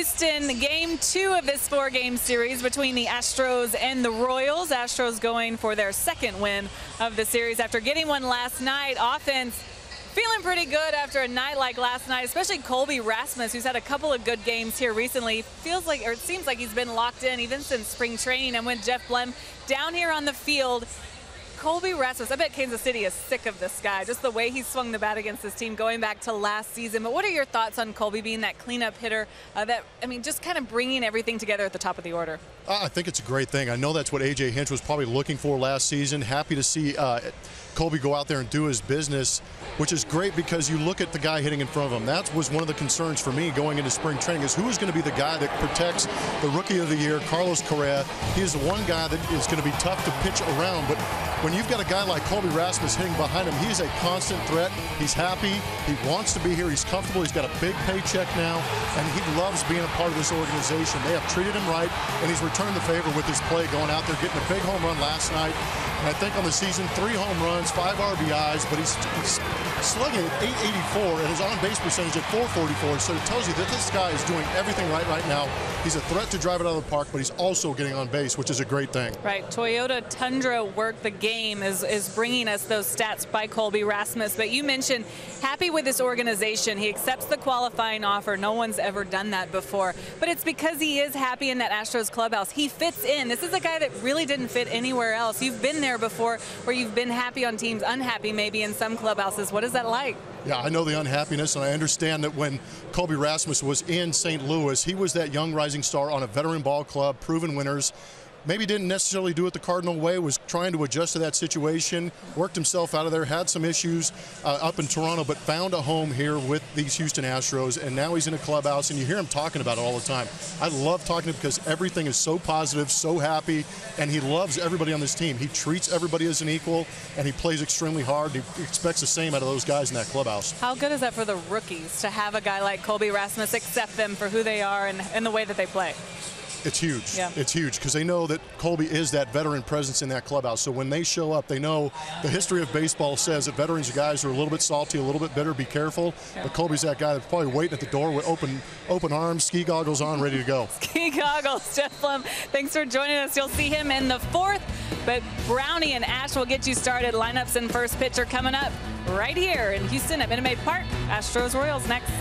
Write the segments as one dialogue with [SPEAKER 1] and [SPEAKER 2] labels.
[SPEAKER 1] Houston, game 2 of this 4-game series between the Astros and the Royals. Astros going for their second win of the series after getting one last night. Offense feeling pretty good after a night like last night, especially Colby Rasmus, who's had a couple of good games here recently. Feels like, or it seems like he's been locked in even since spring training. And with Jeff Blem down here on the field, Colby Rasmus, I bet Kansas City is sick of this guy, just the way he swung the bat against this team going back to last season. But what are your thoughts on Colby being that cleanup hitter, just kind of bringing everything together at the top of the order?
[SPEAKER 2] I think it's a great thing. I know that's what A.J. Hinch was probably looking for last season. Happy to see Colby go out there and do his business, which is great because you look at the guy hitting in front of him. That was one of the concerns for me going into spring training, is who is going to be the guy that protects the Rookie of the Year, Carlos Correa. He is the one guy that is going to be tough to pitch around, but when you've got a guy like Colby Rasmus hitting behind him, he's a constant threat. He's happy. He wants to be here. He's comfortable. He's got a big paycheck now, and he loves being a part of this organization. They have treated him right, and he's returned the favor with his play, going out there, getting a big home run last night. And I think on the season, 3 home runs, 5 RBIs, but he's slugging at 884 and his on-base percentage at 444. So it tells you that this guy is doing everything right now. He's a threat to drive it out of the park, but he's also getting on base, which is a great thing.
[SPEAKER 1] Right. Toyota Tundra Work the Game is bringing us those stats by Colby Rasmus. But you mentioned happy with this organization. He accepts the qualifying offer. No one's ever done that before. But it's because he is happy in that Astros clubhouse. He fits in. This is a guy that really didn't fit anywhere else. You've been there before where you've been happy on teams, unhappy maybe in some clubhouses. What is that like?
[SPEAKER 2] Yeah, I know the unhappiness, and I understand that when Colby Rasmus was in St. Louis, he was that young rising star on a veteran ball club, proven winners. Maybe didn't necessarily do it the Cardinal way, was trying to adjust to that situation, worked himself out of there, had some issues up in Toronto, but found a home here with these Houston Astros, and now he's in a clubhouse, and you hear him talking about it all the time. I love talking to him because everything is so positive, so happy, and he loves everybody on this team. He treats everybody as an equal, and he plays extremely hard. He expects the same out of those guys in that clubhouse.
[SPEAKER 1] How good is that for the rookies to have a guy like Colby Rasmus accept them for who they are and the way that they play?
[SPEAKER 2] It's huge.
[SPEAKER 1] Yeah.
[SPEAKER 2] It's huge because they know that Colby is that veteran presence in that clubhouse. So when they show up, they know the history of baseball says that veterans are guys who are a little bit salty, a little bit bitter, be careful. Yeah. But Colby's that guy that's probably waiting at the door with open arms, ski goggles on, ready to go.
[SPEAKER 1] Ski goggles. Jeff Blem, thanks for joining us. You'll see him in the 4th, but Brownie and Ash will get you started. Lineups and first pitcher coming up right here in Houston at Minute Maid Park. Astros Royals next.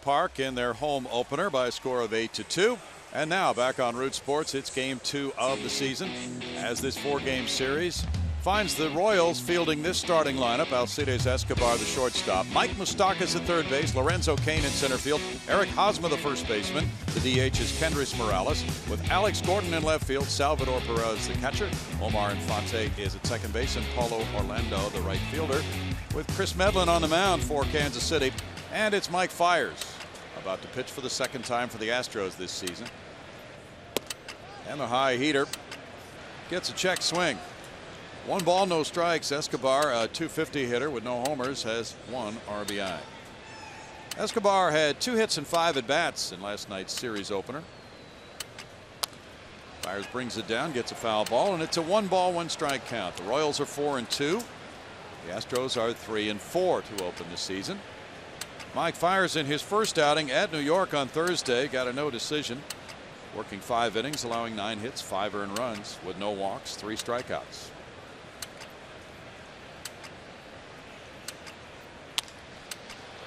[SPEAKER 3] Park in their home opener by a score of 8-2. And now back on Root Sports, it's game 2 of the season as this 4-game series finds the Royals fielding this starting lineup. Alcides Escobar, the shortstop. Mike Moustakas at third base. Lorenzo Cain in center field. Eric Hosmer, the first baseman. The DH is Kendrys Morales. With Alex Gordon in left field. Salvador Perez, the catcher. Omar Infante is at second base. And Paulo Orlando, the right fielder. With Chris Medlin on the mound for Kansas City. And it's Mike Fiers, about to pitch for the second time for the Astros this season. And the high heater gets a check swing. 1 ball, no strikes. Escobar, a .250 hitter with no homers, has 1 RBI. Escobar had 2 hits and 5 at-bats in last night's series opener. Fiers brings it down, gets a foul ball, and it's a 1 ball, 1 strike count. The Royals are 4-2. The Astros are 3-4 to open the season. Mike Fiers in his first outing at New York on Thursday got a no decision, working 5 innings, allowing 9 hits, 5 earned runs with no walks, 3 strikeouts.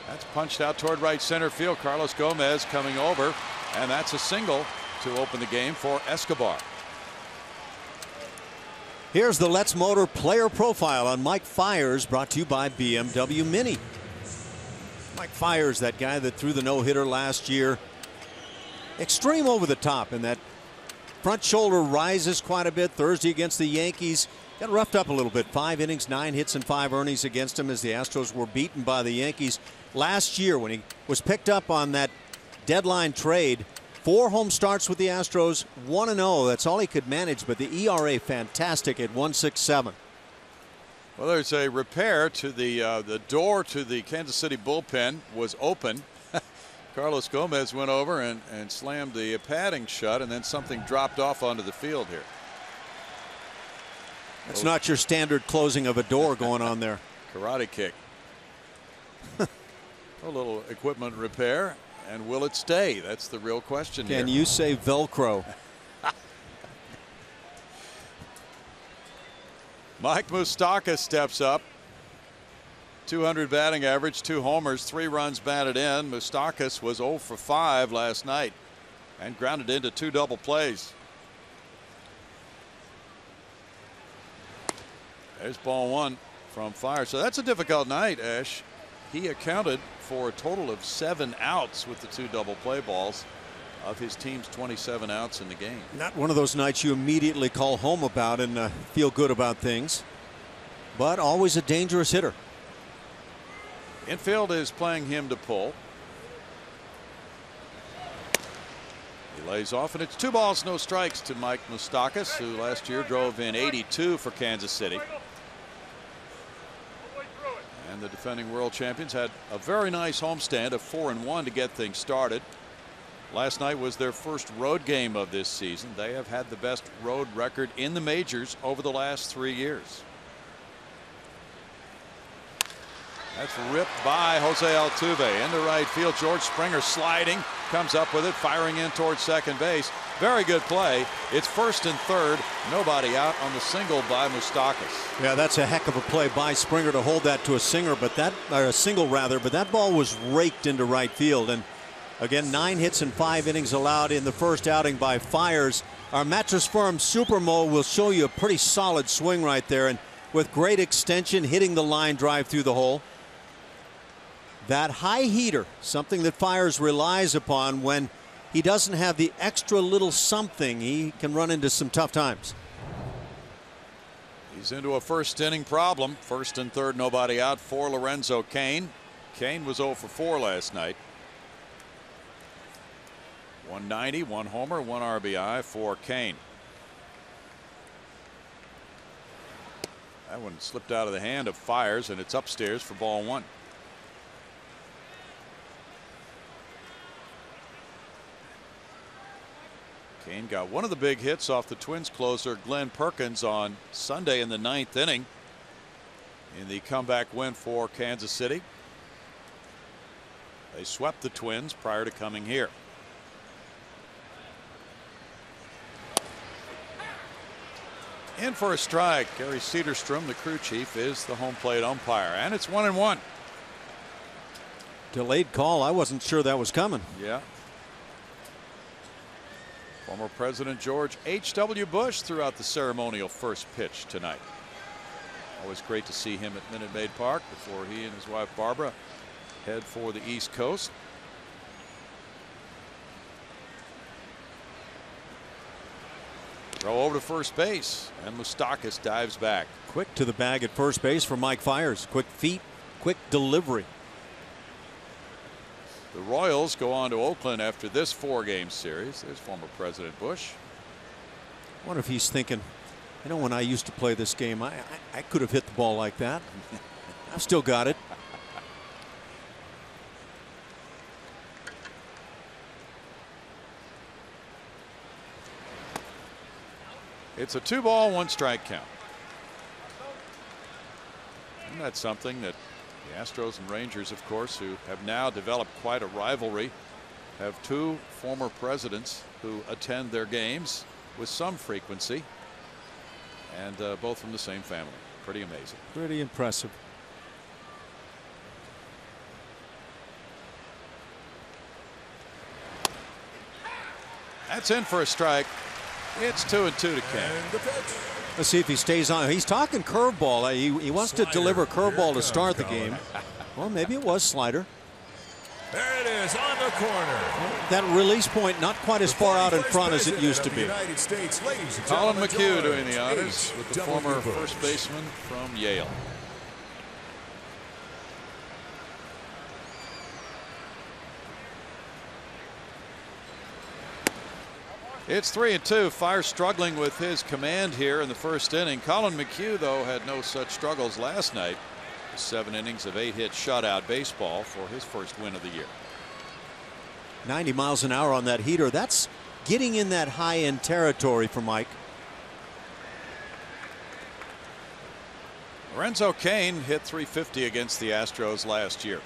[SPEAKER 3] That's punched out toward right center field. Carlos Gomez coming over, and that's a single to open the game for Escobar.
[SPEAKER 4] Here's the Let's Motor player profile on Mike Fiers, brought to you by BMW Mini. Mike Fiers, that guy that threw the no-hitter last year. Extreme over the top, and that front shoulder rises quite a bit. Thursday against the Yankees, got roughed up a little bit. 5 innings, 9 hits, and 5 earnings against him as the Astros were beaten by the Yankees. Last year, when he was picked up on that deadline trade, 4 home starts with the Astros, 1-0. That's all he could manage, but the ERA fantastic at 1.67.
[SPEAKER 3] Well, there's a repair to the door to the Kansas City bullpen was open. Carlos Gomez went over and slammed the padding shut, and then something dropped off onto the field here.
[SPEAKER 4] That's not your standard closing of a door going on there.
[SPEAKER 3] Karate kick. A little equipment repair, and will it stay? That's the real question here.
[SPEAKER 4] Can you say Velcro?
[SPEAKER 3] Mike Moustakas steps up. 200 batting average, 2 homers, 3 runs batted in. Moustakas was 0 for 5 last night and grounded into 2 double plays. There's ball 1 from Fiers. So that's a difficult night, Ash. He accounted for a total of 7 outs with the 2 double play balls of his team's 27 outs in the game.
[SPEAKER 4] Not one of those nights you immediately call home about and feel good about things, but always a dangerous hitter.
[SPEAKER 3] Infield is playing him to pull. He lays off, and it's 2 balls, no strikes to Mike Moustakas, who last year drove in 82 for Kansas City. And the defending world champions had a very nice homestand of 4-1 to get things started. Last night was their first road game of this season. They have had the best road record in the majors over the last 3 years. That's ripped by Jose Altuve into right field. George Springer sliding, comes up with it, firing in towards second base. Very good play. It's 1st and 3rd. Nobody out on the single by Moustakas.
[SPEAKER 4] Yeah, that's a heck of a play by Springer to hold that to a single, but that ball was raked into right field. And again, 9 hits and 5 innings allowed in the first outing by Fiers. Our Mattress Firm Supermo will show you a pretty solid swing right there, and with great extension, hitting the line drive through the hole. That high heater, something that Fiers relies upon when he doesn't have the extra little something. He can run into some tough times.
[SPEAKER 3] He's into a 1st inning problem. 1st and 3rd, nobody out for Lorenzo Cain. Cain was 0 for 4 last night. 190, 1 homer, 1 RBI for Cain. That one slipped out of the hand of Fiers, and it's upstairs for ball 1. Cain got one of the big hits off the Twins closer Glenn Perkins on Sunday in the 9th inning in the comeback win for Kansas City. They swept the Twins prior to coming here. In for a strike. Gary Cederstrom, the crew chief, is the home plate umpire, and it's 1-1.
[SPEAKER 4] Delayed call. I wasn't sure that was coming.
[SPEAKER 3] Yeah. Former President George H.W. Bush threw out the ceremonial first pitch tonight. Always great to see him at Minute Maid Park before he and his wife Barbara head for the East Coast. Throw over to first base, and Moustakas dives back.
[SPEAKER 4] Quick to the bag at first base for Mike Fiers. Quick feet, quick delivery.
[SPEAKER 3] The Royals go on to Oakland after this 4-game series. There's former President Bush.
[SPEAKER 4] I wonder if he's thinking, you know, when I used to play this game, I could have hit the ball like that. I've still got it.
[SPEAKER 3] It's a 2-ball, 1-strike count. And that's something that the Astros and Rangers, of course, who have now developed quite a rivalry, have 2 former presidents who attend their games with some frequency, and both from the same family. Pretty amazing.
[SPEAKER 4] Pretty impressive.
[SPEAKER 3] That's in for a strike. It's 2-2 to Kane.
[SPEAKER 4] Let's see if he stays on. He's talking curveball. He wants to deliver curveball to start the game. Well, maybe it was slider.
[SPEAKER 5] There it is on the corner.
[SPEAKER 4] That release point not quite as far out in front as it used to be.
[SPEAKER 3] Colin McHugh doing the honors with the former first baseman from Yale. It's 3-2. Fiers struggling with his command here in the first inning. Colin McHugh, though, had no such struggles last night. 7 innings of 8-hit shutout baseball for his first win of the year.
[SPEAKER 4] 90 miles an hour on that heater. That's getting in that high-end territory for Mike.
[SPEAKER 3] Lorenzo Cain hit .350 against the Astros last year.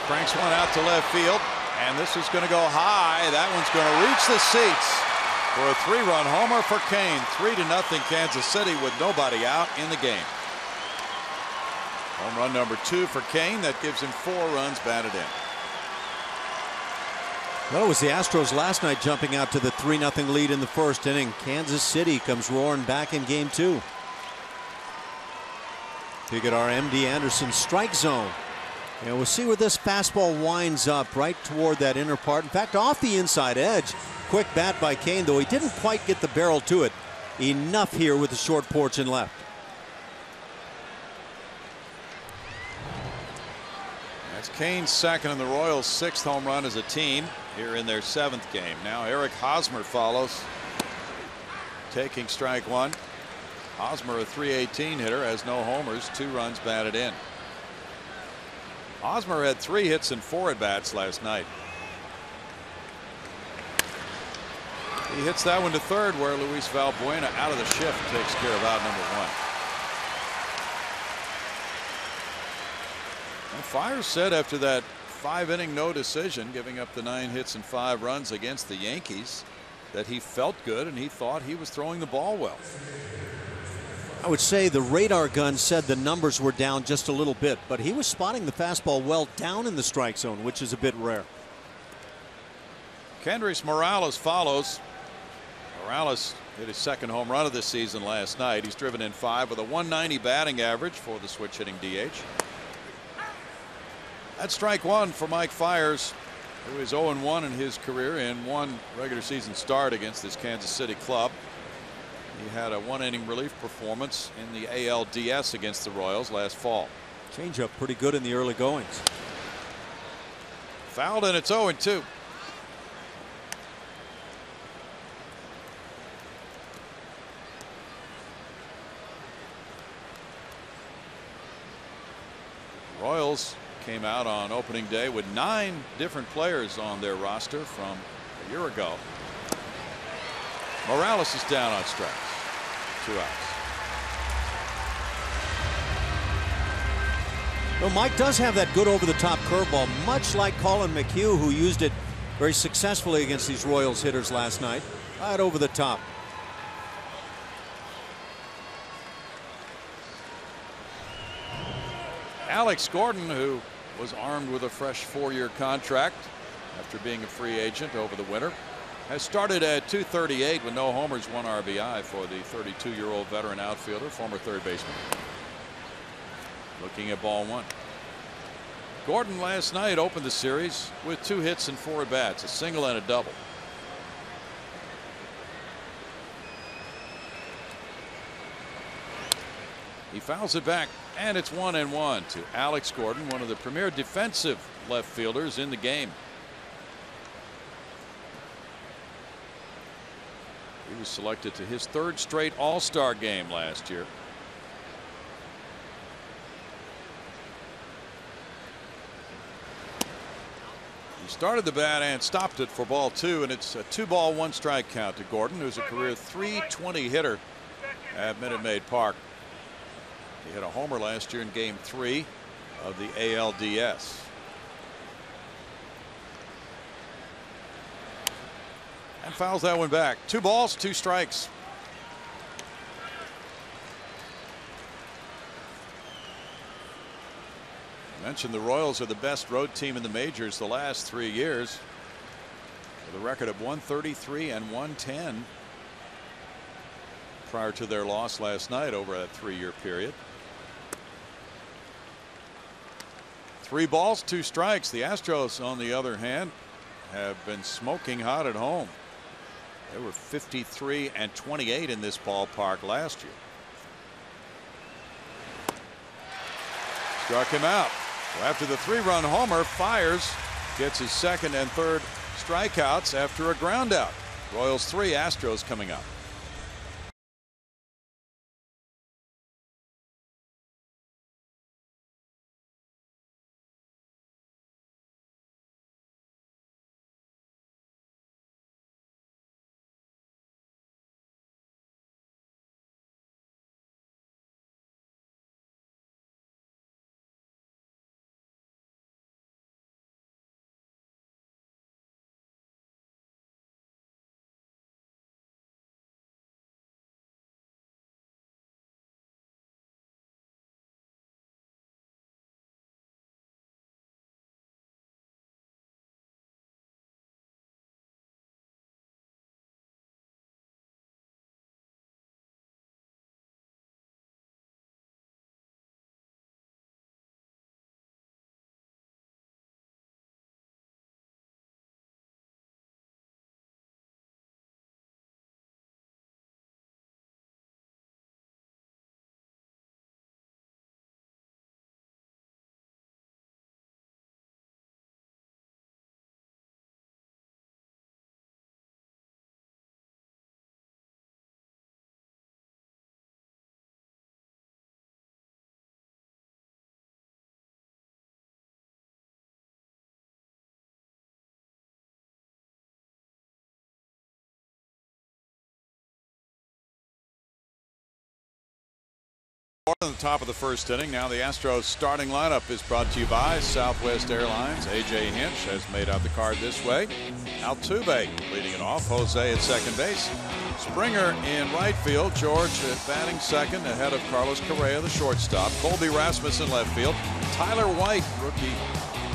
[SPEAKER 3] Cranks one out to left field, and this is going to go high. That one's going to reach the seats for a 3-run homer for Cain. 3-0 Kansas City with nobody out in the game. Home run number 2 for Cain. That gives him 4 runs batted in.
[SPEAKER 4] Well, it was the Astros last night jumping out to the 3-0 lead in the first inning. Kansas City comes roaring back in game 2. You get our MD Anderson strike zone. And we'll see where this fastball winds up, right toward that inner part. In fact, off the inside edge. Quick bat by Cain, though he didn't quite get the barrel to it. Enough here with the short porch and left.
[SPEAKER 3] That's Cain's second and the Royals' 6th home run as a team here in their 7th game. Now Eric Hosmer follows, taking strike 1. Hosmer, a .318 hitter, has no homers, 2 runs batted in. Hosmer had 3 hits and 4 at-bats last night. He hits that one to third, where Luis Valbuena out of the shift takes care of out number 1. And Fiers said after that 5-inning no decision, giving up the 9 hits and 5 runs against the Yankees, that he felt good and he thought he was throwing the ball well.
[SPEAKER 4] I would say the radar gun said the numbers were down just a little bit, but he was spotting the fastball well down in the strike zone, which is a bit rare.
[SPEAKER 3] Kendrys Morales follows. Morales hit his 2nd home run of the season last night. He's driven in 5 with a .190 batting average for the switch hitting DH. That's strike 1 for Mike Fiers, who is 0-1 in his career in 1 regular season start against this Kansas City club. He had a 1-inning relief performance in the ALDS against the Royals last fall.
[SPEAKER 4] Changeup pretty good in the early goings.
[SPEAKER 3] Fouled, and it's 0-2. Royals came out on opening day with 9 different players on their roster from a year ago. Morales is down on strikes. 2 outs.
[SPEAKER 4] Well, Mike does have that good over-the-top curveball, much like Colin McHugh, who used it very successfully against these Royals hitters last night. Right over the top.
[SPEAKER 3] Alex Gordon, who was armed with a fresh 4-year contract after being a free agent over the winter, has started at 238 with no homers, 1 RBI for the 32-year-old veteran outfielder, former third baseman. Looking at ball 1. Gordon last night opened the series with 2 hits and 4 at-bats, a single and a double. He fouls it back, and it's 1-1 to Alex Gordon, one of the premier defensive left fielders in the game. He was selected to his 3rd straight All-Star game last year. He started the bat and stopped it for ball 2, and it's a 2-ball 1-strike count to Gordon, who's a career .320 hitter at Minute Maid Park. He hit a homer last year in Game 3 of the ALDS. And fouls that one back. 2 balls, 2 strikes. I mentioned the Royals are the best road team in the majors the last 3 years, with a record of 133 and 110 prior to their loss last night over a 3-year period. 3 balls, 2 strikes. The Astros, on the other hand, have been smoking hot at home. They were 53 and 28 in this ballpark last year. Struck him out. So after the 3-run homer, Fiers gets his 2nd and 3rd strikeouts after a ground out. Royals 3, Astros coming up. On the top of the 1st inning. Now the Astros starting lineup is brought to you by Southwest Airlines. A.J. Hinch has made out the card this way. Altuve leading it off. Jose at 2nd base. Springer in right field. George batting 2nd ahead of Carlos Correa, the shortstop. Colby Rasmussen left field. Tyler White, rookie,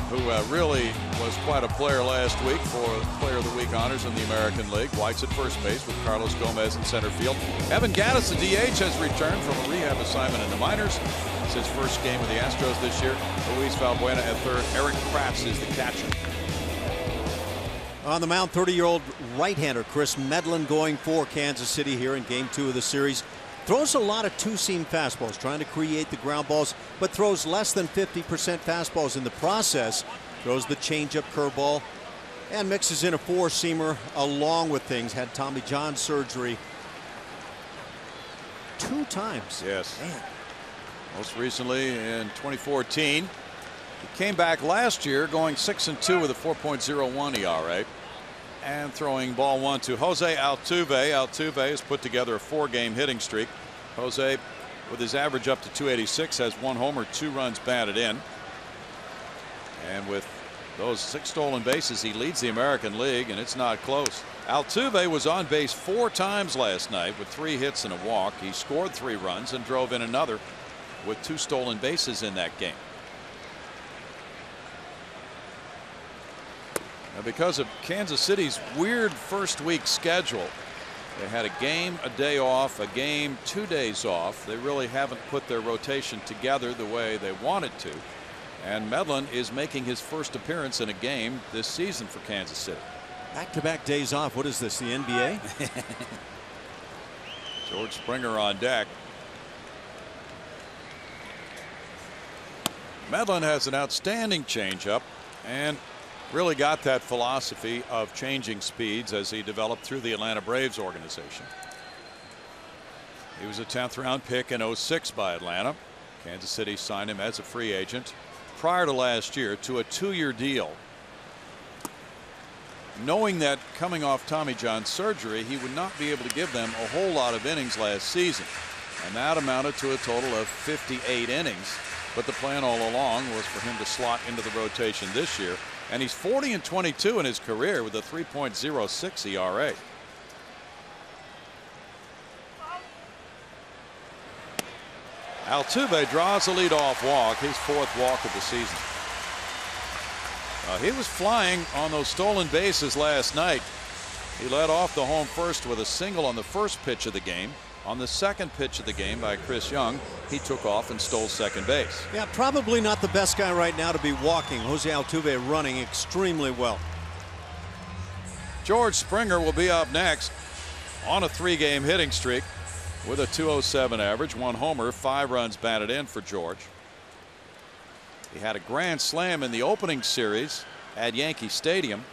[SPEAKER 3] who really was quite a player last week for Player of the Week honors in the American League. White's at 1st base with Carlos Gomez in center field. Evan Gattis, the DH, has returned from a rehab assignment in the minors. It's his 1st game with the Astros this year. Luis Valbuena at 3rd. Eric Kratz is the catcher.
[SPEAKER 4] On the mound, 30-year-old right-hander Chris Medlin going for Kansas City here in Game 2 of the series. Throws a lot of 2-seam fastballs, trying to create the ground balls, but throws less than 50% fastballs in the process. Throws the changeup, curveball, and mixes in a 4-seamer along with things. Had Tommy John surgery 2 times.
[SPEAKER 3] Yes.
[SPEAKER 4] Man.
[SPEAKER 3] Most recently in 2014. He came back last year going 6-2 with a 4.01 ERA. And throwing ball 1 to Jose Altuve. Altuve has put together a 4-game hitting streak. Jose, with his average up to 286, has 1 homer, 2 runs batted in. And with those 6 stolen bases, he leads the American League, and it's not close. Altuve was on base 4 times last night with 3 hits and a walk. He scored 3 runs and drove in another with 2 stolen bases in that game. Because of Kansas City's weird first week schedule, they had a game, a day off, a game, 2 days off. They really haven't put their rotation together the way they wanted to. And Medlin is making his first appearance in a game this season for Kansas City.
[SPEAKER 4] Back-to-back days off. What is this, the NBA?
[SPEAKER 3] George Springer on deck. Medlin has an outstanding changeup and really got that philosophy of changing speeds as he developed through the Atlanta Braves organization. He was a 10th round pick in '06 by Atlanta. Kansas City signed him as a free agent prior to last year to a 2-year deal, knowing that coming off Tommy John surgery, he would not be able to give them a whole lot of innings last season, and that amounted to a total of 58 innings. But the plan all along was for him to slot into the rotation this year, and he's 40-22 in his career with a 3.06 ERA. Altuve draws a leadoff walk, his 4th walk of the season. He was flying on those stolen bases last night. He led off the home first with a single on the first pitch of the game. On the second pitch of the game by Chris Young, he took off and stole second base.
[SPEAKER 4] Yeah, probably not the best guy right now to be walking. Jose Altuve running extremely well.
[SPEAKER 3] George Springer will be up next on a 3-game hitting streak with a .207 average, 1 homer, 5 runs batted in for George. He had a grand slam in the opening series at Yankee Stadium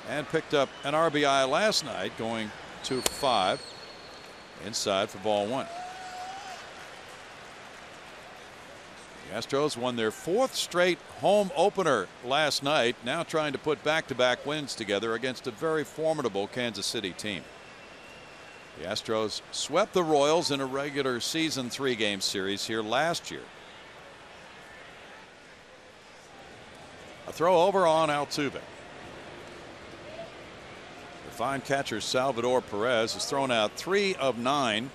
[SPEAKER 3] and picked up an RBI last night, going 2 for 5 inside for ball 1. The Astros won their 4th straight home opener last night, now trying to put back-to-back wins together against a very formidable Kansas City team. The Astros swept the Royals in a regular season 3-game series here last year. A throw over on Altuve. The fine catcher Salvador Perez has thrown out 3 of 9.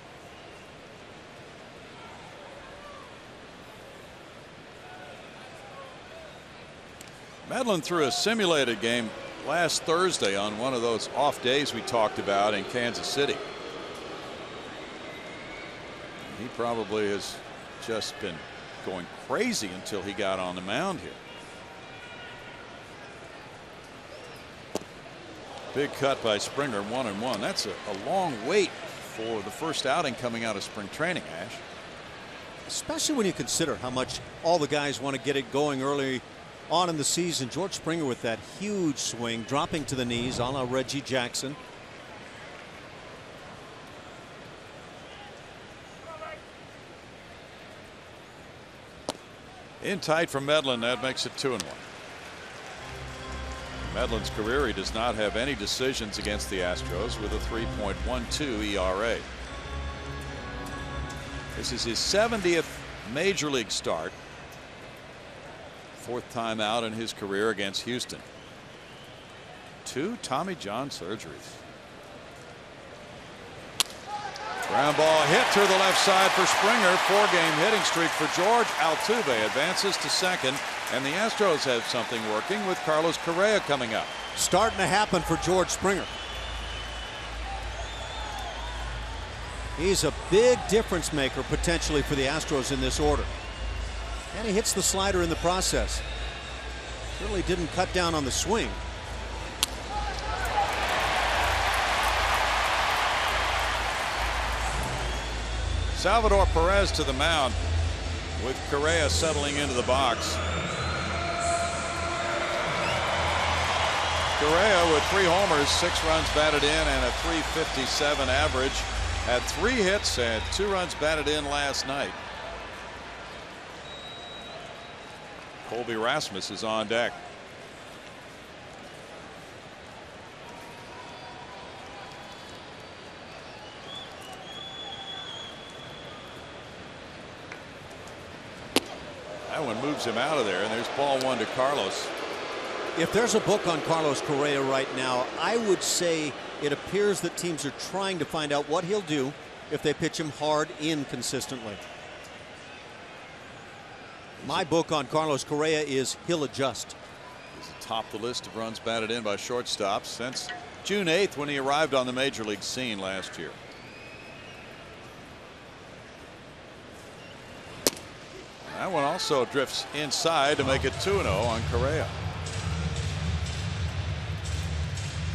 [SPEAKER 3] Medlin threw a simulated game last Thursday on one of those off days we talked about in Kansas City. He probably has just been going crazy until he got on the mound here. Big cut by Springer, 1-1. That's a long wait for the first outing coming out of spring training, Ash.
[SPEAKER 4] Especially when you consider how much all the guys want to get it going early on in the season. George Springer with that huge swing, dropping to the knees, a la Reggie Jackson.
[SPEAKER 3] In tight for Medlin, that makes it 2-1. Medlin's career, he does not have any decisions against the Astros with a 3.12 ERA. This is his 70th major league start. 4th time out in his career against Houston. 2 Tommy John surgeries. Ground ball hit through the left side for Springer. 4-game hitting streak for George. Altuve advances to second, and the Astros have something working with Carlos Correa coming up.
[SPEAKER 4] Starting to happen for George Springer. He's a big difference maker potentially for the Astros in this order. And he hits the slider in the process. Really didn't cut down on the swing.
[SPEAKER 3] Salvador Perez to the mound with Correa settling into the box. Correa with 3 homers, 6 runs batted in, and a .357 average. Had 3 hits and 2 runs batted in last night. Colby Rasmus is on deck. That one moves him out of there, and there's ball 1 to Carlos.
[SPEAKER 4] If there's a book on Carlos Correa right now, I would say it appears that teams are trying to find out what he'll do if they pitch him hard inconsistently. My book on Carlos Correa is he'll adjust.
[SPEAKER 3] Top the list of runs batted in by shortstops since June 8th when he arrived on the major league scene last year. That one also drifts inside to make it 2-0 on Correa.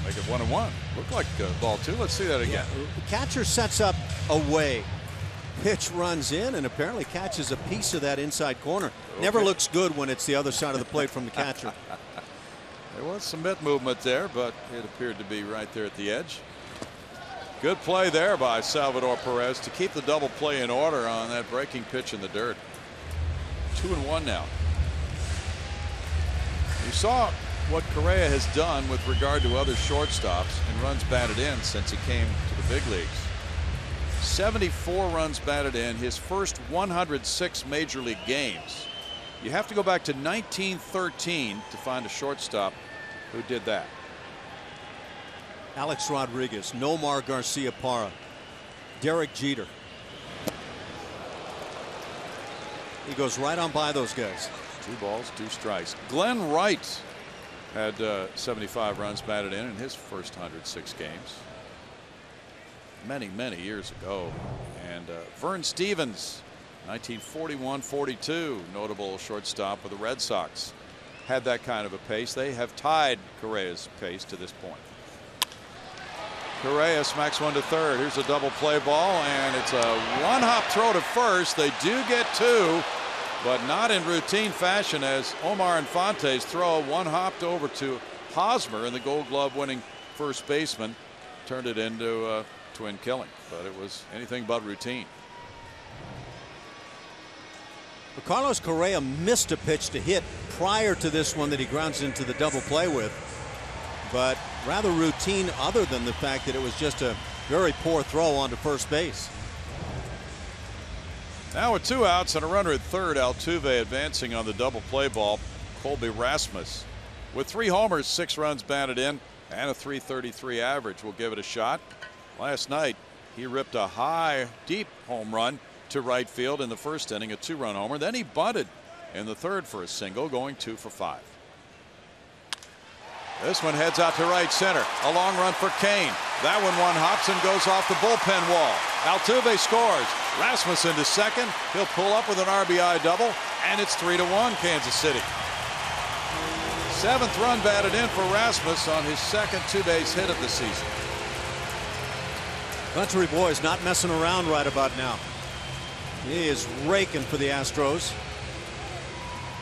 [SPEAKER 3] Make it 1-1. Looked like ball two. Let's see that again.
[SPEAKER 4] Yeah, the catcher sets up away. Pitch runs in and apparently catches a piece of that inside corner. Okay. Never looks good when it's the other side of the plate from the catcher.
[SPEAKER 3] There was some mitt movement there, but it appeared to be right there at the edge. Good play there by Salvador Perez to keep the double play in order on that breaking pitch in the dirt. 2-1 now. You saw what Correa has done with regard to other shortstops and runs batted in since he came to the big leagues. 74 runs batted in his first 106 major league games. You have to go back to 1913 to find a shortstop who did that.
[SPEAKER 4] Alex Rodriguez, Nomar Garcia-Parra, Derek Jeter. He goes right on by those guys.
[SPEAKER 3] 2 balls, 2 strikes. Glenn Wright had 75 runs batted in his first 106 games. Many years ago. And Vern Stevens, 1941-42, notable shortstop with the Red Sox, had that kind of a pace. They have tied Correa's pace to this point. Correa smacks one to third. Here's a double play ball, and it's a one-hop throw to first. They do get 2, but not in routine fashion, as Omar Infante's throw one-hopped over to Hosmer, and the Gold Glove winning first baseman turned it into twin killing, but it was anything but routine.
[SPEAKER 4] But Carlos Correa missed a pitch to hit prior to this one that he grounds into the double play with, but rather routine other than the fact that it was just a very poor throw onto first base.
[SPEAKER 3] Now with 2 outs and a runner at third, Altuve advancing on the double play ball. Colby Rasmus with 3 homers, 6 runs batted in, and a .333 average. Will give it a shot. Last night he ripped a high deep home run to right field in the first inning, a 2-run homer. Then he bunted in the third for a single, going 2 for 5. This one heads out to right center. A long run for Kane. That one hops and goes off the bullpen wall. Altuve scores. Rasmus into second. He'll pull up with an RBI double, and it's 3-1 Kansas City. 7th run batted in for Rasmus on his second 2-base hit of the season.
[SPEAKER 4] Country boy's not messing around right about now. He is raking for the Astros.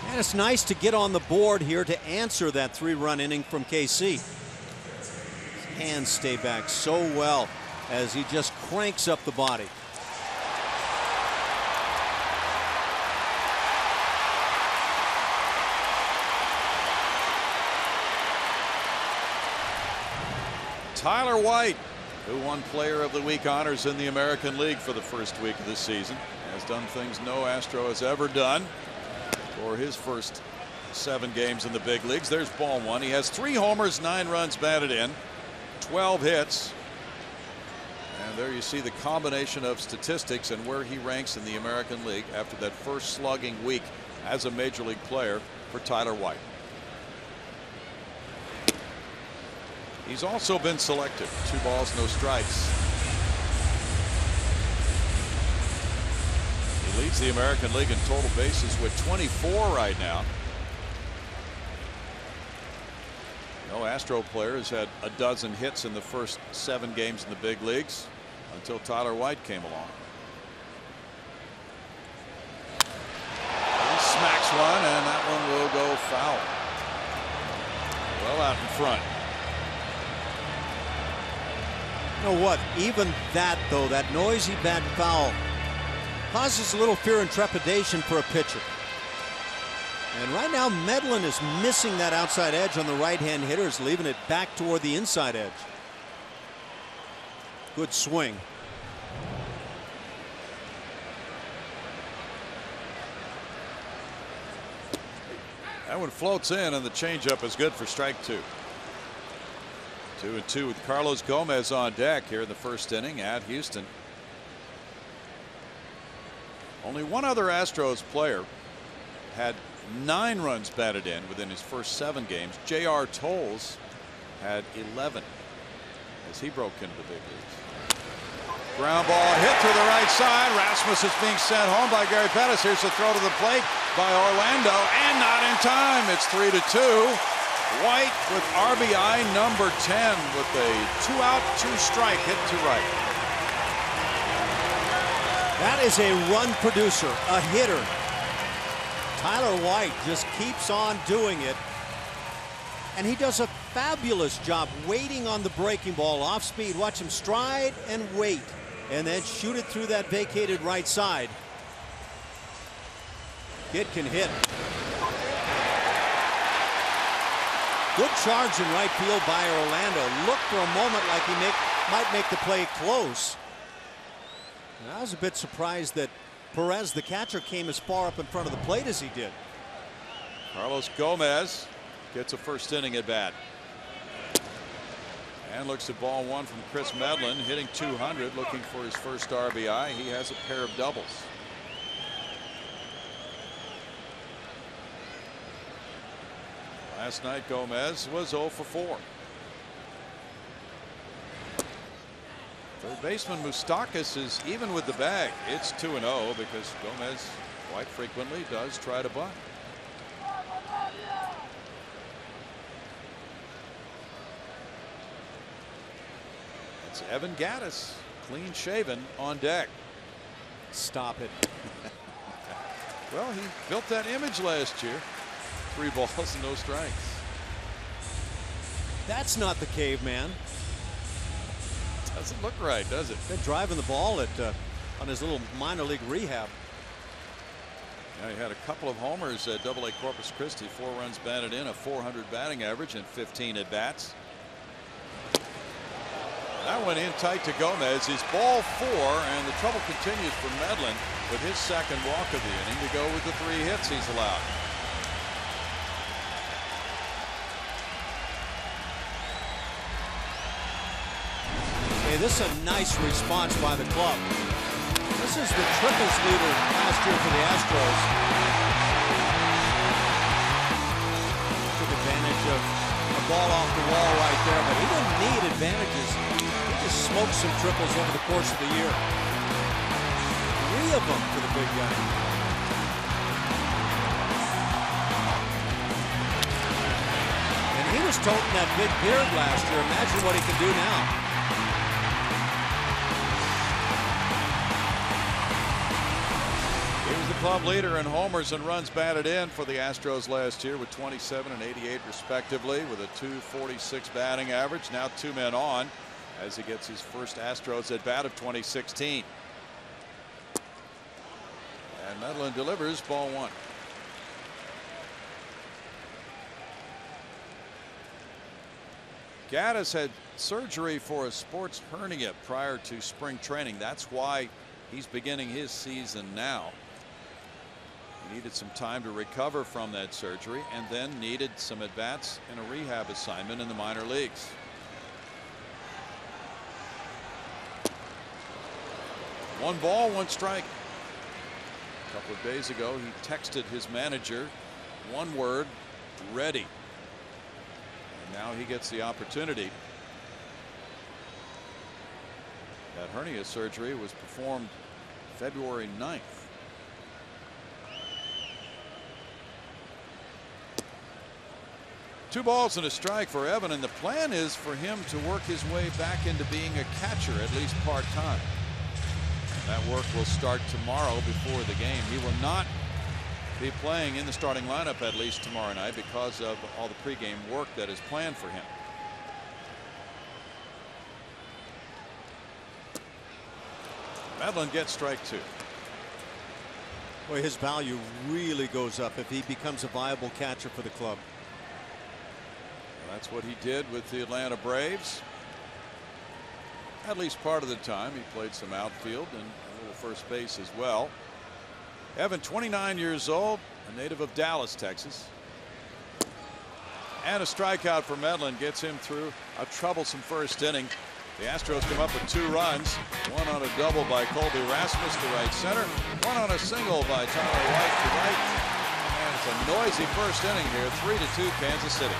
[SPEAKER 4] And it's nice to get on the board here to answer that 3-run inning from KC. His hands stay back so well as he just cranks up the body.
[SPEAKER 3] Tyler White, who won Player of the Week honors in the American League for the first week of this season, has done things no Astro has ever done for his first 7 games in the big leagues. There's ball 1. He has 3 homers, 9 runs batted in, 12 hits. And there you see the combination of statistics and where he ranks in the American League after that first slugging week as a major league player for Tyler White. He's also been selected. 2 balls, no strikes. He leads the American League in total bases with 24 right now. No Astro player has had a dozen hits in the first 7 games in the big leagues until Tyler White came along. He smacks one, and that one will go foul. Well out in front.
[SPEAKER 4] You know what? Even that, though, that noisy bad foul causes a little fear and trepidation for a pitcher. And right now, Medlin is missing that outside edge on the right-hand hitters, leaving it back toward the inside edge. Good swing.
[SPEAKER 3] That one floats in, and the changeup is good for strike 2. 2-2 with Carlos Gomez on deck here in the first inning at Houston. Only one other Astros player had 9 runs batted in within his first 7 games. J.R. Tolles had 11 as he broke into the big leagues. Ground ball hit to the right side. Rasmus is being sent home by Gary Pettis. Here's the throw to the plate by Orlando, and not in time. It's 3-2. White with RBI number 10 with a 2-out, 2-strike hit to right.
[SPEAKER 4] That is a run producer, a hitter. Tyler White just keeps on doing it. And he does a fabulous job waiting on the breaking ball off speed. Watch him stride and wait, and then shoot it through that vacated right side. Kid can hit. Good charge in right field by Orlando. Looked for a moment like he might make the play close. And I was a bit surprised that Perez, the catcher, came as far up in front of the plate as he did.
[SPEAKER 3] Carlos Gomez gets a first inning at bat. And looks at ball 1 from Chris Medlin, hitting .200, looking for his first RBI. He has a pair of doubles. Last night Gomez was 0 for 4. Third baseman Moustakas is even with the bag. It's 2-0 because Gomez quite frequently does try to bunt. It's Evan Gattis, clean shaven, on deck.
[SPEAKER 4] Stop it.
[SPEAKER 3] Well, he built that image last year. 3 balls and no strikes.
[SPEAKER 4] That's not the caveman.
[SPEAKER 3] Doesn't look right, does it?
[SPEAKER 4] Been driving the ball on his little minor league rehab.
[SPEAKER 3] Now, he had a couple of homers at AA Corpus Christi. 4 runs batted in, a .400 batting average, and 15 at bats. That went in tight to Gomez. His ball 4, and the trouble continues for Medlin with his second walk of the inning to go with the 3 hits he's allowed.
[SPEAKER 4] Hey, this is a nice response by the club. This is the triples leader last year for the Astros. Took advantage of a ball off the wall right there, but he didn't need advantages. He just smoked some triples over the course of the year. 3 of them for the big guy. And he was toting that big beard last year. Imagine what he can do now.
[SPEAKER 3] Club leader in homers and runs batted in for the Astros last year with 27 and 88 respectively, with a .246 batting average. Now 2 men on as he gets his first Astros at bat of 2016. And Medlin delivers ball 1. Gattis had surgery for a sports hernia prior to spring training. That's why he's beginning his season now. He needed some time to recover from that surgery and then needed some at-bats in a rehab assignment in the minor leagues. One ball, 1 strike. A couple of days ago, he texted his manager, 1 word, ready. And now he gets the opportunity. That hernia surgery was performed February 9th. Two balls and a strike for Evan, and the plan is for him to work his way back into being a catcher, at least part-time. That work will start tomorrow before the game. He will not be playing in the starting lineup at least tomorrow night because of all the pregame work that is planned for him. Medlin gets strike 2.
[SPEAKER 4] Boy, his value really goes up if he becomes a viable catcher for the club.
[SPEAKER 3] That's what he did with the Atlanta Braves. At least part of the time. He played some outfield and a little first base as well. Evan, 29 years old, a native of Dallas, Texas. And a strikeout for Medlin gets him through a troublesome first inning. The Astros come up with 2 runs, 1 on a double by Colby Rasmus to right center, 1 on a single by Tyler White to right, and It's a noisy first inning here, 3-2 Kansas City.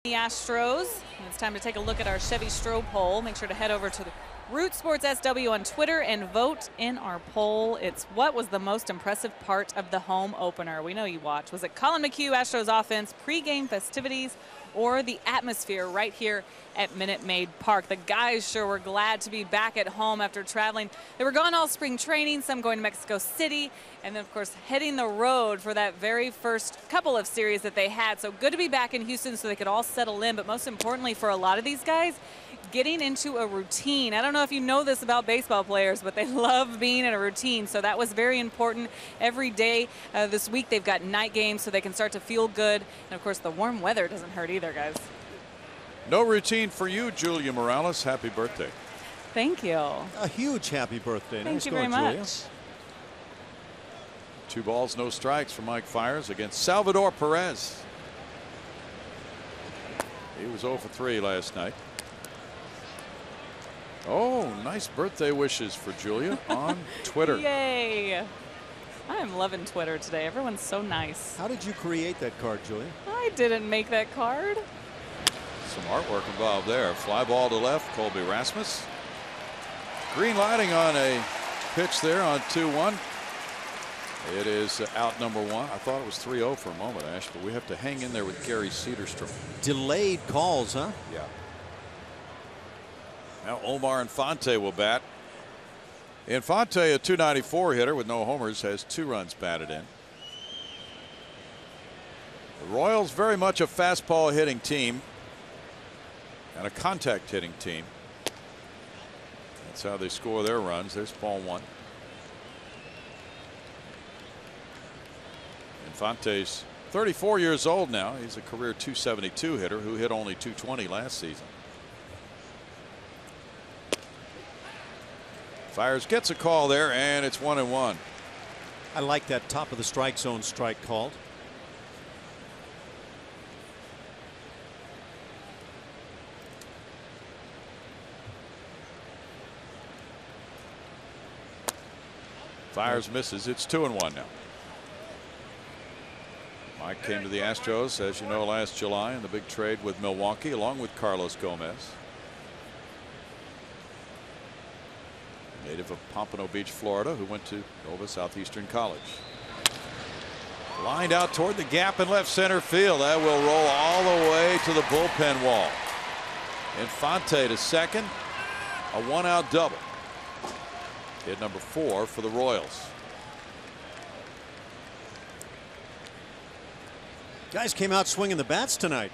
[SPEAKER 1] The Astros. It's time to take a look at our Chevy Stroh poll. Make sure to head over to the Root Sports SW on Twitter and vote in our poll. It's what was the most impressive part of the home opener? We know you watch. Was it Colin McHugh, Astros offense, pregame festivities, or the atmosphere right here at Minute Maid Park? The guys sure were glad to be back at home after traveling. They were gone all spring training, some going to Mexico City, and then, of course, heading the road for that very first couple of series that they had. So good to be back in Houston so they could all settle in, but most importantly for a lot of these guys, getting into a routine. I don't know if you know this about baseball players, but they love being in a routine, so that was very important. Every day this week they've got night games so they can start to feel good, and of course the warm weather doesn't hurt either, guys.
[SPEAKER 3] No routine for you, Julia Morales. Happy birthday.
[SPEAKER 1] Thank you.
[SPEAKER 4] A huge happy birthday.
[SPEAKER 1] Thank
[SPEAKER 4] Nice
[SPEAKER 1] you
[SPEAKER 4] going,
[SPEAKER 1] very much.
[SPEAKER 4] Julia.
[SPEAKER 3] 2 balls, no strikes for Mike Fiers against Salvador Perez. He was 0 for 3 last night. Oh, nice birthday wishes for Julia on Twitter.
[SPEAKER 1] Yay. I'm loving Twitter today. Everyone's so nice.
[SPEAKER 4] How did you create that card, Julia?
[SPEAKER 1] I didn't make that card.
[SPEAKER 3] Some artwork involved there. Fly ball to left, Colby Rasmus. Green lighting on a pitch there on 2-1. It is out number 1. I thought it was 3-0 for a moment, Ash, but we have to hang in there with Gary Cederstrom.
[SPEAKER 4] Delayed calls, huh?
[SPEAKER 3] Yeah. Now Omar Infante will bat. Infante, a .294 hitter with no homers, has 2 runs batted in. The Royals very much a fastball hitting team and a contact hitting team. That's how they score their runs. There's ball 1. Infante's 34 years old now. He's a career .272 hitter who hit only .220 last season. Fiers gets a call there, and it's 1-1.
[SPEAKER 4] I like that top of the strike zone strike called.
[SPEAKER 3] Fiers misses. It's 2-1 now. Mike came to the Astros, as you know, last July in the big trade with Milwaukee, along with Carlos Gomez. Native of Pompano Beach, Florida, who went to Nova Southeastern College. Lined out toward the gap in left center field. That will roll all the way to the bullpen wall. Infante to second. A 1-out double. Hit number 4 for the Royals.
[SPEAKER 4] Guys came out swinging the bats tonight.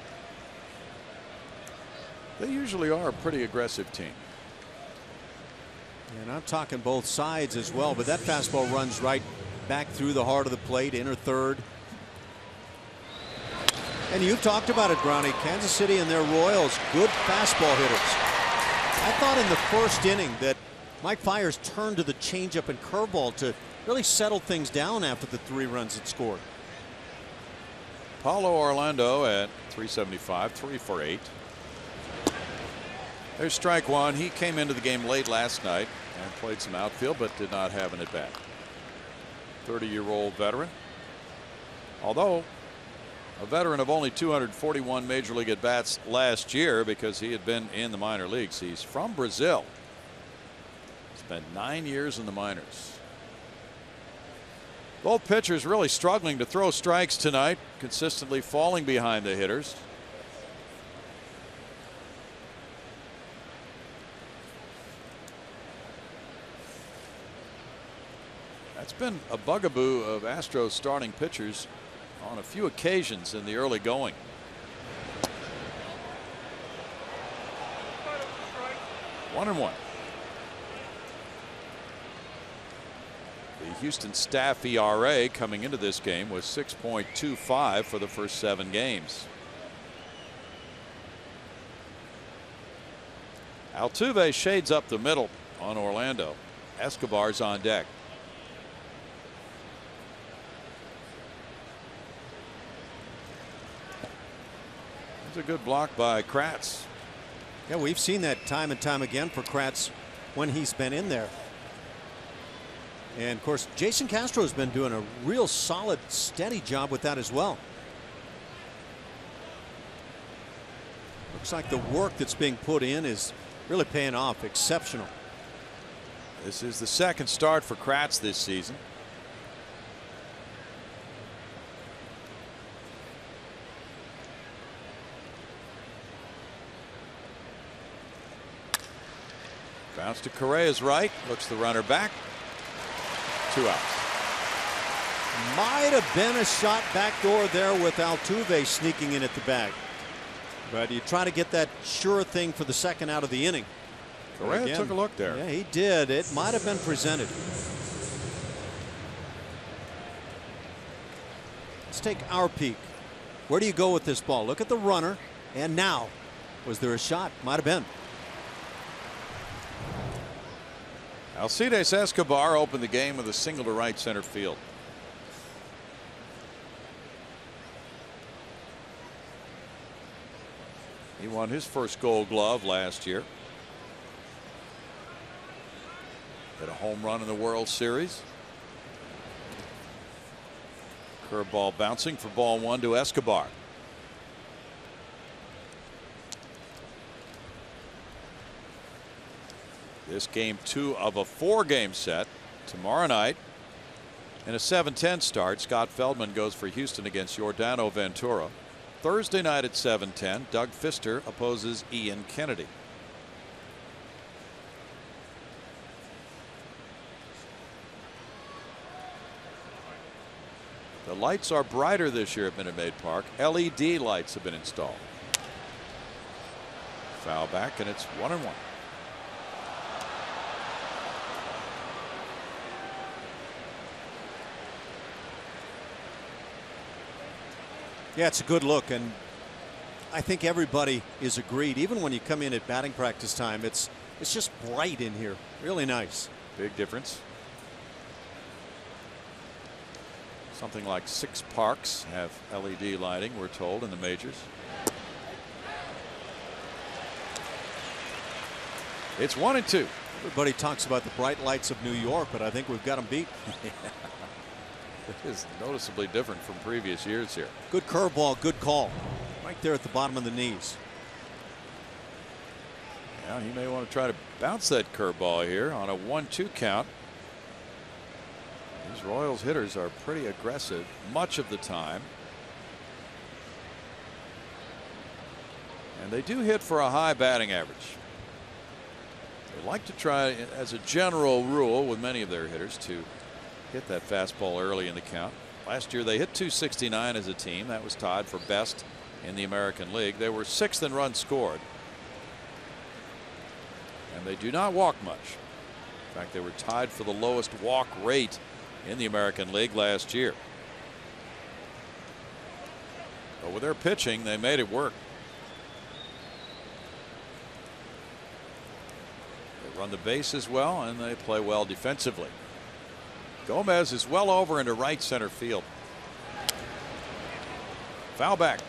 [SPEAKER 3] They usually are a pretty aggressive team.
[SPEAKER 4] And I'm talking both sides as well, but that fastball runs right back through the heart of the plate, inner third. And you've talked about it, Brownie. Kansas City and their Royals, good fastball hitters. I thought in the first inning that Mike Fiers turned to the changeup and curveball to really settle things down after the 3 runs it scored.
[SPEAKER 3] Paulo Orlando at 375, 3 for 8. There's strike one. He came into the game late last night and played some outfield, but did not have an at bat. 30-year-old veteran. Although a veteran of only 241 major league at bats last year because he had been in the minor leagues. He's from Brazil. Spent 9 years in the minors. Both pitchers really struggling to throw strikes tonight, consistently falling behind the hitters. That's been a bugaboo of Astros starting pitchers on a few occasions in the early going. One and one. The Houston staff ERA coming into this game was 6.25 for the first 7 games. Altuve shades up the middle on Orlando. Escobar's on deck. It's a good block by Kratz.
[SPEAKER 4] Yeah, we've seen that time and time again for Kratz when he's been in there. And of course, Jason Castro has been doing a real solid, steady job with that as well. Looks like the work that's being put in is really paying off. Exceptional.
[SPEAKER 3] This is the second start for Kratz this season. Bounce to Correa's right. Looks the runner back. 2 outs.
[SPEAKER 4] Might have been a shot backdoor there with Altuve sneaking in at the bag. But you try to get that sure thing for the second out of the inning.
[SPEAKER 3] Correa took a look there.
[SPEAKER 4] Yeah, he did. It might have been presented. Let's take our peek. Where do you go with this ball? Look at the runner. And now, was there a shot? Might have been.
[SPEAKER 3] Alcides Escobar opened the game with a single to right center field. He won his first Gold Glove last year. Hit a home run in the World Series. Curveball bouncing for ball 1 to Escobar. This game 2 of a 4-game set tomorrow night. In a 7:10 start, Scott Feldman goes for Houston against Yordano Ventura. Thursday night at 7:10, Doug Fister opposes Ian Kennedy. The lights are brighter this year at Minute Maid Park. LED lights have been installed. Foul back, and it's 1-1.
[SPEAKER 4] Yeah, it's a good look, and I think everybody is agreed. Even when you come in at batting practice time, it's just bright in here. Really nice.
[SPEAKER 3] Big difference. Something like 6 parks have LED lighting, we're told, in the majors. It's 1-2.
[SPEAKER 4] Everybody talks about the bright lights of New York, but I think we've got them beat.
[SPEAKER 3] It is noticeably different from previous years here.
[SPEAKER 4] Good curveball, good call. Right there at the bottom of the knees.
[SPEAKER 3] Yeah, he may want to try to bounce that curveball here on a 1-2 count. These Royals hitters are pretty aggressive much of the time. And they do hit for a high batting average. They like to try, as a general rule, with many of their hitters, to hit that fastball early in the count. Last year they hit .269 as a team. That was tied for best in the American League. They were 6th in runs scored. And they do not walk much. In fact, they were tied for the lowest walk rate in the American League last year. But with their pitching, they made it work. They run the base as well, and they play well defensively. Gomez is well over into right center field. Foul back.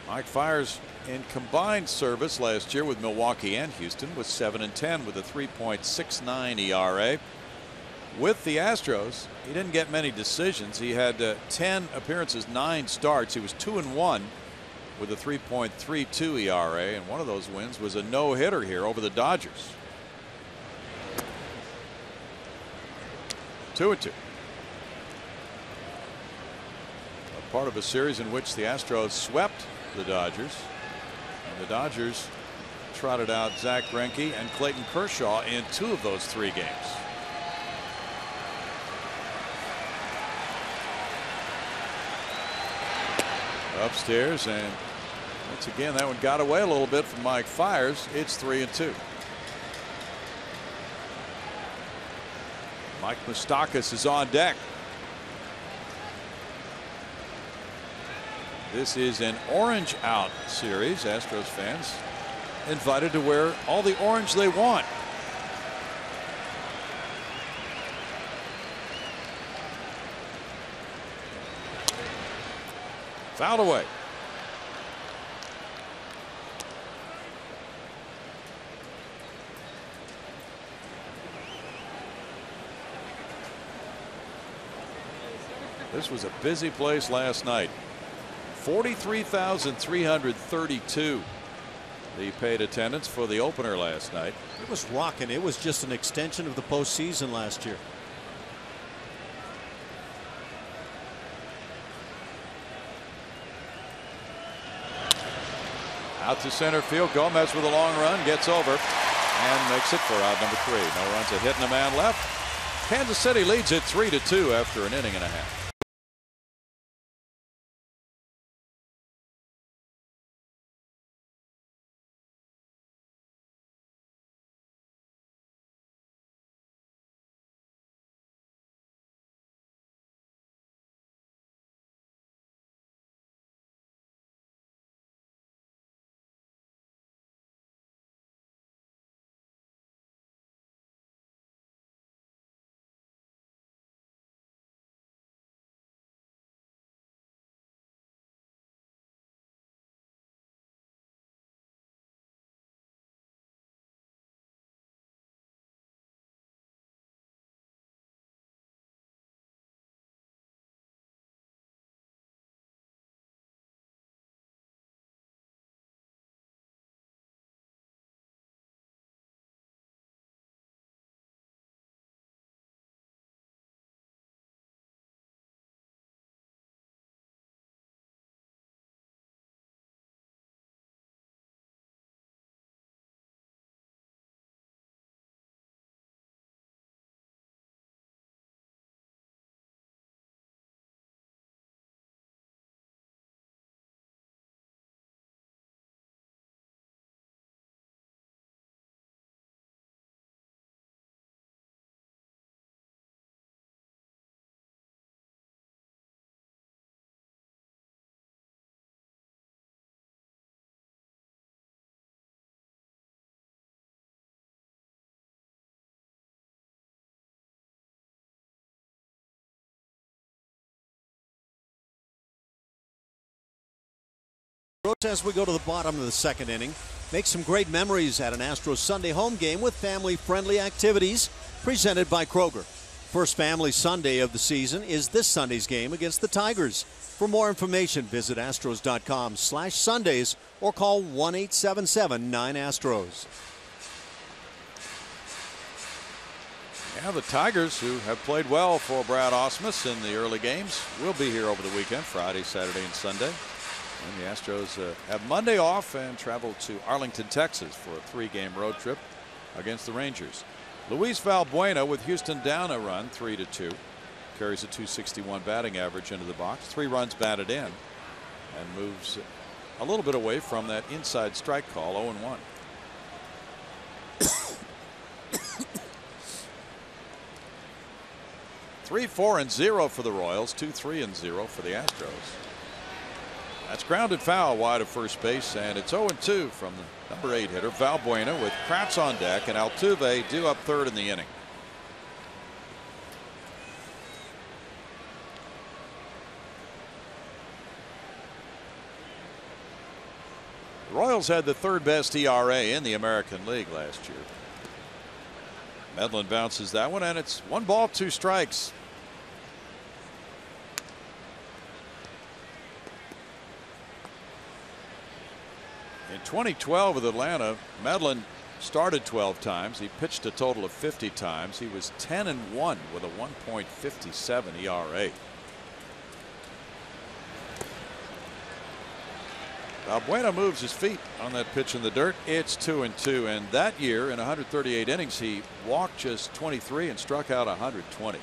[SPEAKER 3] Mike Fiers in combined service last year with Milwaukee and Houston was 7-10 with a 3.69 ERA. With the Astros, he didn't get many decisions. He had 10 appearances, 9 starts. He was 2-1 with a 3.32 ERA, and one of those wins was a no-hitter here over the Dodgers. 2-2. A part of a series in which the Astros swept the Dodgers, and the Dodgers trotted out Zach Greinke and Clayton Kershaw in 2 of those 3 games. Upstairs, and once again that one got away a little bit from Mike Fiers. It's 3-2. Mike Moustakas is on deck. This is an orange out series. Astros fans invited to wear all the orange they want. Fouled away. This was a busy place last night. 43,332. The paid attendance for the opener last night.
[SPEAKER 4] It was rocking. It was just an extension of the postseason last year.
[SPEAKER 3] Out to center field. Gomez with a long run, gets over and makes it for out number 3. No runs, a hit and a man left. Kansas City leads it 3-2 after an inning and a half.
[SPEAKER 4] As we go to the bottom of the 2nd inning, make some great memories at an Astros Sunday home game with family-friendly activities presented by Kroger. First family Sunday of the season is this Sunday's game against the Tigers. For more information, visit astros.com/Sundays or call 1-877-9-ASTROS.
[SPEAKER 3] Yeah, the Tigers, who have played well for Brad Ausmus in the early games, will be here over the weekend, Friday, Saturday, and Sunday. And the Astros have Monday off and travel to Arlington, Texas for a 3-game road trip against the Rangers. Luis Valbuena with Houston down a run, 3-2. Carries a .261 batting average into the box. 3 runs batted in and moves a little bit away from that inside strike call, 0-1. (3-4-0) for the Royals, 2-3-0 for the Astros. That's grounded foul wide of first base, and it's 0-2 from the number 8 hitter Valbuena with Kratz on deck and Altuve due up third in the inning. The Royals had the third best ERA in the American League last year. Medlen bounces that one, and it's 1 ball 2 strikes. In 2012 with Atlanta, Medlen started 12 times. He pitched a total of 50 times. He was 10-1 with a 1.57 ERA. Valbuena moves his feet on that pitch in the dirt. It's 2-2, and that year in 138 innings he walked just 23 and struck out 120.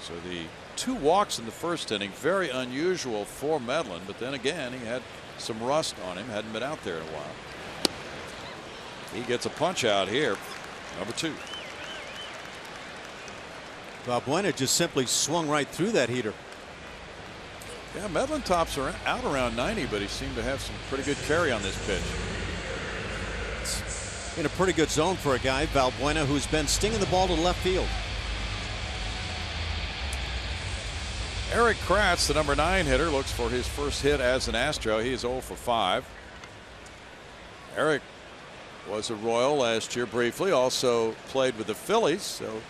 [SPEAKER 3] So the 2 walks in the first inning, very unusual for Medlen, but then again he had some rust on him, hadn't been out there in a while. He gets a punch out here, number 2.
[SPEAKER 4] Valbuena just simply swung right through that heater.
[SPEAKER 3] Yeah, Medlen tops are out around 90, but he seemed to have some pretty good carry on this pitch.
[SPEAKER 4] In a pretty good zone for a guy, Valbuena, who's been stinging the ball to left field.
[SPEAKER 3] Erik Kratz, the number 9 hitter, looks for his first hit as an Astro. He is 0 for 5. Erik was a Royal last year briefly, also played with the Phillies, so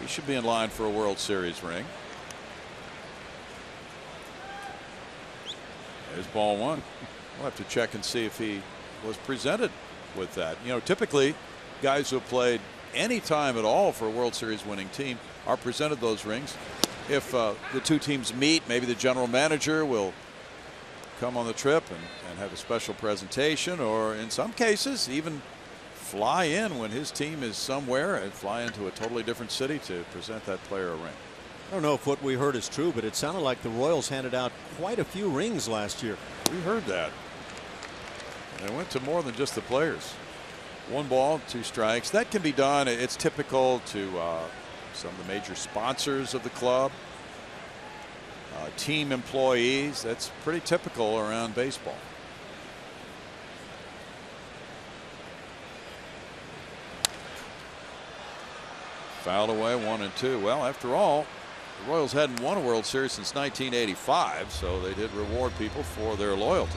[SPEAKER 3] he should be in line for a World Series ring. There's ball 1. We'll have to check and see if he was presented with that. You know, typically guys who have played any time at all for a World Series winning team are presented those rings. If the 2 teams meet, maybe the general manager will come on the trip and have a special presentation, or in some cases even fly in when his team is somewhere and fly into a totally different city to present that player a ring.
[SPEAKER 4] I don't know if what we heard is true, but it sounded like the Royals handed out quite a few rings last year.
[SPEAKER 3] We heard that. And it went to more than just the players. 1 ball 2 strikes. That can be done. It's typical to some of the major sponsors of the club, team employees. That's pretty typical around baseball. Fouled away, 1-2. Well, after all, the Royals hadn't won a World Series since 1985, so they did reward people for their loyalty.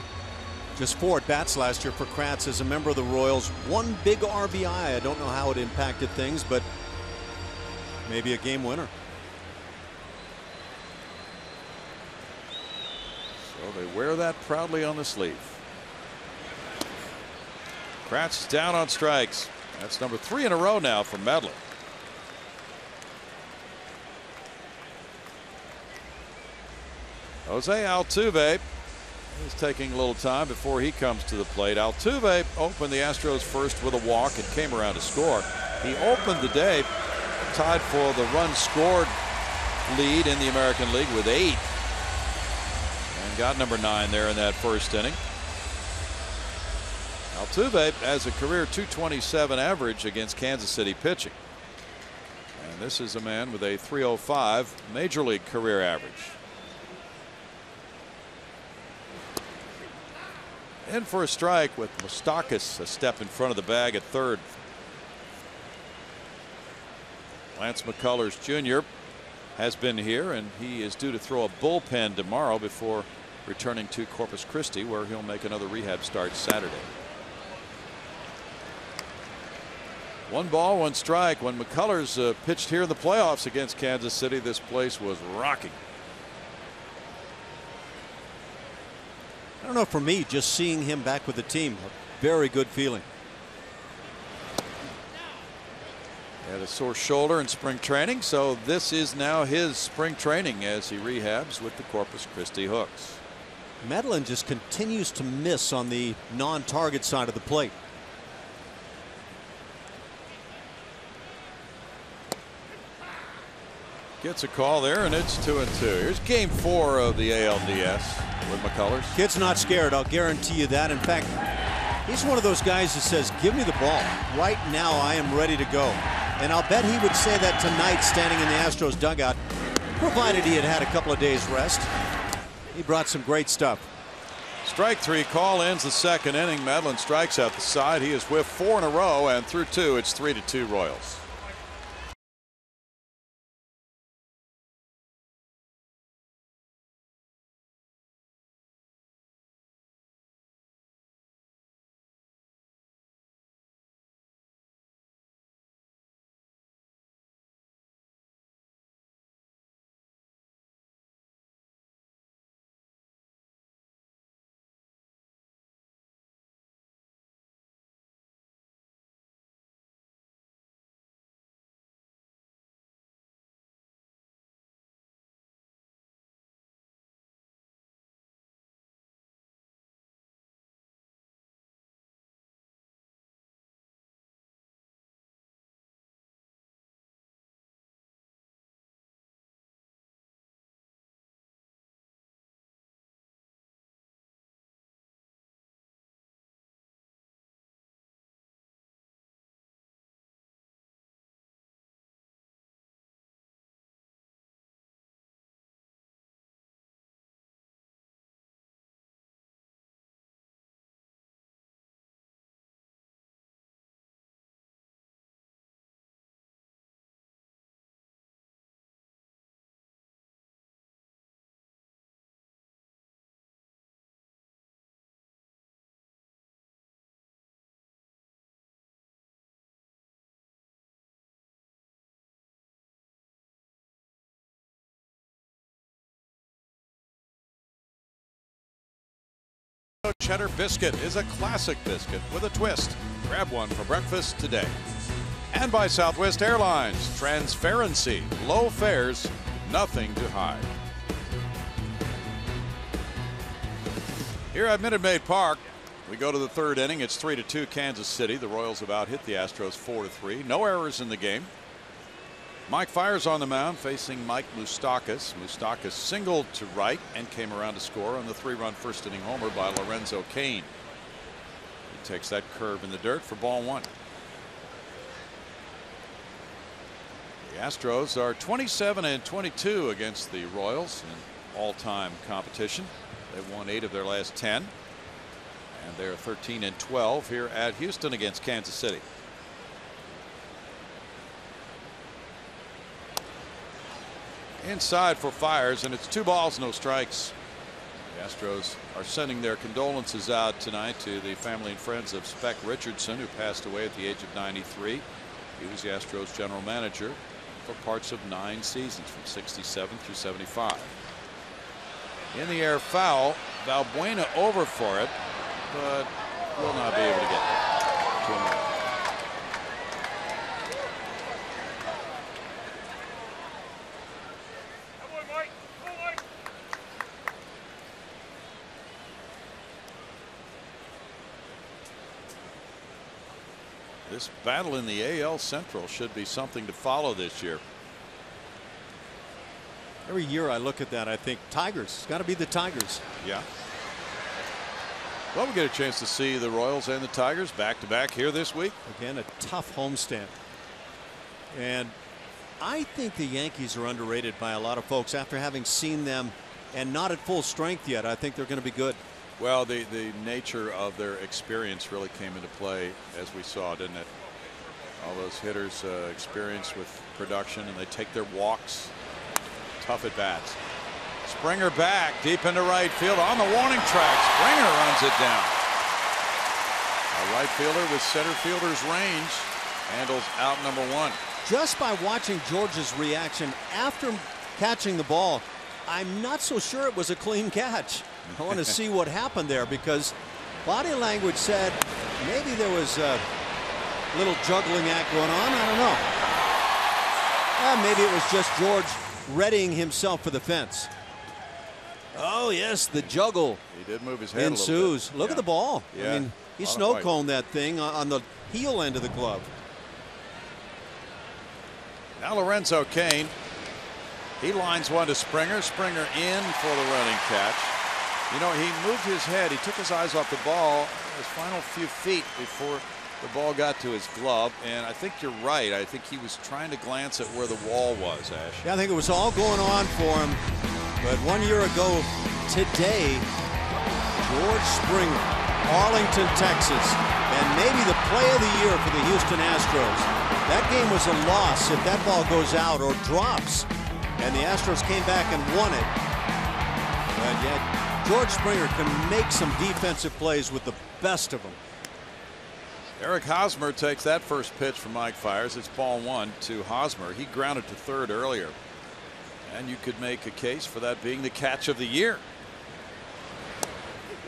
[SPEAKER 4] Just 4 at-bats last year for Kratz as a member of the Royals. 1 big RBI. I don't know how it impacted things, but maybe a game winner.
[SPEAKER 3] So they wear that proudly on the sleeve. Kratz is down on strikes. That's number 3 in a row now for Medlen. Jose Altuve is taking a little time before he comes to the plate. Altuve opened the Astros first with a walk and came around to score. He opened the day tied for the run scored lead in the American League with 8 and got number 9 there in that first inning. Altuve has a career .227 average against Kansas City pitching, and this is a man with a .305 major league career average. In for a strike with Moustakas a step in front of the bag at third. Lance McCullers Jr. has been here, and he is due to throw a bullpen tomorrow before returning to Corpus Christi, where he'll make another rehab start Saturday. 1 ball 1 strike. When McCullers pitched here in the playoffs against Kansas City, this place was rocking.
[SPEAKER 4] I don't know, for me, just seeing him back with the team, a very good feeling.
[SPEAKER 3] He had a sore shoulder in spring training, so this is now his spring training as he rehabs with the Corpus Christi Hooks.
[SPEAKER 4] Medlen just continues to miss on the non-target side of the plate.
[SPEAKER 3] Gets a call there, and it's 2-2. Here's game 4 of the ALDS with McCullers.
[SPEAKER 4] Kid's not scared, I'll guarantee you that. In fact, he's one of those guys that says, give me the ball. Right now, I am ready to go. And I'll bet he would say that tonight standing in the Astros dugout. provided he had had a couple of days rest. He brought some great stuff.
[SPEAKER 3] Strike 3 call ends the second inning. Medlin strikes out the side. He has whiffed 4 in a row, and through 2, it's 3-2 Royals. Cheddar biscuit is a classic biscuit with a twist. Grab one for breakfast today. And by Southwest Airlines, transparency, low fares, nothing to hide. Here at Minute Maid Park, we go to the third inning. It's 3-2 Kansas City. The Royals have out-hit the Astros 4-3. No errors in the game. Mike Fiers on the mound facing Mike Moustakas. Moustakas singled to right and came around to score on the 3-run first inning homer by Lorenzo Cain. He takes that curve in the dirt for ball 1. The Astros are 27-22 against the Royals in all-time competition. They've won 8 of their last 10, and they're 13-12 here at Houston against Kansas City. Inside for Fiers, and it's 2 balls, no strikes. The Astros are sending their condolences out tonight to the family and friends of Spec Richardson, who passed away at the age of 93. He was the Astros general manager for parts of 9 seasons, from 67 through 75. In the air foul. Valbuena over for it, but will not be able to get there. 2 more. This battle in the AL Central should be something to follow this year.
[SPEAKER 4] Every year I look at that, I think Tigers. It's got to be the Tigers.
[SPEAKER 3] Yeah. Well, we get a chance to see the Royals and the Tigers back to back here this week.
[SPEAKER 4] Again, a tough homestand. And I think the Yankees are underrated by a lot of folks after having seen them and not at full strength yet. I think they're going to be good.
[SPEAKER 3] Well, the nature of their experience really came into play, as we saw, didn't it? All those hitters experience with production, and they take their walks. Tough at bats. Springer back deep into right field on the warning track. Springer runs it down. A right fielder with center fielder's range handles out number 1.
[SPEAKER 4] Just by watching George's reaction after catching the ball, I'm not so sure it was a clean catch. I want to see what happened there, because body language said maybe there was a little juggling act going on. I don't know. Maybe it was just George readying himself for the fence. Oh yes, the juggle.
[SPEAKER 3] He did move his head
[SPEAKER 4] ensues.
[SPEAKER 3] a little bit.
[SPEAKER 4] Look at the ball.
[SPEAKER 3] Yeah.
[SPEAKER 4] I mean, he snow coned that thing on the heel end of the glove.
[SPEAKER 3] Now Lorenzo Cain. He lines one to Springer. Springer in for the running catch. You know, he moved his head. He took his eyes off the ball his final few feet before The ball got to his glove, and I think you're right. I think he was trying to glance at where the wall was, Ash.
[SPEAKER 4] Yeah, I think it was all going on for him. But 1 year ago today, George Springer, Arlington, Texas, and maybe the play of the year for the Houston Astros. That game was a loss if that ball goes out or drops. And the Astros came back and won it. But yet, George Springer can make some defensive plays with the best of them.
[SPEAKER 3] Eric Hosmer takes that first pitch from Mike Fiers. It's ball 1 to Hosmer. He grounded to third earlier. And you could make a case for that being the catch of the year.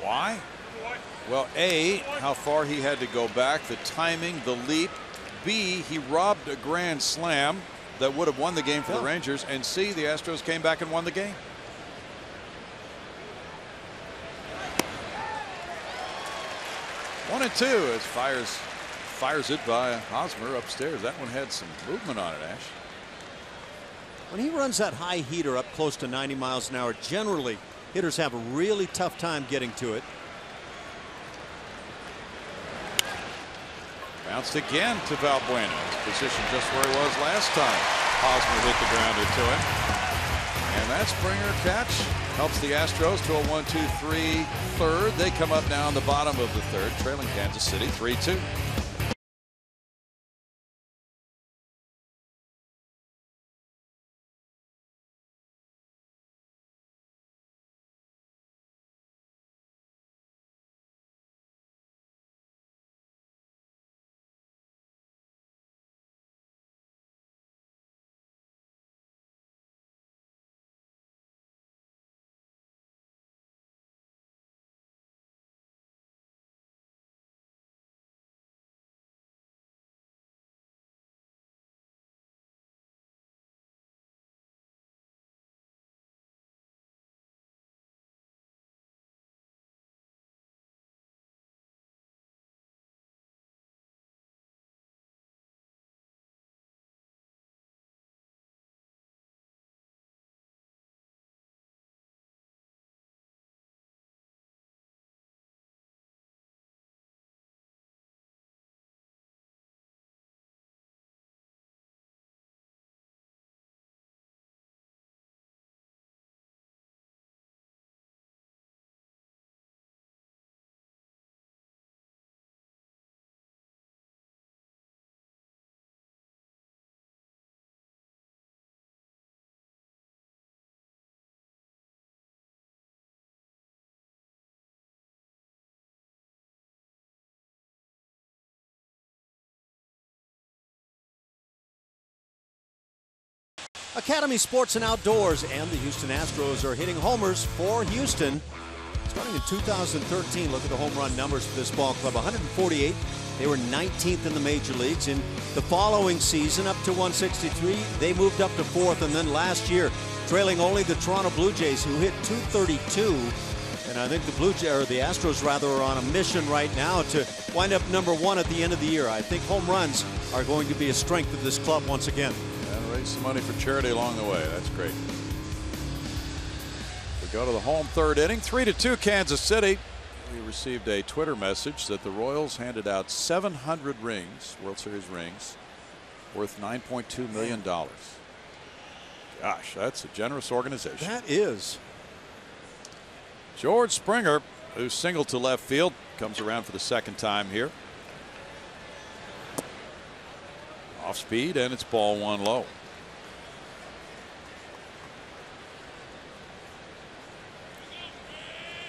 [SPEAKER 3] Why? Well, A, how far he had to go back, the timing, the leap. B, he robbed a grand slam that would have won the game for the Rangers. And C, the Astros came back and won the game. One and two as fires it by Hosmer upstairs. That one had some movement on it, Ash.
[SPEAKER 4] When he runs that high heater up close to 90 miles an hour, generally hitters have a really tough time getting to it.
[SPEAKER 3] Bounced again to Valbuena. His position just where he was last time. Hosmer hit the grounder to him. And that Springer catch helps the Astros to a 1-2-3 third. They come up now in the bottom of the third, trailing Kansas City 3-2.
[SPEAKER 4] Academy Sports and Outdoors and the Houston Astros are hitting homers for Houston. Starting in 2013, look at the home run numbers for this ball club. 148. They were 19th in the major leagues. In the following season, up to 163, they moved up to 4th. And then last year, trailing only the Toronto Blue Jays, who hit 232. And I think the Astros rather are on a mission right now to wind up #1 at the end of the year. I think home runs are going to be a strength of this club once again.
[SPEAKER 3] And raise some money for charity along the way. That's great. We go to the home third inning. 3-2 Kansas City. We received a Twitter message that the Royals handed out 700 rings, World Series rings, worth $9.2 million. Gosh, that's a generous organization.
[SPEAKER 4] That is.
[SPEAKER 3] George Springer, who singled to left field, comes around for the second time here. Off speed, and it's ball 1 low.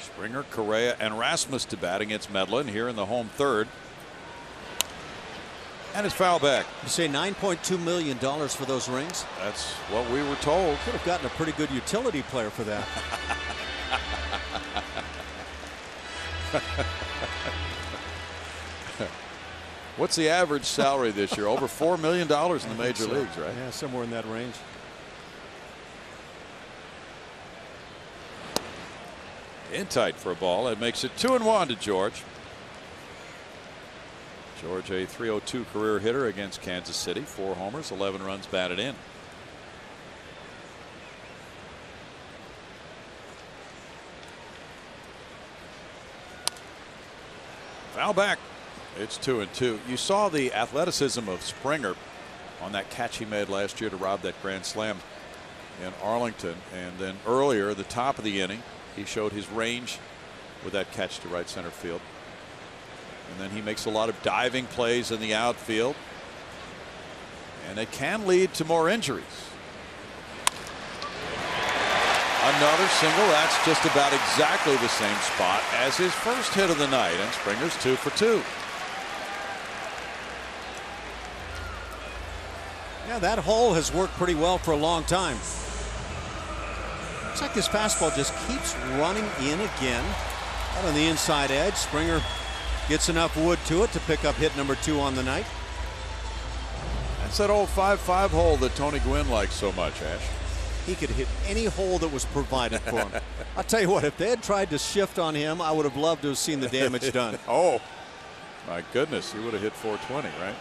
[SPEAKER 3] Springer, Correa, and Rasmus to bat against Medlin here in the home third. And it's foul back.
[SPEAKER 4] You say $9.2 million for those rings?
[SPEAKER 3] That's what we were told.
[SPEAKER 4] Could have gotten a pretty good utility player for that.
[SPEAKER 3] What's the average salary this year? Over $4 million in the major leagues, right?
[SPEAKER 4] Yeah, somewhere in that range.
[SPEAKER 3] In tight for a ball. That makes it 2-1 to George. George, a .302 career hitter against Kansas City. 4 homers, 11 runs batted in. Foul back. It's 2-2. You saw the athleticism of Springer on that catch he made last year to rob that grand slam in Arlington, and then earlier the top of the inning he showed his range with that catch to right center field. And then he makes a lot of diving plays in the outfield, and it can lead to more injuries. Another single. That's just about exactly the same spot as his first hit of the night, and Springer's 2 for 2.
[SPEAKER 4] Yeah, that hole has worked pretty well for a long time. Looks like his fastball just keeps running in again. Out on the inside edge. Springer gets enough wood to it to pick up hit number 2 on the night.
[SPEAKER 3] That's that old 5-5 hole that Tony Gwynn likes so much, Ash.
[SPEAKER 4] He could hit any hole that was provided for him. I'll tell you what, if they had tried to shift on him, I would have loved to have seen the damage done.
[SPEAKER 3] Oh, my goodness. He would have hit 420, right?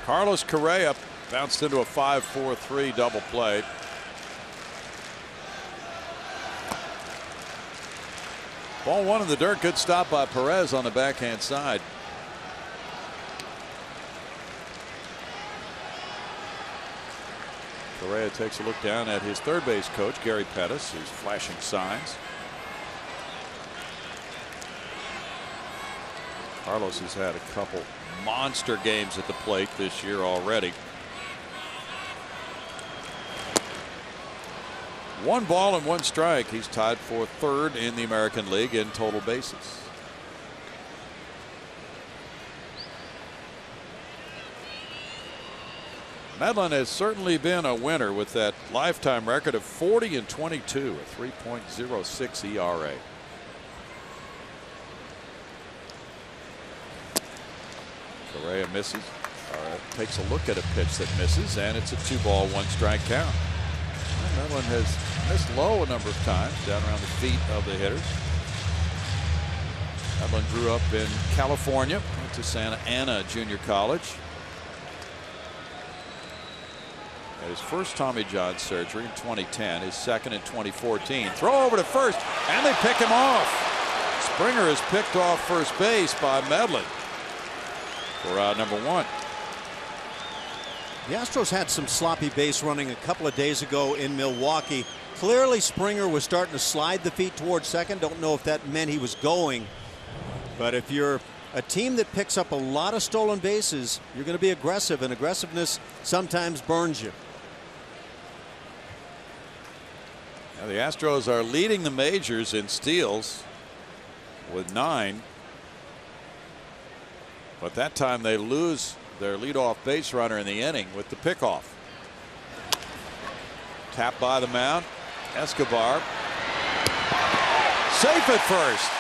[SPEAKER 3] Carlos Correa bounced into a 5-4-3 double play. Ball 1 in the dirt. Good stop by Perez on the backhand side. Correa takes a look down at his third base coach, Gary Pettis, who's flashing signs. Carlos has had a couple monster games at the plate this year already. 1 ball and 1 strike. He's tied for 3rd in the American League in total bases. Medlen has certainly been a winner with that lifetime record of 40-22, a 3.06 ERA. Correa misses. Takes a look at a pitch that misses, and it's a 2-ball, 1-strike count. Medlen has missed low a number of times down around the feet of the hitters. Medlen grew up in California, went to Santa Ana Junior College. Had his first Tommy John surgery in 2010, his second in 2014. Throw over to first, and they pick him off. Springer is picked off first base by Medlen for out number 1.
[SPEAKER 4] The Astros had some sloppy base running a couple of days ago in Milwaukee. Clearly Springer was starting to slide the feet towards second. Don't know if that meant he was going, but if you're a team that picks up a lot of stolen bases, you're going to be aggressive, and aggressiveness sometimes burns you.
[SPEAKER 3] Now the Astros are leading the majors in steals with 9. But that time they lose their leadoff base runner in the inning with the pickoff. Tapped by the mound. Escobar. Safe at first.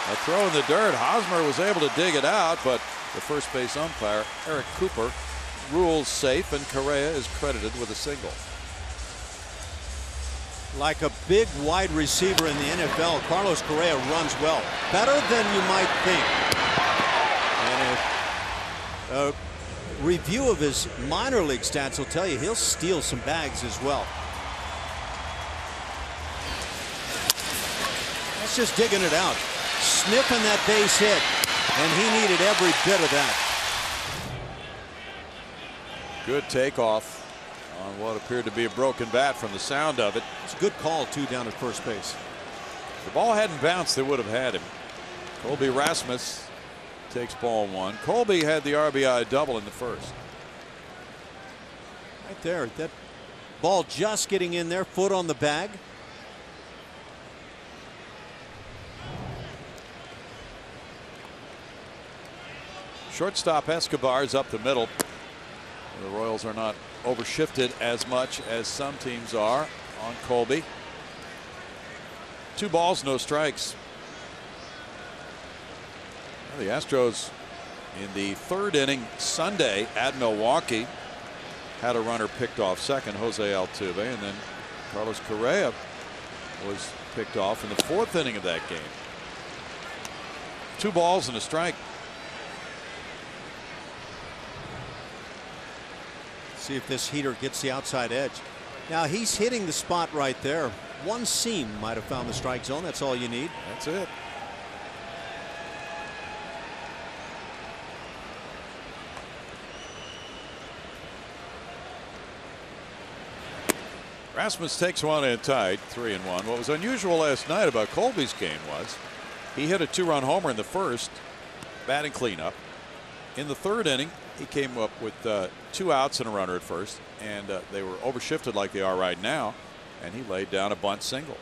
[SPEAKER 3] A throw in the dirt. Hosmer was able to dig it out, but the first base umpire, Eric Cooper, rules safe, and Correa is credited with a single.
[SPEAKER 4] Like a big wide receiver in the NFL, Carlos Correa runs well. Better than you might think. And a review of his minor league stats will tell you he'll steal some bags as well. That's just digging it out. Sniffing that base hit, and he needed every bit of that.
[SPEAKER 3] Good takeoff on what appeared to be a broken bat from the sound of it.
[SPEAKER 4] It's a good call, too, down at first base.
[SPEAKER 3] If the ball hadn't bounced, they would have had him. Colby Rasmus takes ball 1. Colby had the RBI double in the first.
[SPEAKER 4] Right there. That ball just getting in there, foot on the bag.
[SPEAKER 3] Shortstop Escobar is up the middle. The Royals are not overshifted as much as some teams are on Colby. 2 balls, no strikes. Well, the Astros in the 3rd inning Sunday at Milwaukee had a runner picked off second, Jose Altuve, and then Carlos Correa was picked off in the 4th inning of that game. 2 balls and a strike.
[SPEAKER 4] See if this heater gets the outside edge. Now he's hitting the spot right there. One seam might have found the strike zone. That's all you need.
[SPEAKER 3] That's it. Rasmus takes one in tight, 3-1. What was unusual last night about Colby's game was he hit a 2-run homer in the first, batting cleanup. In the third inning, he came up with 2 outs and a runner at first, and they were overshifted like they are right now, and he laid down a bunt single,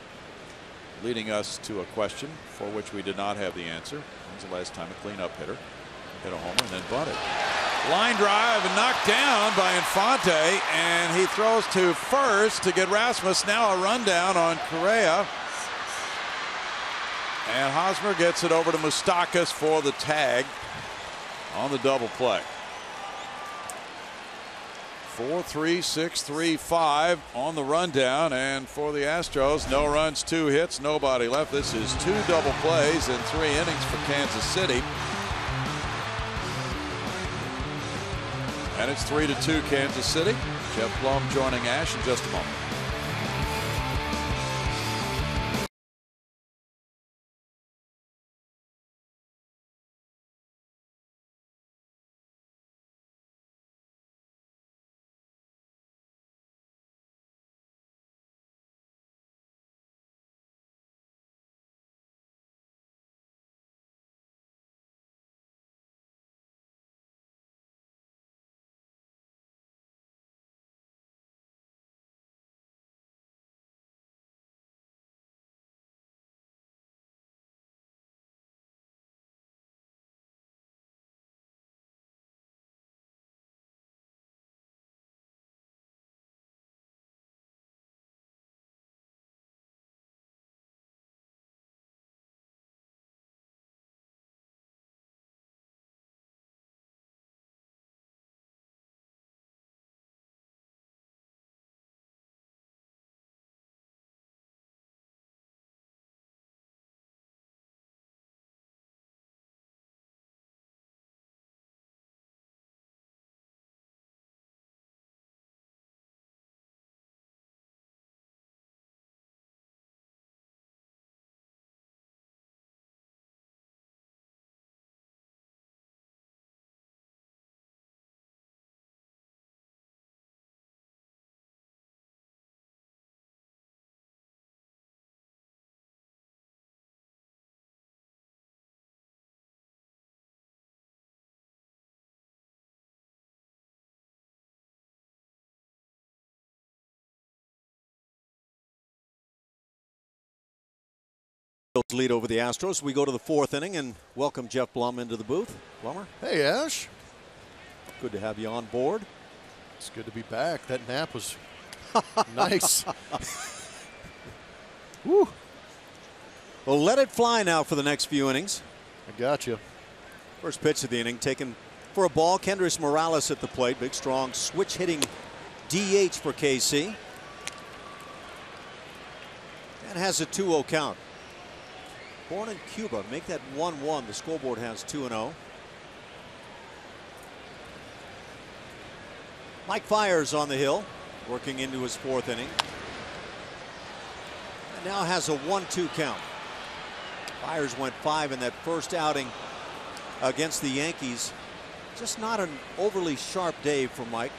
[SPEAKER 3] leading us to a question for which we did not have the answer. When's the last time a cleanup hitter hit a homer and then bunted? Line drive and knocked down by Infante, and he throws to first to get Rasmus. Now a rundown on Correa, and Hosmer gets it over to Moustakas for the tag on the double play. 4-3, 6-3, 5 on the rundown, and for the Astros, no runs, 2 hits, nobody left. This is 2 double plays in 3 innings for Kansas City. And it's 3-2 Kansas City. Jeff Blum joining Ash in just a moment.
[SPEAKER 4] Lead over the Astros. We go to the 4th inning and welcome Jeff Blum into the booth. Blummer.
[SPEAKER 2] Hey, Ash.
[SPEAKER 4] Good to have you on board.
[SPEAKER 2] It's good to be back. That nap was nice.
[SPEAKER 4] Woo. Well, let it fly now for the next few innings.
[SPEAKER 2] I got you.
[SPEAKER 4] First pitch of the inning taken for a ball. Kendrys Morales at the plate. Big, strong, switch hitting DH for KC. And has a 2-0 count. Born in Cuba, make that 1-1. The scoreboard has 2-0. Mike Fiers on the hill, working into his 4th inning. And now has a 1-2 count. Fiers went 5 in that first outing against the Yankees. Just not an overly sharp day for Mike.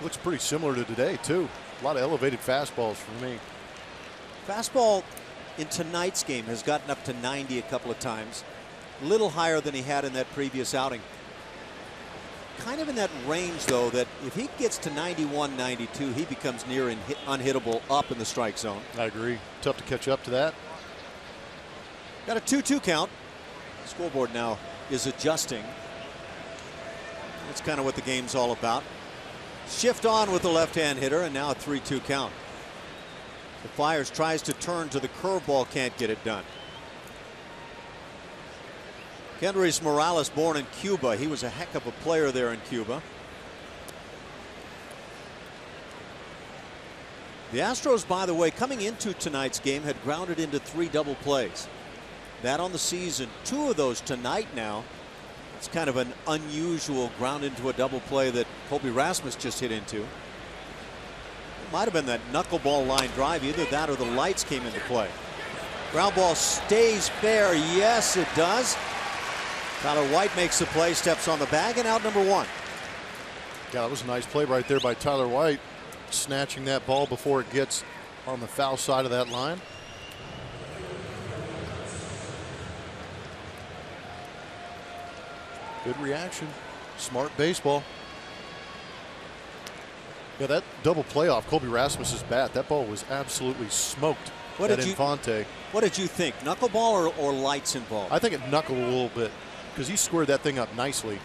[SPEAKER 2] Looks pretty similar to today, too. A lot of elevated fastballs for me.
[SPEAKER 4] Fastball in tonight's game has gotten up to 90 a couple of times. A little higher than he had in that previous outing. Kind of in that range, though, that if he gets to 91, 92, he becomes near and unhittable up in the strike zone.
[SPEAKER 2] I agree. Tough to catch up to that.
[SPEAKER 4] Got a 2-2 count. The scoreboard now is adjusting. That's kind of what the game's all about. Shift on with the left-hand hitter, and now a 3-2 count. The Fiers tries to turn to the curveball, can't get it done. Kendrys Morales, born in Cuba. He was a heck of a player there in Cuba. The Astros, by the way, coming into tonight's game, had grounded into 3 double plays. That on the season, 2 of those tonight now. It's kind of an unusual ground into a double play that Colby Rasmus just hit into. Might have been that knuckleball line drive. Either that or the lights came into play. Ground ball stays fair. Yes, it does. Tyler White makes the play, steps on the bag, and out number 1.
[SPEAKER 2] Yeah, that was a nice play right there by Tyler White. snatching that ball before it gets on the foul side of that line. Good reaction. Smart baseball. Yeah, that double play off Colby Rasmus's bat, that ball was absolutely smoked at Infante.
[SPEAKER 4] What did you think? Knuckleball or lights involved?
[SPEAKER 2] I think it knuckled a little bit because he squared that thing up nicely.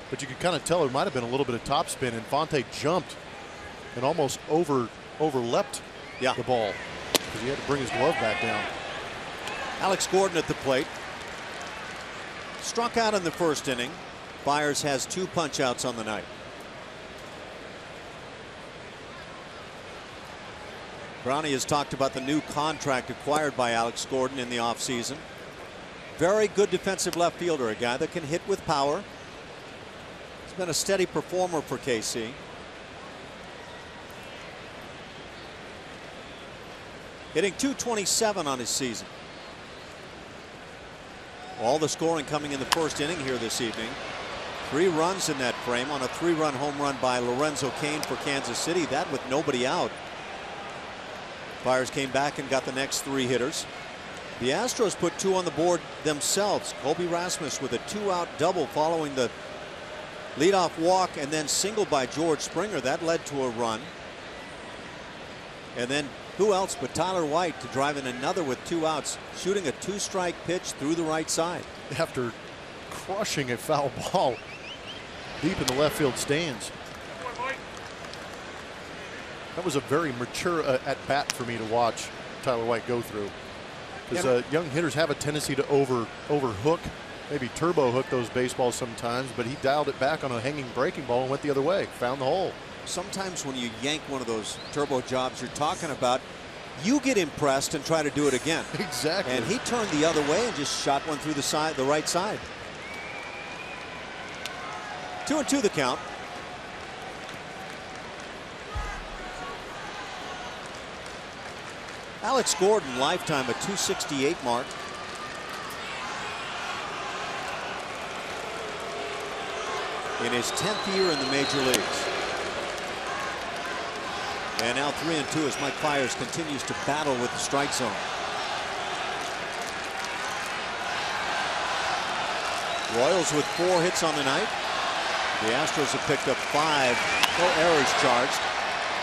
[SPEAKER 2] But you could kind of tell there might have been a little bit of topspin. Infante jumped and almost overleapt the ball because he had to bring his glove back down.
[SPEAKER 4] Alex Gordon at the plate. Struck out in the first inning. Fiers has 2 punch-outs on the night. Brownie has talked about the new contract acquired by Alex Gordon in the offseason. Very good defensive left fielder, a guy that can hit with power. He's been a steady performer for KC. Hitting .227 on his season. All the scoring coming in the first inning here this evening. 3 runs in that frame on a 3-run home run by Lorenzo Cain for Kansas City. That with nobody out. Fiers came back and got the next 3 hitters. The Astros put 2 on the board themselves. Colby Rasmus with a 2-out double following the leadoff walk and then single by George Springer. That led to a run. And then who else but Tyler White to drive in another with 2 outs, shooting a 2-strike pitch through the right side.
[SPEAKER 2] After crushing a foul ball deep in the left field stands. That was a very mature at bat for me to watch Tyler White go through. Because young hitters have a tendency to overhook, maybe turbo hook those baseballs sometimes, but he dialed it back on a hanging breaking ball and went the other way, found the hole.
[SPEAKER 4] Sometimes when you yank one of those turbo jobs you're talking about, you get impressed and try to do it again.
[SPEAKER 2] Exactly.
[SPEAKER 4] And he turned the other way and just shot one through the right side. 2-2 the count. Alex Gordon lifetime a .268 mark. In his 10th year in the major leagues. And now 3-2 as Mike Fiers continues to battle with the strike zone. Royals with 4 hits on the night. The Astros have picked up 5. No errors charged.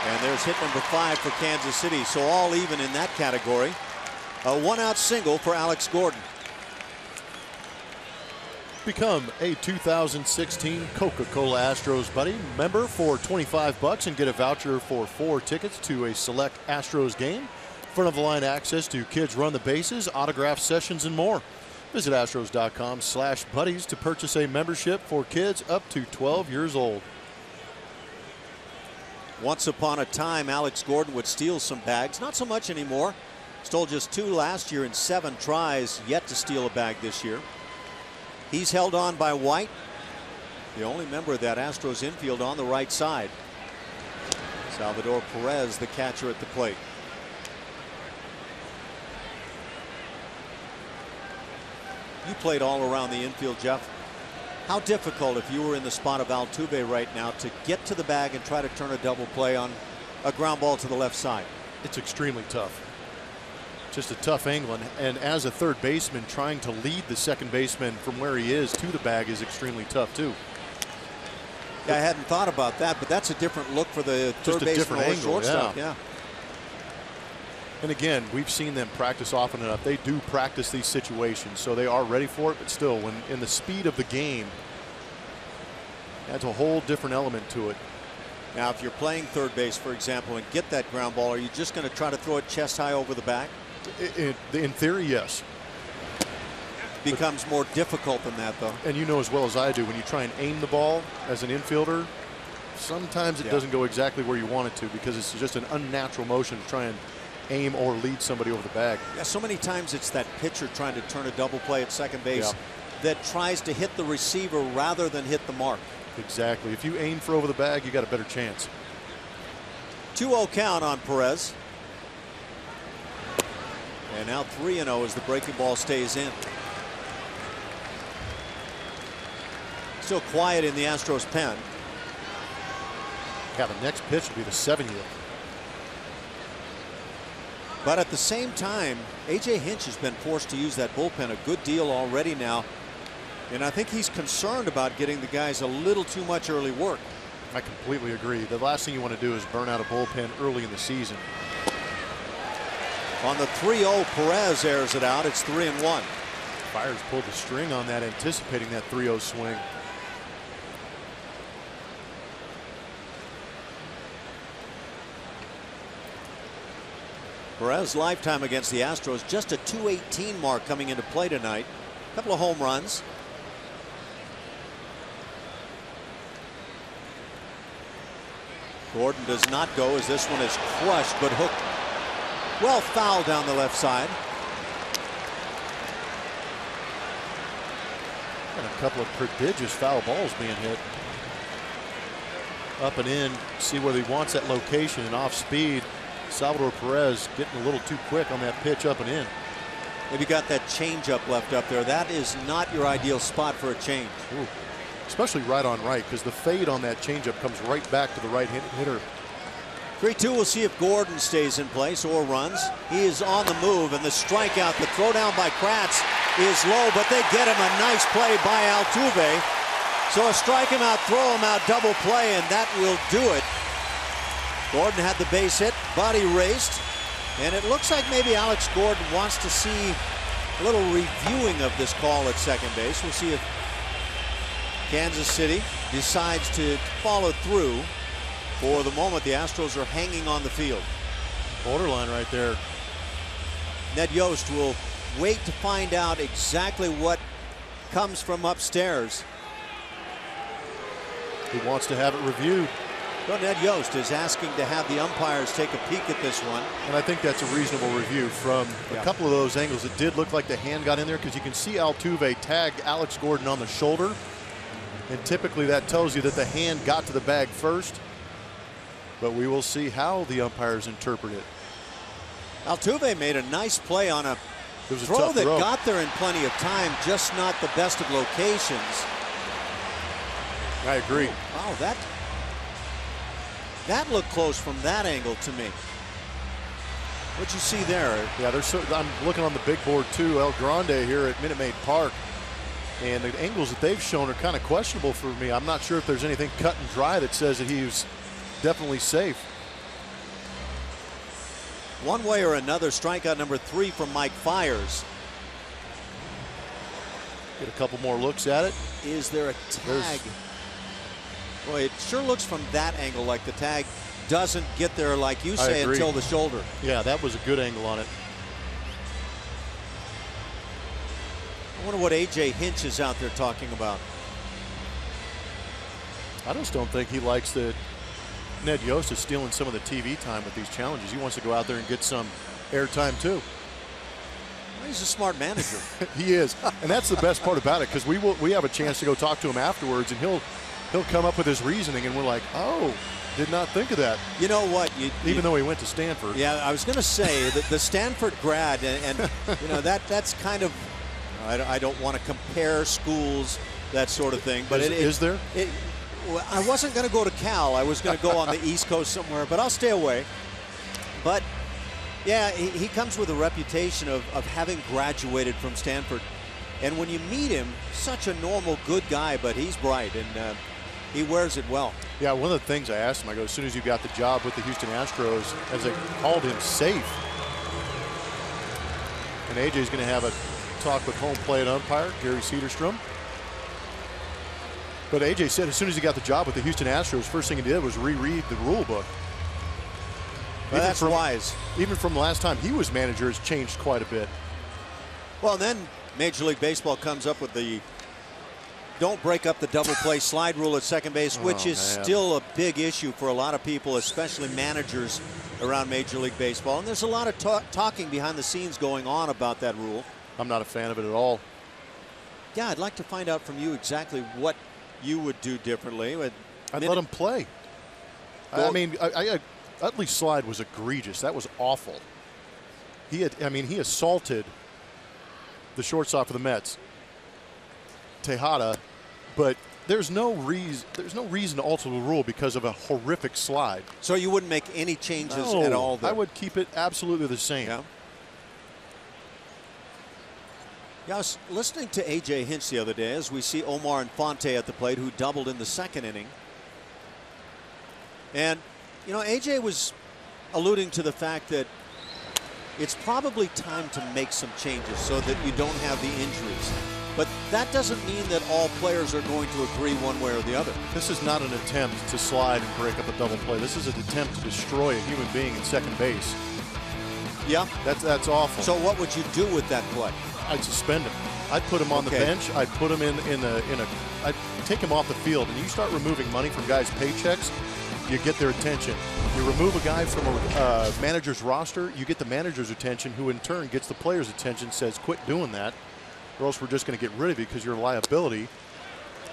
[SPEAKER 4] And there's hit number 5 for Kansas City. So all even in that category. A 1-out single for Alex Gordon.
[SPEAKER 2] Become a 2016 Coca-Cola Astros buddy member for $25 and get a voucher for 4 tickets to a select Astros game. Front of the line access to Kids Run the Bases, autograph sessions, and more. Visit astros.com/buddies to purchase a membership for kids up to 12 years old.
[SPEAKER 4] Once upon a time, Alex Gordon would steal some bags. Not so much anymore. Stole just 2 last year in 7 tries. Yet to steal a bag this year. He's held on by White, the only member of that Astros infield on the right side. Salvador Perez, the catcher at the plate. You played all around the infield, Jeff. How difficult, if you were in the spot of Altuve right now, to get to the bag and try to turn a double play on a ground ball to the left side?
[SPEAKER 2] It's extremely tough. Just a tough angle, and as a third baseman, trying to lead the second baseman from where he is to the bag is extremely tough too.
[SPEAKER 4] Yeah, I hadn't thought about that, but that's a different look for the third baseman or shortstop. Yeah.
[SPEAKER 2] And again, we've seen them practice often enough. They do practice these situations, so they are ready for it. But still, when in the speed of the game, adds a whole different element to it.
[SPEAKER 4] Now, if you're playing third base, for example, and get that ground ball, are you just going to try to throw it chest high over the back?
[SPEAKER 2] In theory, yes.
[SPEAKER 4] Becomes more difficult than that, though.
[SPEAKER 2] And you know as well as I do, when you try and aim the ball as an infielder, sometimes it doesn't go exactly where you want it to because it's just an unnatural motion to try and aim or lead somebody over the bag.
[SPEAKER 4] Yeah, so many times it's that pitcher trying to turn a double play at second base that tries to hit the receiver rather than hit the mark.
[SPEAKER 2] Exactly. If you aim for over the bag, you got a better chance.
[SPEAKER 4] 2-0 count on Perez. And now 3-0 as the breaking ball stays in. Still quiet in the Astros pen.
[SPEAKER 2] Yeah, the next pitch will be the 7-year.
[SPEAKER 4] But at the same time, A.J. Hinch has been forced to use that bullpen a good deal already now. And I think he's concerned about getting the guys a little too much early work.
[SPEAKER 2] I completely agree. The last thing you want to do is burn out a bullpen early in the season.
[SPEAKER 4] On the 3-0, Perez airs it out. It's 3-1.
[SPEAKER 2] Fiers pulled the string on that, anticipating that 3-0 swing.
[SPEAKER 4] Perez lifetime against the Astros, just a .218 mark coming into play tonight. A couple of home runs. Gordon does not go as this one is crushed but hooked. Well fouled down the left side.
[SPEAKER 2] And a couple of prodigious foul balls being hit. Up and in, see whether he wants that location and off speed. Salvador Perez getting a little too quick on that pitch up and in.
[SPEAKER 4] Maybe got that changeup left up there. That is not your ideal spot for a change.
[SPEAKER 2] Ooh. Especially right on right, because the fade on that changeup comes right back to the right hitter.
[SPEAKER 4] 3-2. We'll see if Gordon stays in place or runs. He is on the move, and the strikeout, the throwdown by Kratz is low, but they get him a nice play by Altuve. So a strike him out, throw him out, double play, and that will do it. Gordon had the base hit, body raced, and it looks like maybe Alex Gordon wants to see a little reviewing of this call at second base. We'll see if Kansas City decides to follow through. For the moment, the Astros are hanging on the field.
[SPEAKER 2] Borderline right there.
[SPEAKER 4] Ned Yost will wait to find out exactly what comes from upstairs.
[SPEAKER 2] He wants to have it reviewed.
[SPEAKER 4] So Ned Yost is asking to have the umpires take a peek at this one.
[SPEAKER 2] And I think that's a reasonable review from a couple of those angles. It did look like the hand got in there because you can see Altuve tag Alex Gordon on the shoulder. And typically that tells you that the hand got to the bag first. But we will see how the umpires interpret it.
[SPEAKER 4] Altuve made a nice play on a
[SPEAKER 2] throw
[SPEAKER 4] that got there in plenty of time, just not the best of locations.
[SPEAKER 2] I agree.
[SPEAKER 4] Wow, that looked close from that angle to me. What'd you see there?
[SPEAKER 2] Yeah, I'm looking on the big board too. El Grande here at Minute Maid Park. And the angles that they've shown are kind of questionable for me. I'm not sure if there's anything cut and dry that says that he was definitely safe.
[SPEAKER 4] One way or another, strikeout number 3 from Mike Fiers.
[SPEAKER 2] Get a couple more looks at it.
[SPEAKER 4] Is there a tag? Boy, it sure looks from that angle like the tag doesn't get there, like you say, until the shoulder.
[SPEAKER 2] Yeah, that was a good angle on it.
[SPEAKER 4] I wonder what A.J. Hinch is out there talking about.
[SPEAKER 2] I just don't think he likes that Ned Yost is stealing some of the TV time with these challenges. He wants to go out there and get some airtime too.
[SPEAKER 4] Well, he's a smart manager.
[SPEAKER 2] He is, and that's the best part about it, because we have a chance to go talk to him afterwards, and he'll come up with his reasoning, and we're like, oh, did not think of that.
[SPEAKER 4] You know what?
[SPEAKER 2] Even though he went to Stanford.
[SPEAKER 4] Yeah, I was going to say that the Stanford grad, and you know that's kind of. I don't want to compare schools, that sort of thing, but
[SPEAKER 2] is there?
[SPEAKER 4] I wasn't going to go to Cal. I was going to go on the East Coast somewhere, but I'll stay away. But yeah, he comes with a reputation of having graduated from Stanford. And when you meet him, such a normal, good guy, but he's bright, and he wears it well.
[SPEAKER 2] Yeah, one of the things I asked him, I go, as soon as you got the job with the Houston Astros, as they called him safe. And AJ's going to have a talk with home plate umpire Gary Cederstrom. But AJ said as soon as he got the job with the Houston Astros, first thing he did was reread the rule book.
[SPEAKER 4] Well, that's wise.
[SPEAKER 2] Even from the last time he was manager, it's changed quite a bit.
[SPEAKER 4] Well, then Major League Baseball comes up with the don't break up the double play slide rule at second base, which is still a big issue for a lot of people, especially managers around Major League Baseball. And there's a lot of talking behind the scenes going on about that rule.
[SPEAKER 2] I'm not a fan of it at all.
[SPEAKER 4] Yeah, I'd like to find out from you exactly what you would do differently.
[SPEAKER 2] I'd let him play. I mean, Utley's slide was egregious. That was awful. He assaulted the shortstop for the Mets, Tejada, but there's no reason to alter the rule because of a horrific slide.
[SPEAKER 4] So you wouldn't make any changes at all there?
[SPEAKER 2] I would keep it absolutely the same.
[SPEAKER 4] Yeah. Yeah, I was listening to A.J. Hinch the other day as we see Omar Infante at the plate, who doubled in the second inning. And, you know, A.J. was alluding to the fact that it's probably time to make some changes so that you don't have the injuries. But that doesn't mean that all players are going to agree one way or the other.
[SPEAKER 2] This is not an attempt to slide and break up a double play. This is an attempt to destroy a human being in second base.
[SPEAKER 4] Yeah.
[SPEAKER 2] That's awful.
[SPEAKER 4] So what would you do with that play?
[SPEAKER 2] I'd suspend him. I'd put him on the bench. I'd put him I'd take him off the field. And you start removing money from guys' paychecks, you get their attention. You remove a guy from a manager's roster, you get the manager's attention, who in turn gets the player's attention, says, quit doing that, or else we're just going to get rid of you because you're a liability.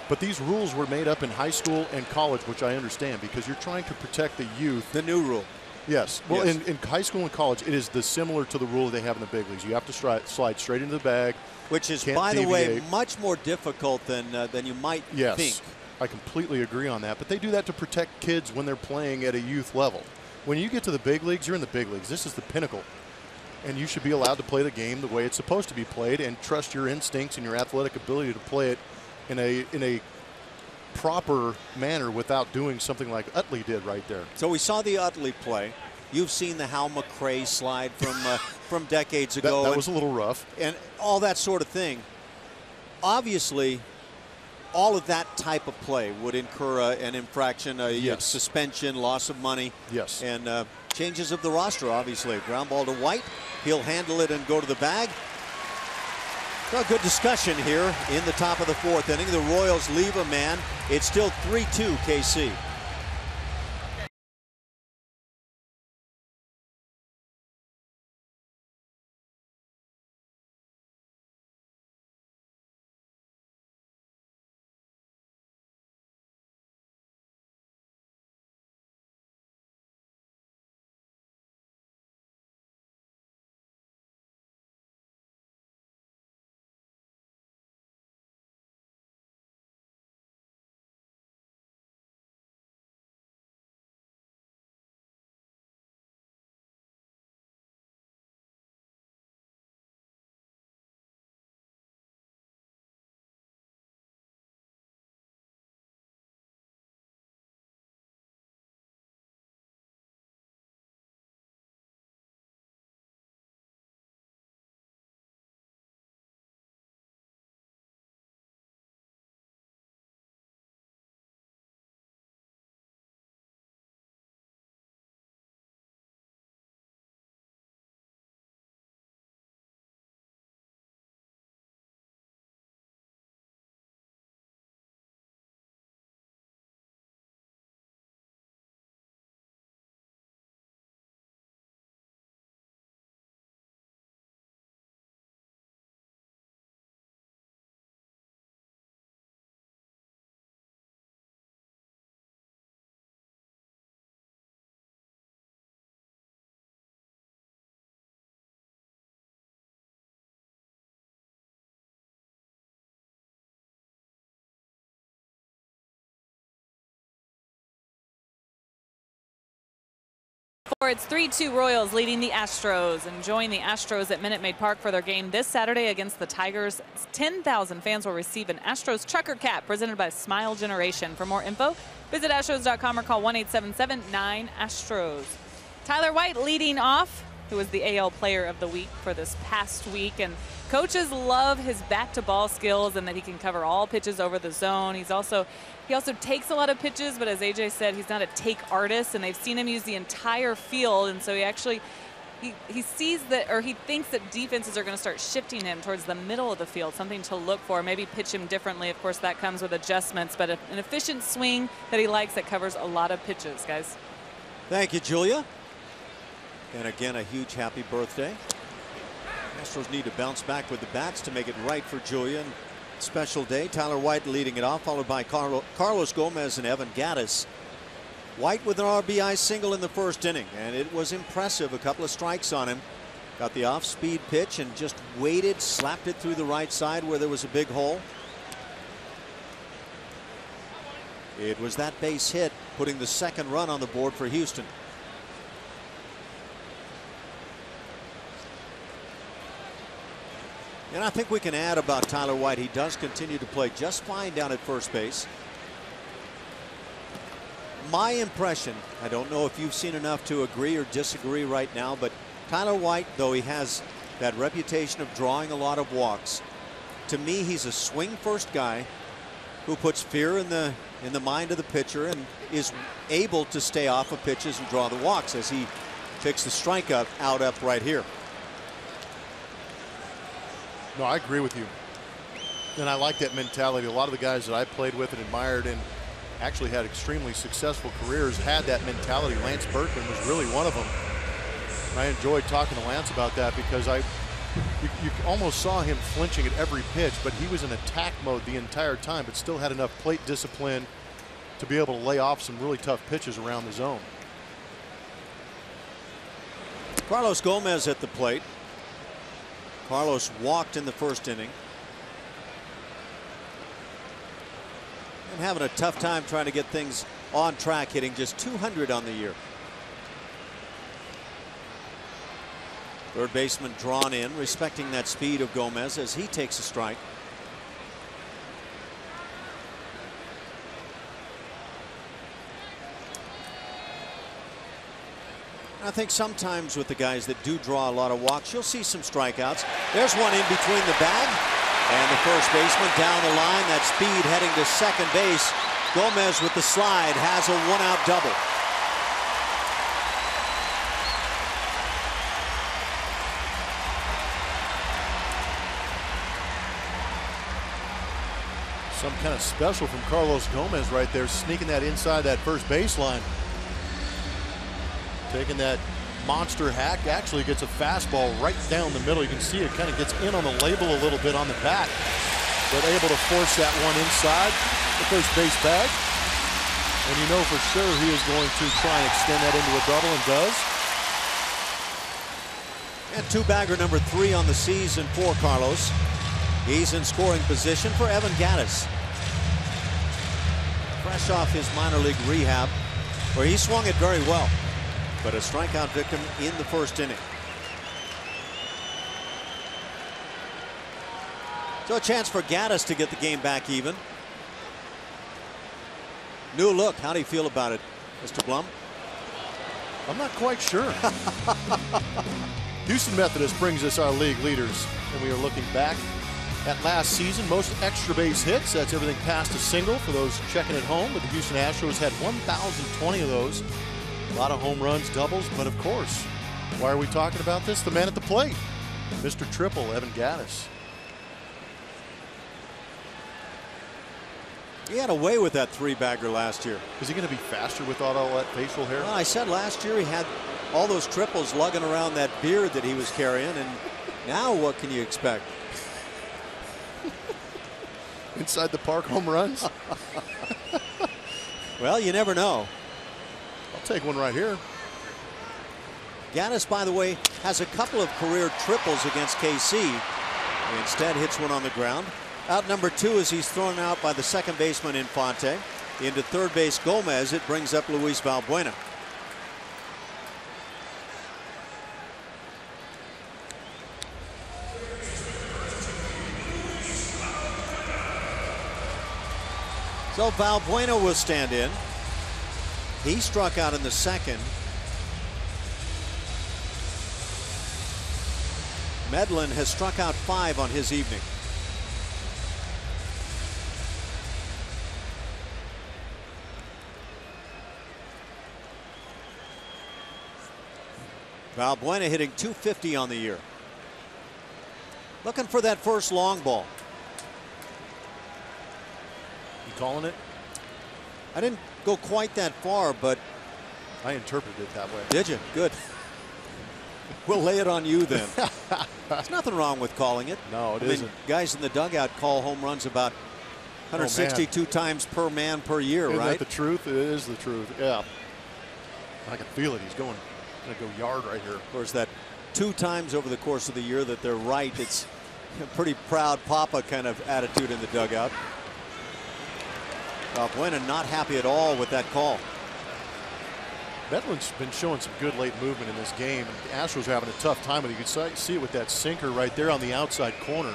[SPEAKER 2] But these rules were made up in high school and college, which I understand, because you're trying to protect the youth.
[SPEAKER 4] The new rule.
[SPEAKER 2] Yes. Well,
[SPEAKER 4] yes.
[SPEAKER 2] In high school and college, it is similar to the rule they have in the big leagues. You have to slide straight into the bag.
[SPEAKER 4] Which is, by the way, much more difficult than you might think.
[SPEAKER 2] I completely agree on that. But they do that to protect kids when they're playing at a youth level. When you get to the big leagues, you're in the big leagues. This is the pinnacle. And you should be allowed to play the game the way it's supposed to be played and trust your instincts and your athletic ability to play it in a proper manner without doing something like Utley did right there.
[SPEAKER 4] So we saw the Utley play. You've seen the Hal McRae slide from decades ago.
[SPEAKER 2] That was a little rough.
[SPEAKER 4] And all that sort of thing. Obviously, all of that type of play would incur an infraction, a suspension, loss of money.
[SPEAKER 2] Yes.
[SPEAKER 4] And changes of the roster, obviously. Ground ball to White. He'll handle it and go to the bag. Well, good discussion here in the top of the fourth inning. The Royals leave a man. It's still 3-2 KC.
[SPEAKER 1] It's 3-2 Royals leading the Astros, and join the Astros at Minute Maid Park for their game this Saturday against the Tigers. 10,000 fans will receive an Astros trucker cap presented by Smile Generation. For more info, visit Astros.com or call 1-877-9-ASTROS. Tyler White leading off, who was the AL Player of the Week for this past week, and coaches love his bat-to-ball skills and that he can cover all pitches over the zone. He also takes a lot of pitches, but as AJ said, he's not a take artist, and they've seen him use the entire field, and so he sees that, or he thinks that defenses are going to start shifting him towards the middle of the field, something to look for, maybe pitch him differently. Of course, that comes with adjustments, but an efficient swing that he likes that covers a lot of pitches, guys.
[SPEAKER 4] Thank you, Julia. And again, a huge happy birthday. Astros need to bounce back with the bats to make it right for Julia. And special day. Tyler White leading it off, followed by Carlos Gomez and Evan Gattis. White with an RBI single in the first inning, and it was impressive. A couple of strikes on him. Got the off-speed pitch and just waited, slapped it through the right side where there was a big hole. It was that base hit putting the second run on the board for Houston. And I think we can add about Tyler White. He does continue to play just fine down at first base. My impression, I don't know if you've seen enough to agree or disagree right now, but Tyler White, though he has that reputation of drawing a lot of walks, to me he's a swing first guy who puts fear in the mind of the pitcher and is able to stay off of pitches and draw the walks as he picks the strikeout out up right here.
[SPEAKER 2] No, I agree with you. And I like that mentality. A lot of the guys that I played with and admired and actually had extremely successful careers had that mentality. Lance Berkman was really one of them. And I enjoyed talking to Lance about that because you almost saw him flinching at every pitch, but he was in attack mode the entire time, but still had enough plate discipline to be able to lay off some really tough pitches around the zone.
[SPEAKER 4] Carlos Gomez at the plate. Carlos walked in the first inning. And having a tough time trying to get things on track, hitting just .200 on the year. Third baseman drawn in, respecting that speed of Gomez as he takes a strike. I think sometimes with the guys that do draw a lot of walks, you'll see some strikeouts. There's one in between the bag and the first baseman down the line. That speed heading to second base. Gomez with the slide has a one-out double.
[SPEAKER 2] Some kind of special from Carlos Gomez right there, sneaking that inside that first baseline. Taking that monster hack, actually gets a fastball right down the middle. You can see it kind of gets in on the label a little bit on the bat, but able to force that one inside the first base bag. And you know for sure he is going to try and extend that into a double, and does.
[SPEAKER 4] And two-bagger number 3 on the season for Carlos. He's in scoring position for Evan Gattis. Fresh off his minor league rehab, where he swung it very well, but a strikeout victim in the first inning. So a chance for Gattis to get the game back even. New look. How do you feel about it, Mr. Blum?
[SPEAKER 2] I'm not quite sure. Houston Methodist brings us our league leaders, and we are looking back at last season. Most extra base hits, that's everything past a single for those checking at home, but the Houston Astros had 1,020 of those. A lot of home runs, doubles, but of course, why are we talking about this? The man at the plate, Mr. Triple, Evan Gattis.
[SPEAKER 4] He had a way with that three-bagger last year.
[SPEAKER 2] Is he going to be faster without all that facial hair?
[SPEAKER 4] Well, I said last year he had all those triples lugging around that beard that he was carrying, and now what can you expect?
[SPEAKER 2] Inside the park home runs?
[SPEAKER 4] Well, you never know.
[SPEAKER 2] I'll take one right here.
[SPEAKER 4] Gattis, by the way, has a couple of career triples against KC. He instead hits one on the ground. Out number 2 as he's thrown out by the second baseman Infante. Into third base Gomez. It brings up Luis Valbuena. So Valbuena will stand in. He struck out in the second. Medlin has struck out 5 on his evening. Valbuena hitting .250 on the year. Looking for that first long ball.
[SPEAKER 2] You calling it?
[SPEAKER 4] I didn't go quite that far, but
[SPEAKER 2] I interpreted it that way.
[SPEAKER 4] did you? Good. We'll lay it on you then. There's nothing wrong with calling it.
[SPEAKER 2] No, it
[SPEAKER 4] isn't.
[SPEAKER 2] isn't.
[SPEAKER 4] Guys in the dugout call home runs about 162 times per man per year,
[SPEAKER 2] Isn't
[SPEAKER 4] right?
[SPEAKER 2] that the truth? It is the truth. Yeah. I can feel it. He's going to go yard right here.
[SPEAKER 4] Of course, that 2 times over the course of the year that they're right, it's a pretty proud papa kind of attitude in the dugout. Valbuena not happy at all with that call.
[SPEAKER 2] Medlin's been showing some good late movement in this game. The Astros are having a tough time, but you can see it with that sinker right there on the outside corner.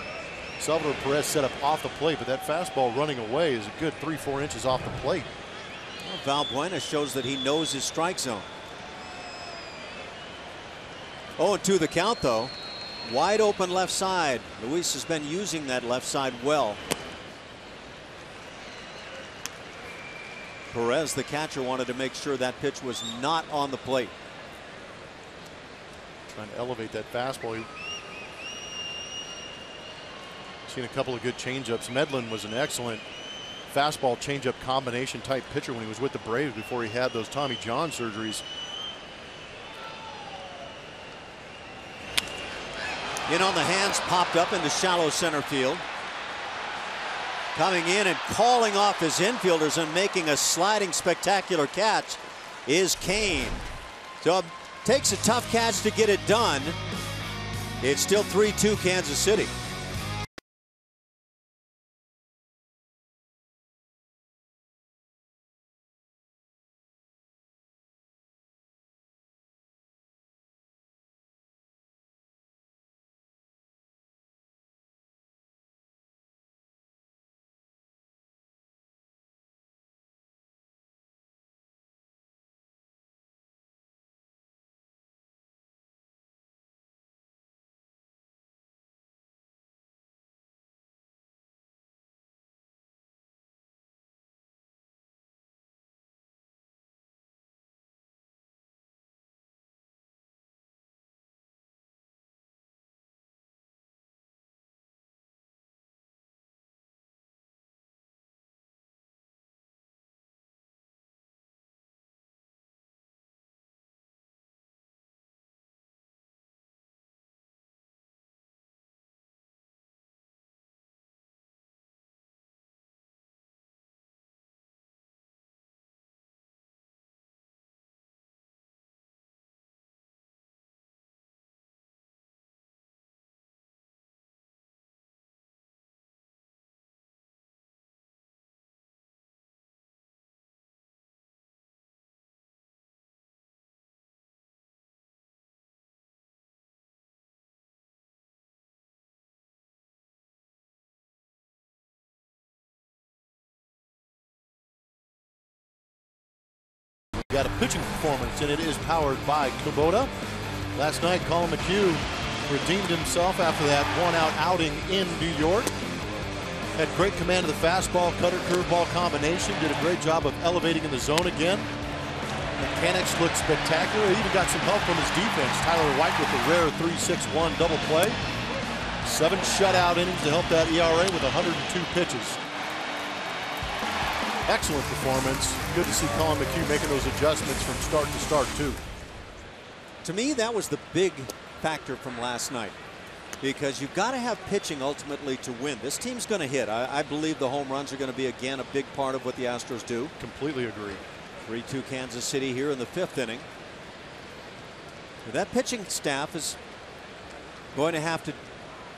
[SPEAKER 2] Salvador Perez set up off the plate, but that fastball running away is a good 3-4 inches off the plate.
[SPEAKER 4] Well, Valbuena shows that he knows his strike zone. 0-2 the count, though. Wide open left side. Luis has been using that left side well. Perez, the catcher, wanted to make sure that pitch was not on the plate.
[SPEAKER 2] Trying to elevate that fastball. Seen a couple of good changeups. Medlin was an excellent fastball changeup combination type pitcher when he was with the Braves before he had those Tommy John surgeries.
[SPEAKER 4] In on the hands, popped up into shallow center field. Coming in and calling off his infielders and making a sliding spectacular catch is Cain. So it takes a tough catch to get it done. It's still 3-2 Kansas City.
[SPEAKER 2] Got a pitching performance, and it is powered by Kubota. Last night, Colin McHugh redeemed himself after that one-out outing in New York. Had great command of the fastball, cutter, curveball combination. Did a great job of elevating in the zone again. Mechanics looked spectacular. He even got some help from his defense. Tyler White with a rare 3-6-1 double play. 7 shutout innings to help that ERA with 102 pitches. Excellent performance. Good to see Colin McHugh making those adjustments from start to start, too.
[SPEAKER 4] To me, that was the big factor from last night, because you've got to have pitching ultimately to win. This team's going to hit. I believe the home runs are going to be, again, a big part of what the Astros do.
[SPEAKER 2] Completely agree.
[SPEAKER 4] 3-2 Kansas City here in the 5th inning. That pitching staff is going to have to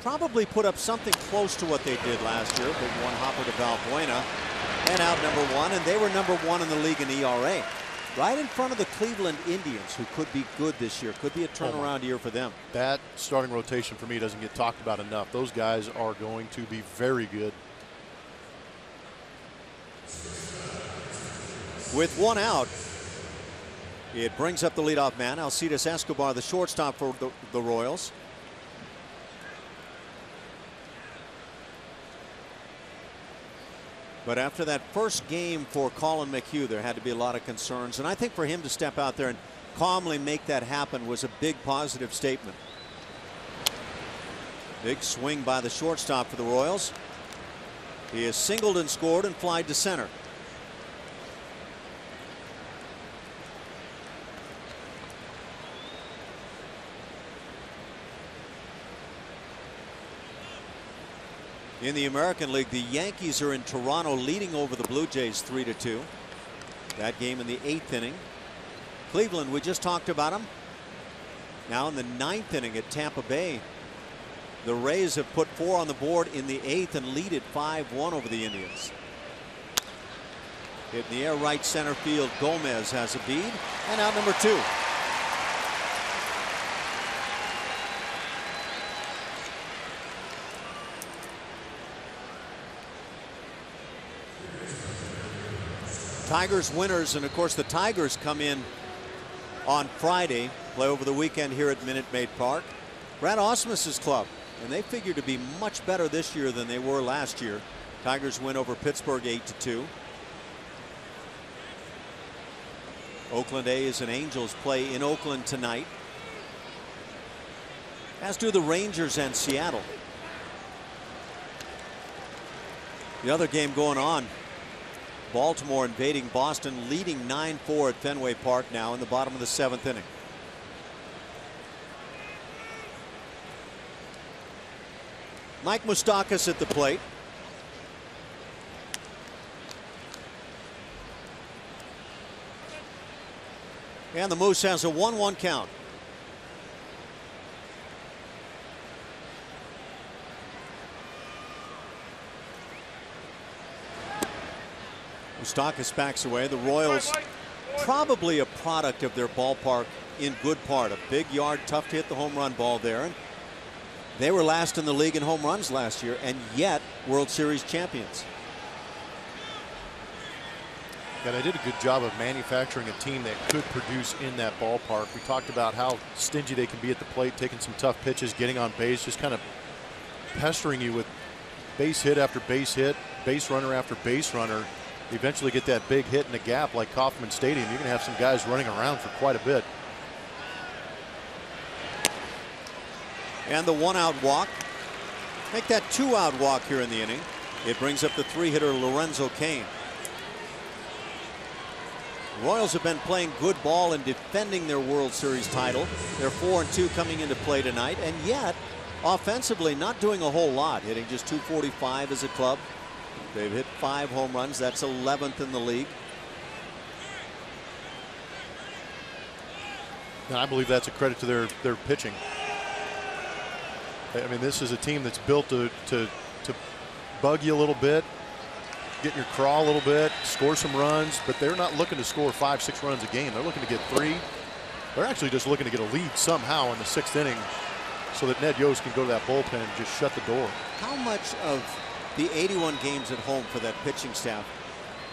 [SPEAKER 4] probably put up something close to what they did last year. Big one hopper to Valbuena. And out number 1, and they were number 1 in the league in ERA. Right in front of the Cleveland Indians, who could be good this year. Could be a turnaround year for them.
[SPEAKER 2] That starting rotation for me doesn't get talked about enough. Those guys are going to be very good.
[SPEAKER 4] With 1 out, it brings up the leadoff man, Alcides Escobar, the shortstop for the Royals. But after that first game for Colin McHugh, there had to be a lot of concerns. And I think for him to step out there and calmly make that happen was a big positive statement. Big swing by the shortstop for the Royals. He has singled and scored and flied to center. In the American League, the Yankees are in Toronto leading over the Blue Jays 3-2. That game in the 8th inning. Cleveland, we just talked about them. Now in the 9th inning at Tampa Bay, the Rays have put 4 on the board in the 8th and lead it 5-1 over the Indians. Hit in the air right center field. Gomez has a bead. And out number 2. Tigers winners, and of course the Tigers come in on Friday, play over the weekend here at Minute Maid Park. Brad Ausmus's club, and they figure to be much better this year than they were last year. Tigers win over Pittsburgh 8-2. Oakland A's and Angels play in Oakland tonight, as do the Rangers and Seattle. The other game going on, Baltimore invading Boston, leading 9-4 at Fenway Park now in the bottom of the 7th inning. Mike Moustakas at the plate. And the Moose has a 1-1 count. Moustakas backs away. The Royals, probably a product of their ballpark in good part. A big yard, tough to hit the home run ball there. And they were last in the league in home runs last year, and yet World Series champions.
[SPEAKER 2] Yeah, they did a good job of manufacturing a team that could produce in that ballpark. We talked about how stingy they can be at the plate, taking some tough pitches, getting on base, just kind of pestering you with base hit after base hit, base runner after base runner. You eventually get that big hit in the gap like Kauffman Stadium. You're going to have some guys running around for quite a bit.
[SPEAKER 4] And the 1-out walk. Make that 2-out walk here in the inning. It brings up the 3-hitter Lorenzo Cain. Royals have been playing good ball and defending their World Series title. They're 4-2 coming into play tonight, and yet offensively not doing a whole lot, hitting just .245 as a club. They've hit 5 home runs. That's 11th in the league.
[SPEAKER 2] And I believe that's a credit to their pitching. I mean, this is a team that's built to bug you a little bit, get in your craw a little bit, score some runs, but they're not looking to score 5-6 runs a game. They're looking to get 3. They're actually just looking to get a lead somehow in the 6th inning so that Ned Yost can go to that bullpen and just shut the door.
[SPEAKER 4] How much of the 81 games at home for that pitching staff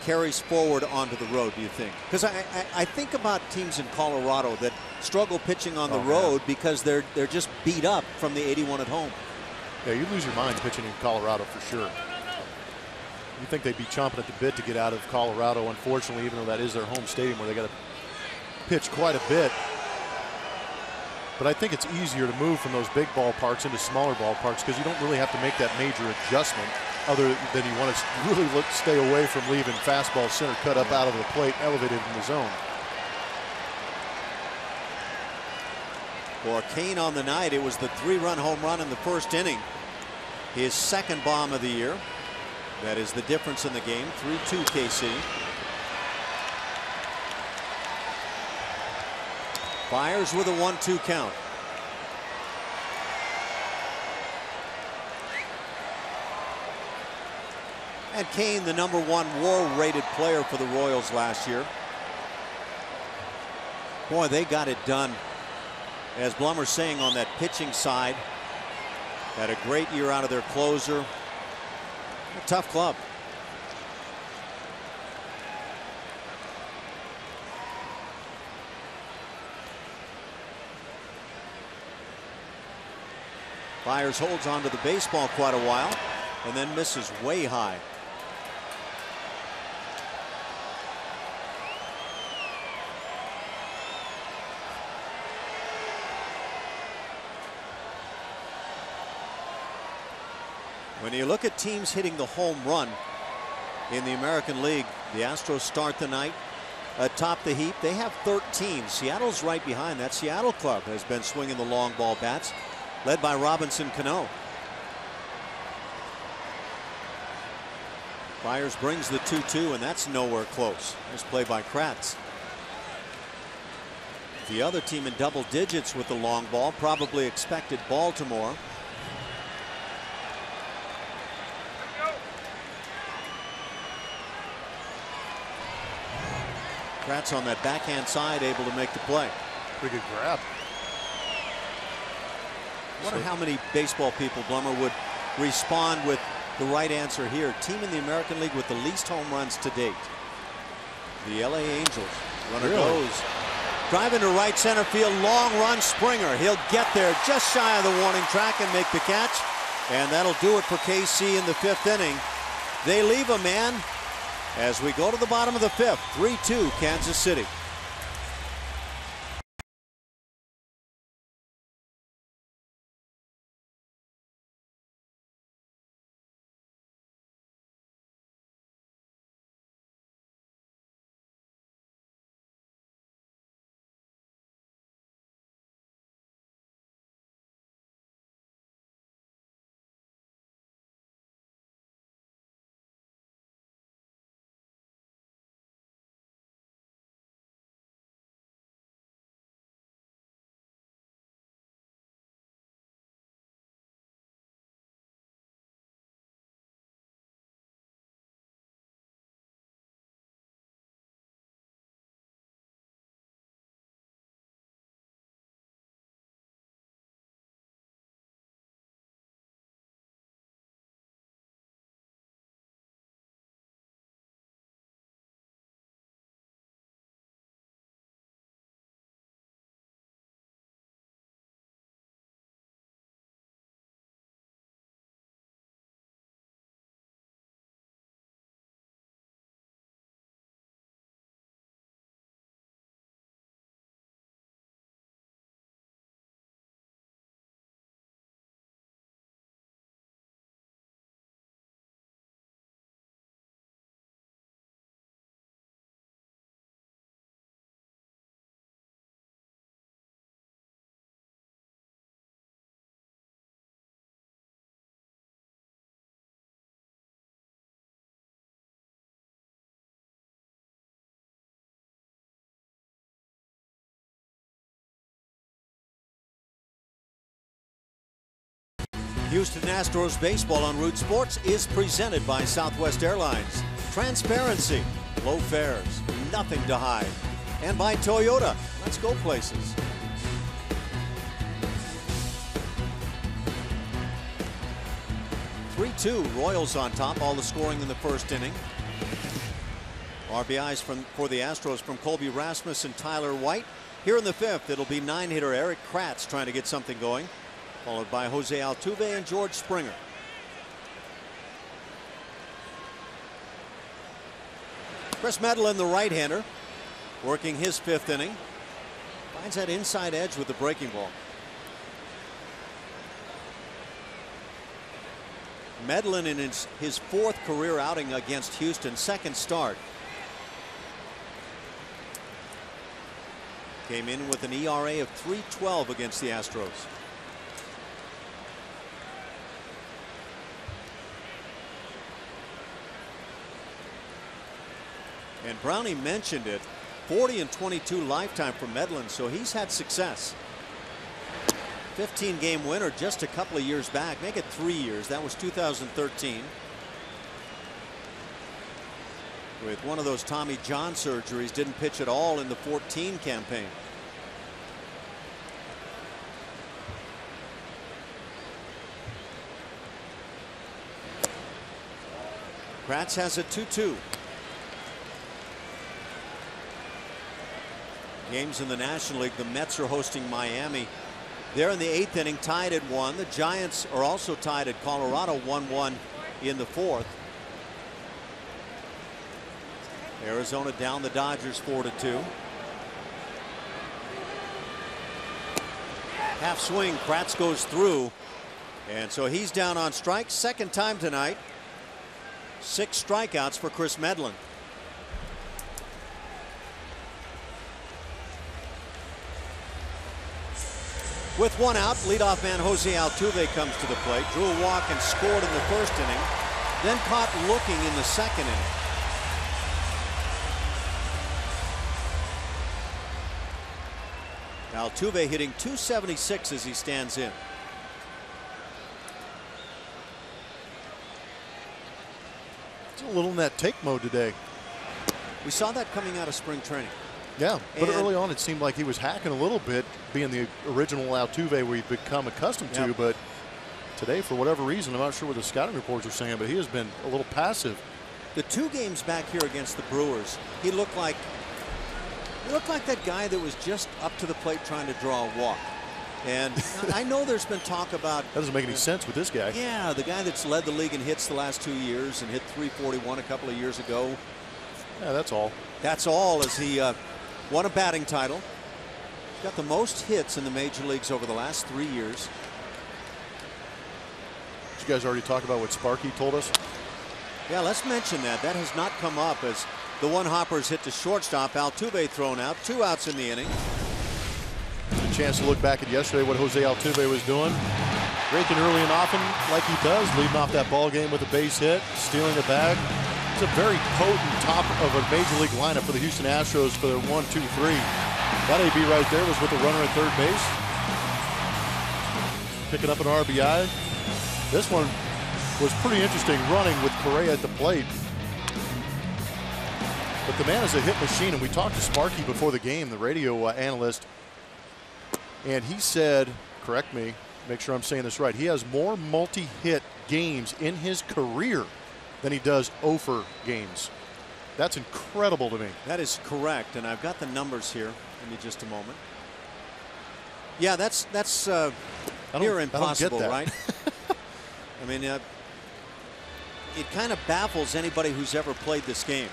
[SPEAKER 4] carries forward onto the road, do you think? Because I think about teams in Colorado that struggle pitching on the road because they're just beat up from the 81 at home.
[SPEAKER 2] Yeah, you lose your mind pitching in Colorado for sure. You think they'd be chomping at the bit to get out of Colorado, unfortunately, even though that is their home stadium where they got to pitch quite a bit. But I think it's easier to move from those big ballparks into smaller ballparks because you don't really have to make that major adjustment other than you want to really stay away from leaving fastball center cut up out of the plate, elevated in the zone.
[SPEAKER 4] For Cain on the night, it was the 3-run home run in the 1st inning. His 2nd bomb of the year. That is the difference in the game. 3-2 KC. Fires with a 1-2 count. And Cain, the #1 WAR-rated player for the Royals last year. Boy, they got it done. As Blummer's saying, on that pitching side, had a great year out of their closer. A tough club. Byers holds onto the baseball quite a while and then misses way high. When you look at teams hitting the home run in the American League, the Astros start the night atop the heap. They have 13. Seattle's right behind. That Seattle club has been swinging the long ball bats, led by Robinson Cano. Byers brings the 2-2, and that's nowhere close. Nice play by Kratz. The other team in double digits with the long ball probably expected Baltimore. Kratz on that backhand side, able to make the play.
[SPEAKER 2] Pretty good grab.
[SPEAKER 4] I wonder how many baseball people, Blummer, would respond with the right answer here. Team in the American League with the least home runs to date. The LA Angels. Runner goes. Driving to right center field. Long run, Springer. He'll get there just shy of the warning track and make the catch. And that'll do it for KC in the 5th inning. They leave a man as we go to the bottom of the 5th. 3-2 Kansas City. Houston Astros baseball on Root Sports is presented by Southwest Airlines. Transparency, low fares, nothing to hide. And by Toyota. Let's go places. (3-2) Royals on top. All the scoring in the 1st inning. RBIs for the Astros from Colby Rasmus and Tyler White. Here in the 5th, it'll be 9-hitter Erik Kratz trying to get something going, followed by Jose Altuve and George Springer. Chris Medlin, the right-hander, working his 5th inning. Finds that inside edge with the breaking ball. Medlin in his 4th career outing against Houston, 2nd start. Came in with an ERA of .312 against the Astros. And Brownie mentioned it, 40-22 lifetime for Medlin, so he's had success. 15-game winner just a couple of years back, make it 3 years. That was 2013. With one of those Tommy John surgeries, didn't pitch at all in the 14 campaign. Kratz has a 2-2. Games in the National League. The Mets are hosting Miami. They're in the 8th inning, tied at 1. The Giants are also tied at Colorado, 1-1 in the 4th. Arizona down the Dodgers 4-2. Half swing, Kratz goes through, and so he's down on strikes. 2nd time tonight. 6 strikeouts for Chris Medlin. With 1 out, leadoff man Jose Altuve comes to the plate. Drew a walk and scored in the 1st inning. Then caught looking in the 2nd inning. Altuve hitting .276 as he stands in.
[SPEAKER 2] It's a little in that take mode today.
[SPEAKER 4] We saw that coming out of spring training.
[SPEAKER 2] Yeah, but
[SPEAKER 4] And
[SPEAKER 2] early on it seemed like he was hacking a little bit, being the original Altuve we've become accustomed to. But today, for whatever reason, I'm not sure what the scouting reports are saying, but he has been a little passive.
[SPEAKER 4] The 2 games back here against the Brewers, he looked like that guy that was just up to the plate trying to draw a walk. And I know there's been talk about
[SPEAKER 2] that doesn't make any sense with this guy.
[SPEAKER 4] Yeah, the guy that's led the league in hits the last 2 years and hit .341 a couple of years ago.
[SPEAKER 2] Yeah, that's all.
[SPEAKER 4] That's all, as he won a batting title. He's got the most hits in the major leagues over the last 3 years.
[SPEAKER 2] Did you guys already talk about what Sparky told us?
[SPEAKER 4] Yeah, let's mention that. That has not come up, as the one hopper is hit to shortstop. Altuve thrown out. 2 outs in the inning.
[SPEAKER 2] A chance to look back at yesterday, what Jose Altuve was doing. Raking early and often, like he does, leading off that ball game with a base hit, stealing a bag. It's a very potent top of a major league lineup for the Houston Astros for their 1-2-3. That AB right there was with the runner at third base. Picking up an RBI. This one was pretty interesting, running with Correa at the plate. But the man is a hit machine, and we talked to Sparky before the game, the radio analyst, and he said, correct me, make sure I'm saying this right, he has more multi-hit games in his career than he does OFER games. That's incredible to me.
[SPEAKER 4] That is correct, and I've got the numbers here. Give me just a moment. Yeah, that's near impossible, right? I mean, it kind of baffles anybody who's ever played this game.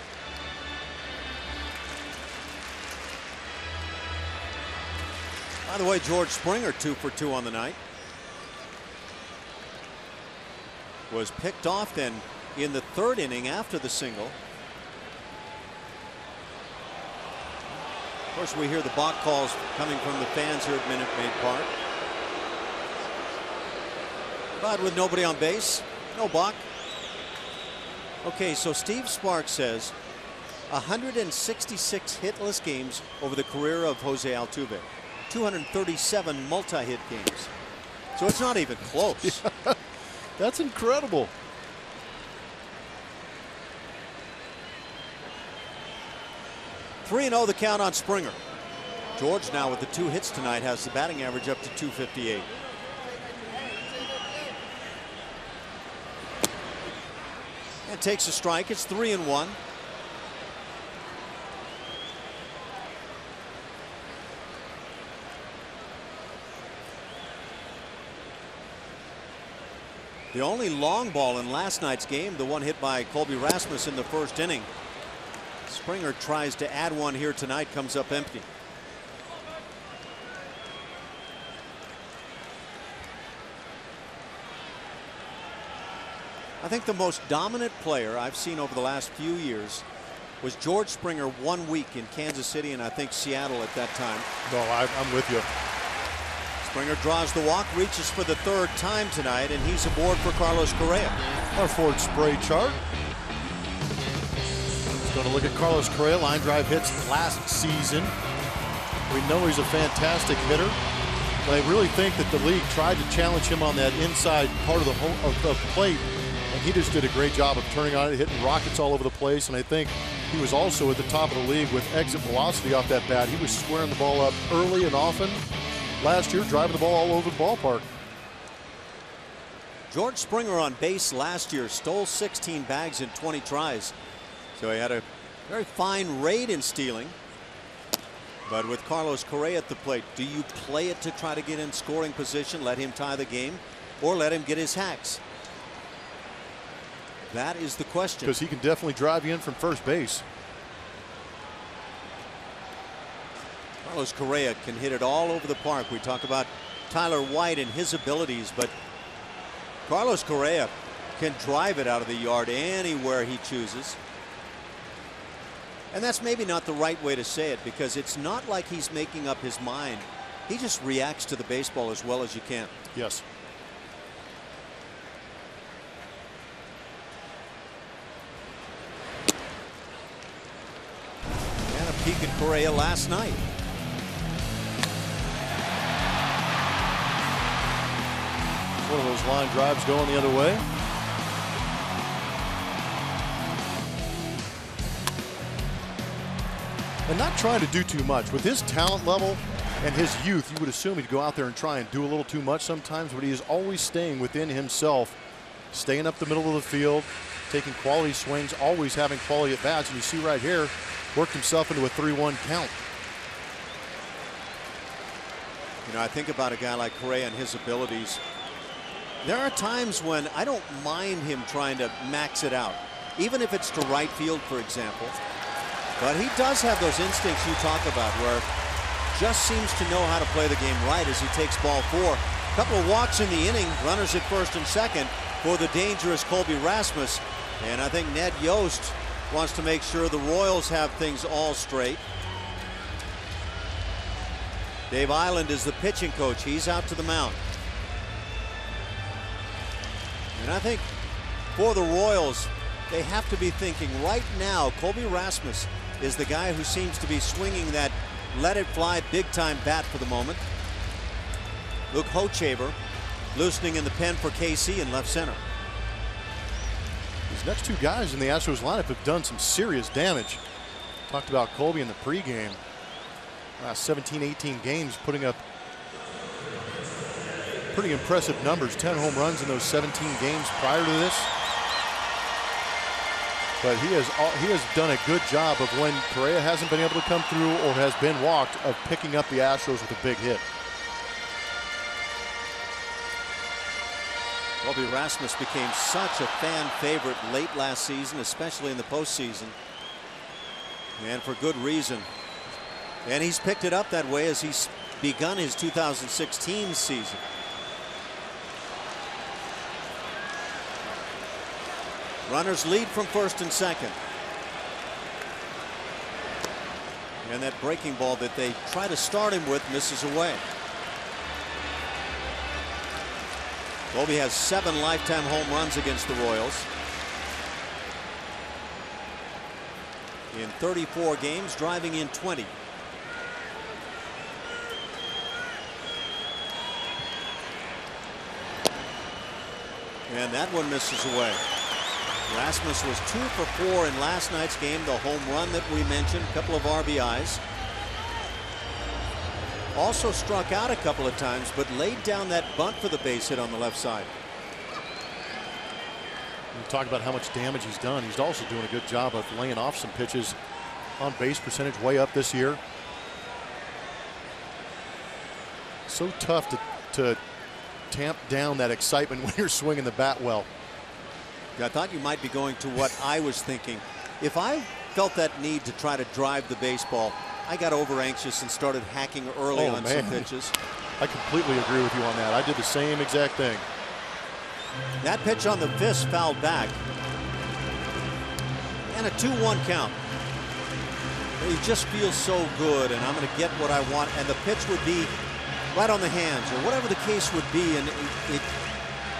[SPEAKER 4] By the way, George Springer 2 for 2 on the night. Was picked off then in the 3rd inning after the single. Of course, we hear the balk calls coming from the fans here at Minute Maid Park. But with nobody on base, no balk. Okay, so Steve Sparks says 166 hitless games over the career of Jose Altuve. 237 multi-hit games. So it's not even close.
[SPEAKER 2] That's incredible.
[SPEAKER 4] (3-0) the count on Springer. George now with the 2 hits tonight has the batting average up to .258. And takes a strike. It's 3-1. The only long ball in last night's game, the one hit by Colby Rasmus in the 1st inning. Springer tries to add one here tonight, comes up empty. I think the most dominant player I've seen over the last few years was George Springer 1 week in Kansas City and I think Seattle at that time.
[SPEAKER 2] No, I'm with you.
[SPEAKER 4] Springer draws the walk, reaches for the 3rd time tonight, and he's aboard for Carlos Correa.
[SPEAKER 2] Our Ford spray chart. He's going to look at Carlos Correa. Line drive hits last season. We know he's a fantastic hitter. But I really think that the league tried to challenge him on that inside part of the plate, and he just did a great job of turning on it, hitting rockets all over the place. And I think he was also at the top of the league with exit velocity off that bat. He was squaring the ball up early and often. Last year, driving the ball all over the ballpark.
[SPEAKER 4] George Springer on base last year, stole 16 bags in 20 tries. So he had a very fine rate in stealing. But with Carlos Correa at the plate, do you play it to try to get in scoring position, let him tie the game, or let him get his hacks? That is the question.
[SPEAKER 2] Because he can definitely drive you in from first base.
[SPEAKER 4] Carlos Correa can hit it all over the park. We talk about Tyler White and his abilities, but Carlos Correa can drive it out of the yard anywhere he chooses. And that's maybe not the right way to say it, because it's not like he's making up his mind. He just reacts to the baseball as well as you can.
[SPEAKER 2] Yes.
[SPEAKER 4] And a peek at Correa last night.
[SPEAKER 2] One of those line drives going the other way. and not trying to do too much. With his talent level and his youth, you would assume he'd go out there and try and do a little too much sometimes, but he is always staying within himself, staying up the middle of the field, taking quality swings, always having quality at bats. And you see right here, worked himself into a 3-1 count.
[SPEAKER 4] You know, I think about a guy like Correa and his abilities. There are times when I don't mind him trying to max it out, even if it's to right field, for example. But he does have those instincts you talk about where just seems to know how to play the game right as he takes ball 4. A couple of walks in the inning, runners at first and second for the dangerous Colby Rasmus. And I think Ned Yost wants to make sure the Royals have things all straight. Dave Island is the pitching coach. He's out to the mound. And I think for the Royals, they have to be thinking right now, Colby Rasmus is the guy who seems to be swinging that let it fly big time bat for the moment. Luke Hochevar loosening in the pen for KC in left center.
[SPEAKER 2] These next two guys in the Astros lineup have done some serious damage. Talked about Colby in the pregame. Last 17, 18 games, putting up pretty impressive numbers. 10 home runs in those 17 games prior to this. But he has done a good job of when Correa hasn't been able to come through or has been walked, of picking up the Astros with a big hit.
[SPEAKER 4] Colby Rasmus became such a fan favorite late last season, especially in the postseason, and for good reason. And he's picked it up that way as he's begun his 2016 season. Runners lead from first and second. And that breaking ball that they try to start him with misses away. Colby has 7 lifetime home runs against the Royals. In 34 games, driving in 20. And that one misses away. Rasmus was 2 for 4 in last night's game. The home run that we mentioned, a couple of RBIs. Also struck out a couple of times, but laid down that bunt for the base hit on the left side.
[SPEAKER 2] We talk about how much damage he's done. He's also doing a good job of laying off some pitches. On base percentage way up this year. So tough to tamp down that excitement when you're swinging the bat well.
[SPEAKER 4] I thought you might be going to what I was thinking. If I felt that need to try to drive the baseball, I got over anxious and started hacking early on some pitches.
[SPEAKER 2] I completely agree with you on that. I did the same exact thing.
[SPEAKER 4] That pitch on the fist fouled back. And a 2-1 count. You just feel so good, and I'm going to get what I want, and the pitch would be right on the hands or whatever the case would be. And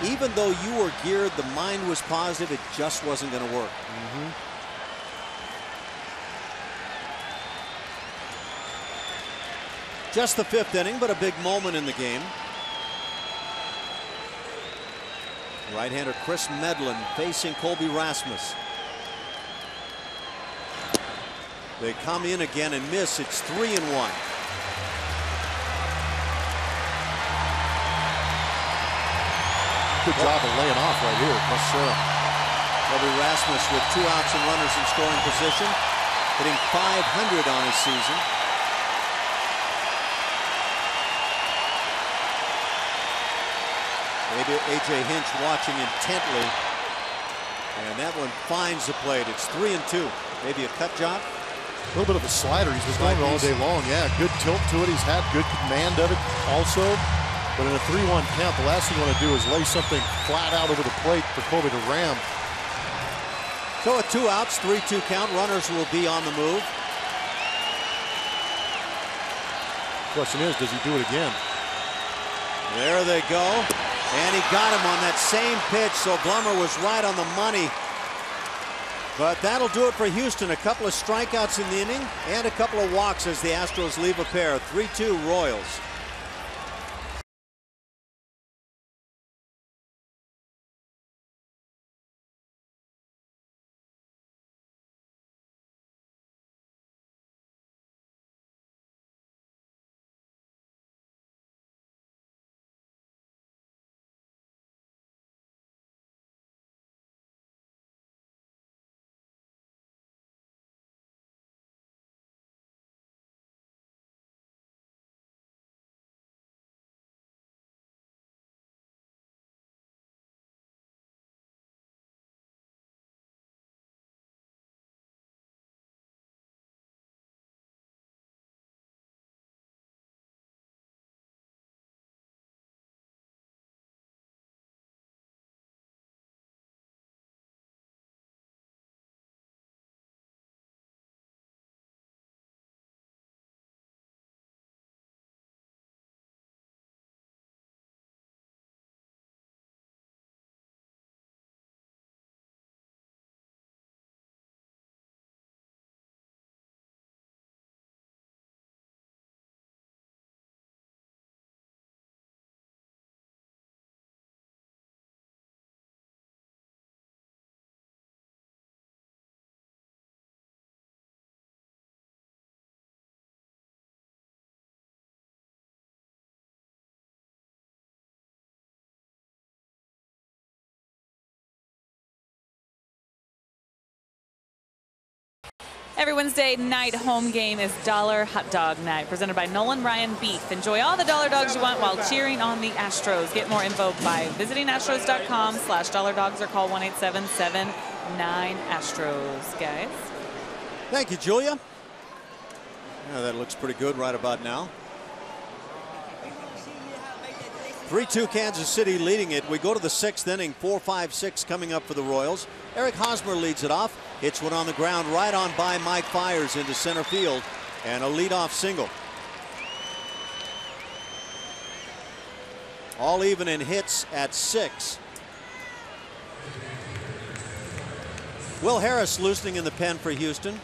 [SPEAKER 4] even though you were geared, the mind was positive, it just wasn't going to work. Just the 5th inning, but a big moment in the game. Right-hander Chris Medlin facing Colby Rasmus. They come in again and miss. It's 3-1.
[SPEAKER 2] Good job of laying off right here.
[SPEAKER 4] Yes, sir. Colby Rasmus with 2 outs and runners in scoring position, hitting .500 on his season. Maybe A.J. Hinch watching intently, and that one finds the plate. It's 3-2. Maybe a cut job.
[SPEAKER 2] A little bit of a slider. He's been going all day long. Yeah, good tilt to it. He's had good command of it also. But in a 3-1 count, the last thing you want to do is lay something flat out over the plate for Colby to ram.
[SPEAKER 4] So with 2 outs, 3-2 count. Runners will be on the move.
[SPEAKER 2] Question is, does he do it again?
[SPEAKER 4] There they go. And he got him on that same pitch, so Blummer was right on the money. But that'll do it for Houston. A couple of strikeouts in the inning and a couple of walks as the Astros leave a pair. 3-2 Royals.
[SPEAKER 1] Every Wednesday night home game is Dollar Hot Dog Night, presented by Nolan Ryan Beef. Enjoy all the dollar dogs you want while cheering on the Astros. Get more info by visiting astros.com/dollardogs or call 1-877-9-ASTROS, guys.
[SPEAKER 4] Thank you, Julia. Yeah, that looks pretty good right about now. 3-2 Kansas City leading it. We go to the 6th inning. 4-5-6 coming up for the Royals. Eric Hosmer leads it off. Hits one on the ground right on by Mike Fiers into center field. And a leadoff single. All even in hits at 6. Will Harris loosening in the pen for Houston.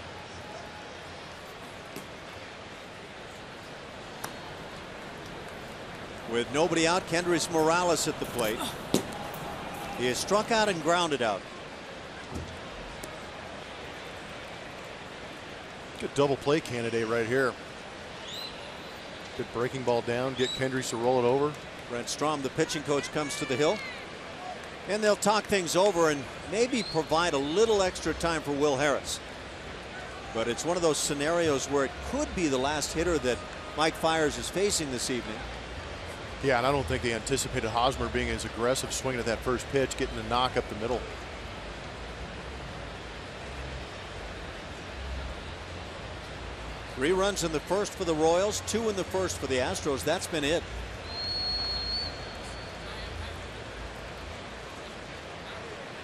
[SPEAKER 4] With nobody out, Kendrys Morales at the plate. He is struck out and grounded out.
[SPEAKER 2] Good double play candidate right here. Good breaking ball down, get Kendrys to roll it over.
[SPEAKER 4] Brent Strom, the pitching coach, comes to the hill. And they'll talk things over and maybe provide a little extra time for Will Harris. But it's one of those scenarios where it could be the last hitter that Mike Fiers is facing this evening.
[SPEAKER 2] Yeah, and I don't think they anticipated Hosmer being as aggressive, swinging at that first pitch, getting a knock up the middle.
[SPEAKER 4] Three runs in the first for the Royals, 2 in the first for the Astros. That's been it.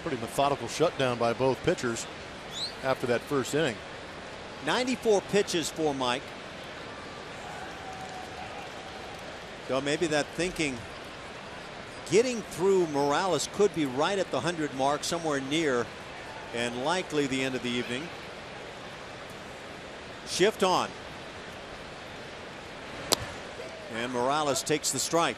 [SPEAKER 2] Pretty methodical shutdown by both pitchers after that first inning.
[SPEAKER 4] 94 pitches for Mike. So maybe that thinking, getting through Morales could be right at the 100 mark, somewhere near, and likely the end of the evening. Shift on. And Morales takes the strike.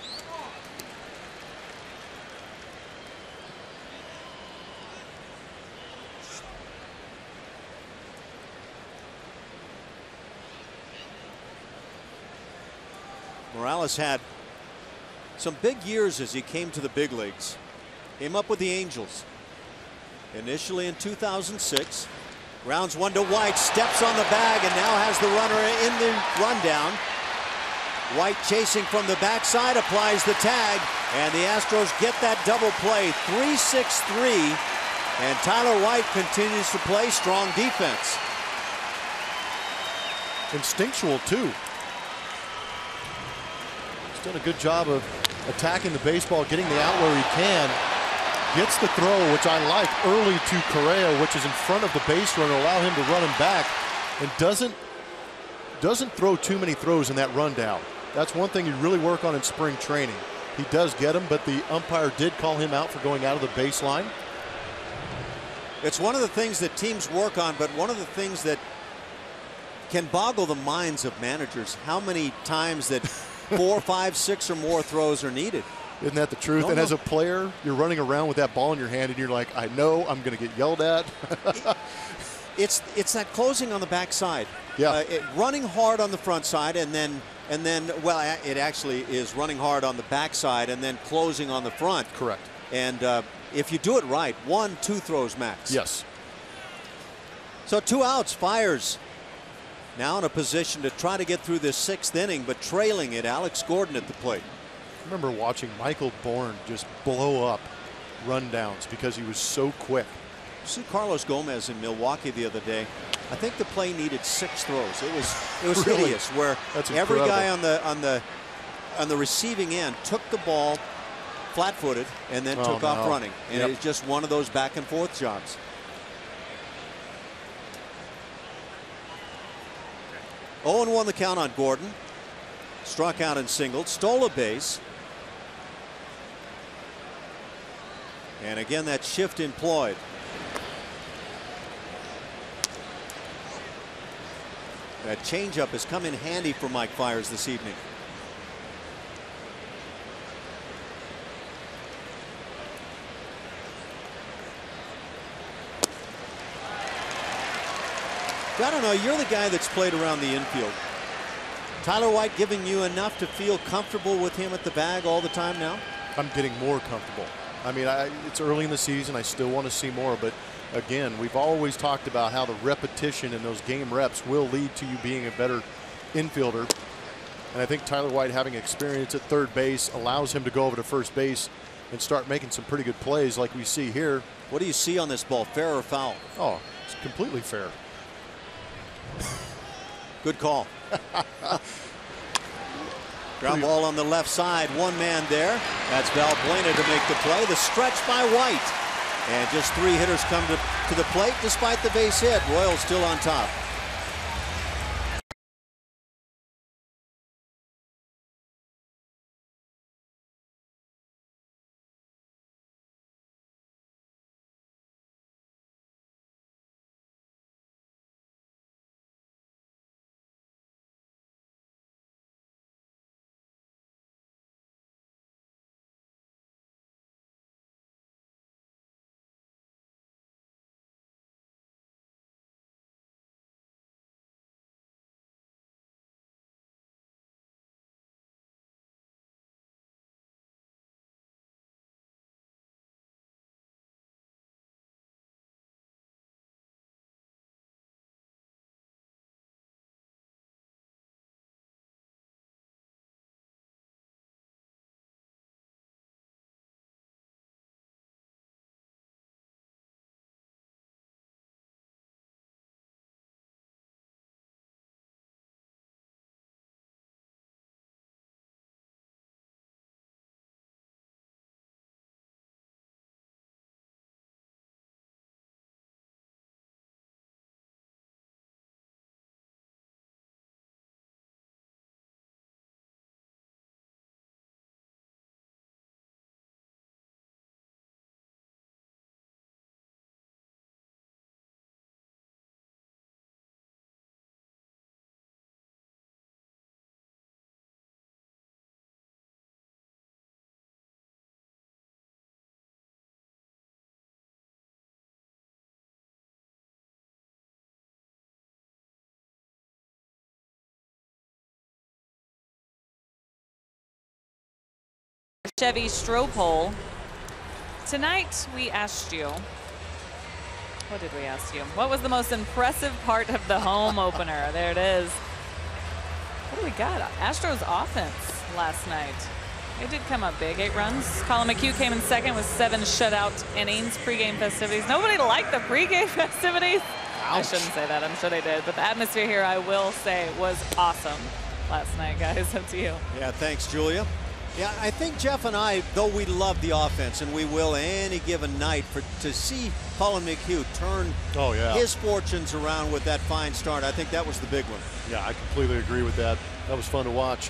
[SPEAKER 4] Morales had some big years as he came to the big leagues. Came up with the Angels initially in 2006. Rounds one to White, steps on the bag, and now has the runner in the rundown. White chasing from the backside, applies the tag, and the Astros get that double play. 3-6-3, and Tyler White continues to play strong defense.
[SPEAKER 2] Instinctual too. He's done a good job of attacking the baseball, getting the out where he can. Gets the throw, which I like, early to Correa, which is in front of the base runner, allow him to run him back, and doesn't throw too many throws in that rundown. That's one thing you really work on in spring training. He does get him, but the umpire did call him out for going out of the baseline.
[SPEAKER 4] It's one of the things that teams work on, but one of the things that can boggle the minds of managers, how many times that 4, 5, 6 or more throws are needed.
[SPEAKER 2] Isn't that the truth? And as a player, you're running around with that ball in your hand and you're like, I know I'm going to get yelled at.
[SPEAKER 4] It's that closing on the backside.
[SPEAKER 2] Yeah.
[SPEAKER 4] Running hard on the front side and then well, it actually is running hard on the backside and then closing on the front.
[SPEAKER 2] Correct.
[SPEAKER 4] And if you do it right, 1, 2 throws max.
[SPEAKER 2] Yes.
[SPEAKER 4] So 2 outs. Fiers now in a position to try to get through this 6th inning, but trailing it. Alex Gordon at the plate.
[SPEAKER 2] I remember watching Michael Bourn just blow up rundowns because he was so quick.
[SPEAKER 4] See Carlos Gomez in Milwaukee the other day. I think the play needed 6 throws. It was
[SPEAKER 2] really?
[SPEAKER 4] hideous, where every guy on the receiving end took the ball flat-footed and then took off running. And
[SPEAKER 2] Yep.
[SPEAKER 4] it's just one of those back and forth jobs. Oh, 0-1 the count on Gordon. Struck out and singled, stole a base. And again, that shift employed. That changeup has come in handy for Mike Fiers this evening. I don't know, you're the guy that's played around the infield. Tyler White giving you enough to feel comfortable with him at the bag all the time now?
[SPEAKER 2] I'm getting more comfortable. I mean, it's early in the season. I still want to see more. But, again, we've always talked about how the repetition and those game reps will lead to you being a better infielder. And I think Tyler White, having experience at third base, allows him to go over to first base and start making some pretty good plays like we see here.
[SPEAKER 4] What do you see on this ball, fair or foul?
[SPEAKER 2] Oh, it's completely fair.
[SPEAKER 4] Good call. Ground ball on the left side, one man there. That's Valbuena to make the play. The stretch by White. And just 3 hitters come to the plate despite the base hit. Royals still on top.
[SPEAKER 1] Chevy Stropole. Tonight we asked you, what did we ask you? What was the most impressive part of the home opener? There it is. What do we got? Astros offense last night. They did come up big, 8 runs. Colin McHugh came in second with 7 shutout innings, pregame festivities. Nobody liked the pregame festivities. Ouch. I shouldn't say that, I'm sure they did. But the atmosphere here, I will say, was awesome last night, guys. Up to you.
[SPEAKER 4] Yeah, thanks, Julia. Yeah, I think Jeff and I, though we love the offense, and we will any given night, to see Colin McHugh turn his fortunes around with that fine start, I think that was the big one.
[SPEAKER 2] Yeah, I completely agree with that. That was fun to watch.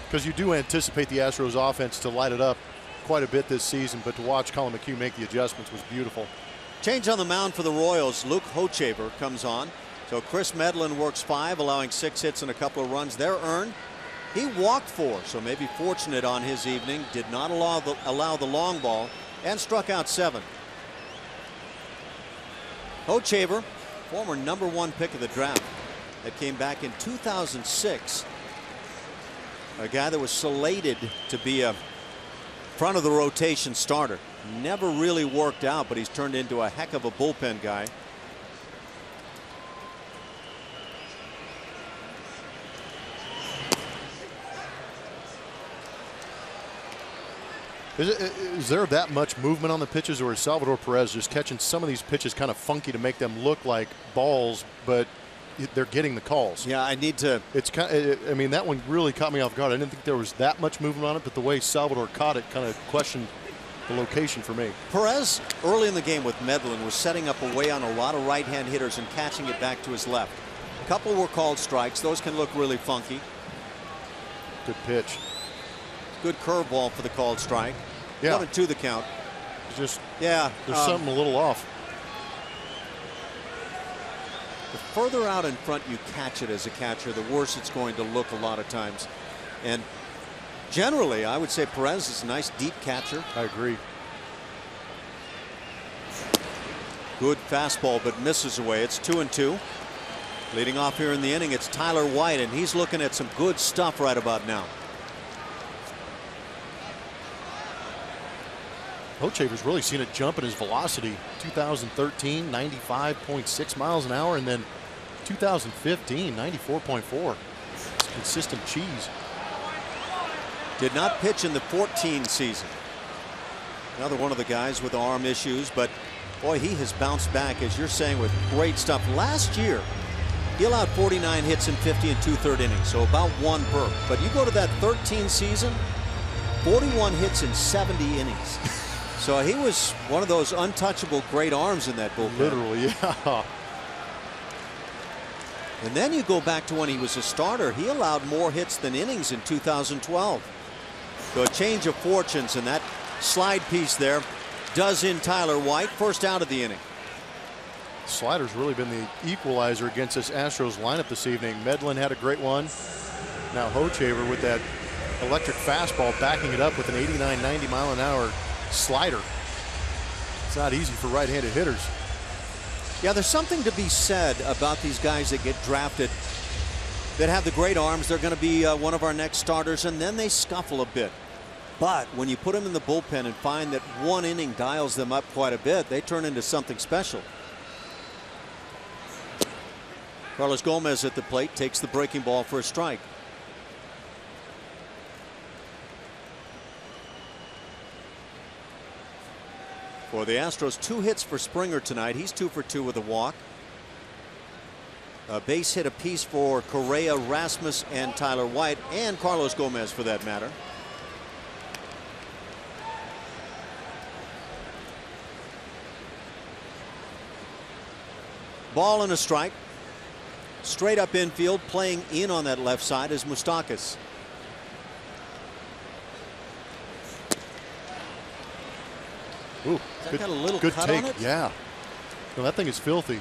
[SPEAKER 2] Because you do anticipate the Astros offense to light it up quite a bit this season, but to watch Colin McHugh make the adjustments was beautiful.
[SPEAKER 4] Change on the mound for the Royals. Luke Hochevar comes on. So Chris Medlin works 5, allowing 6 hits and a couple of runs. They're earned. He walked 4, so maybe fortunate on his evening. Did not allow the long ball and struck out 7. Hochevar, former #1 pick of the draft, that came back in 2006. A guy that was slated to be a front of the rotation starter. Never really worked out, but he's turned into a heck of a bullpen guy.
[SPEAKER 2] Is there that much movement on the pitches, or is Salvador Perez just catching some of these pitches kind of funky to make them look like balls, but they're getting the calls?
[SPEAKER 4] Yeah, I need to.
[SPEAKER 2] It's kind of, I mean, that one really caught me off guard. I didn't think there was that much movement on it, but the way Salvador caught it kind of questioned the location for me.
[SPEAKER 4] Perez early in the game with Medlin was setting up away on a lot of right-hand hitters and catching it back to his left. A couple were called strikes. Those can look really funky.
[SPEAKER 2] Good pitch.
[SPEAKER 4] Good curveball for the called strike.
[SPEAKER 2] Yeah.
[SPEAKER 4] 1-2 the count.
[SPEAKER 2] Just
[SPEAKER 4] there's
[SPEAKER 2] something a little off.
[SPEAKER 4] The further out in front you catch it as a catcher, the worse it's going to look a lot of times. And generally, I would say Perez is a nice deep catcher.
[SPEAKER 2] I agree.
[SPEAKER 4] Good fastball, but misses away. It's 2-2. Leading off here in the inning, it's Tyler White, and he's looking at some good stuff right about now.
[SPEAKER 2] Hochevar's really seen a jump in his velocity. 2013, 95.6 miles an hour, and then 2015, 94.4. It's consistent cheese.
[SPEAKER 4] Did not pitch in the 14 season. Another one of the guys with arm issues, but boy, he has bounced back, as you're saying, with great stuff. Last year, he allowed 49 hits in 50 and 2/3 innings, so about 1 per. But you go to that 13 season, 41 hits in 70 innings. So he was one of those untouchable great arms in that bullpen.
[SPEAKER 2] Literally, yeah.
[SPEAKER 4] And then you go back to when he was a starter. He allowed more hits than innings in 2012. So a change of fortunes, and that slide piece there does in Tyler White. First out of the inning.
[SPEAKER 2] Slider's really been the equalizer against this Astros lineup this evening. Medlin had a great one. Now Hochevar with that electric fastball, backing it up with an 89, 90 mile an hour slider. It's not easy for right-handed hitters.
[SPEAKER 4] Yeah, there's something to be said about these guys that get drafted that have the great arms. They're going to be one of our next starters, and then they scuffle a bit. But when you put them in the bullpen and find that 1 inning dials them up quite a bit, they turn into something special. Carlos Gomez at the plate takes the breaking ball for a strike. For the Astros, 2 hits for Springer tonight. He's 2 for 2 with a walk. A base hit apiece for Correa, Rasmus, and Tyler White, and Carlos Gomez for that matter. Ball and a strike. Straight up infield, playing in on that left side is Moustakas.
[SPEAKER 2] Ooh,
[SPEAKER 4] That got a little
[SPEAKER 2] good
[SPEAKER 4] cut
[SPEAKER 2] take.
[SPEAKER 4] on it?
[SPEAKER 2] Yeah. No, that thing is filthy.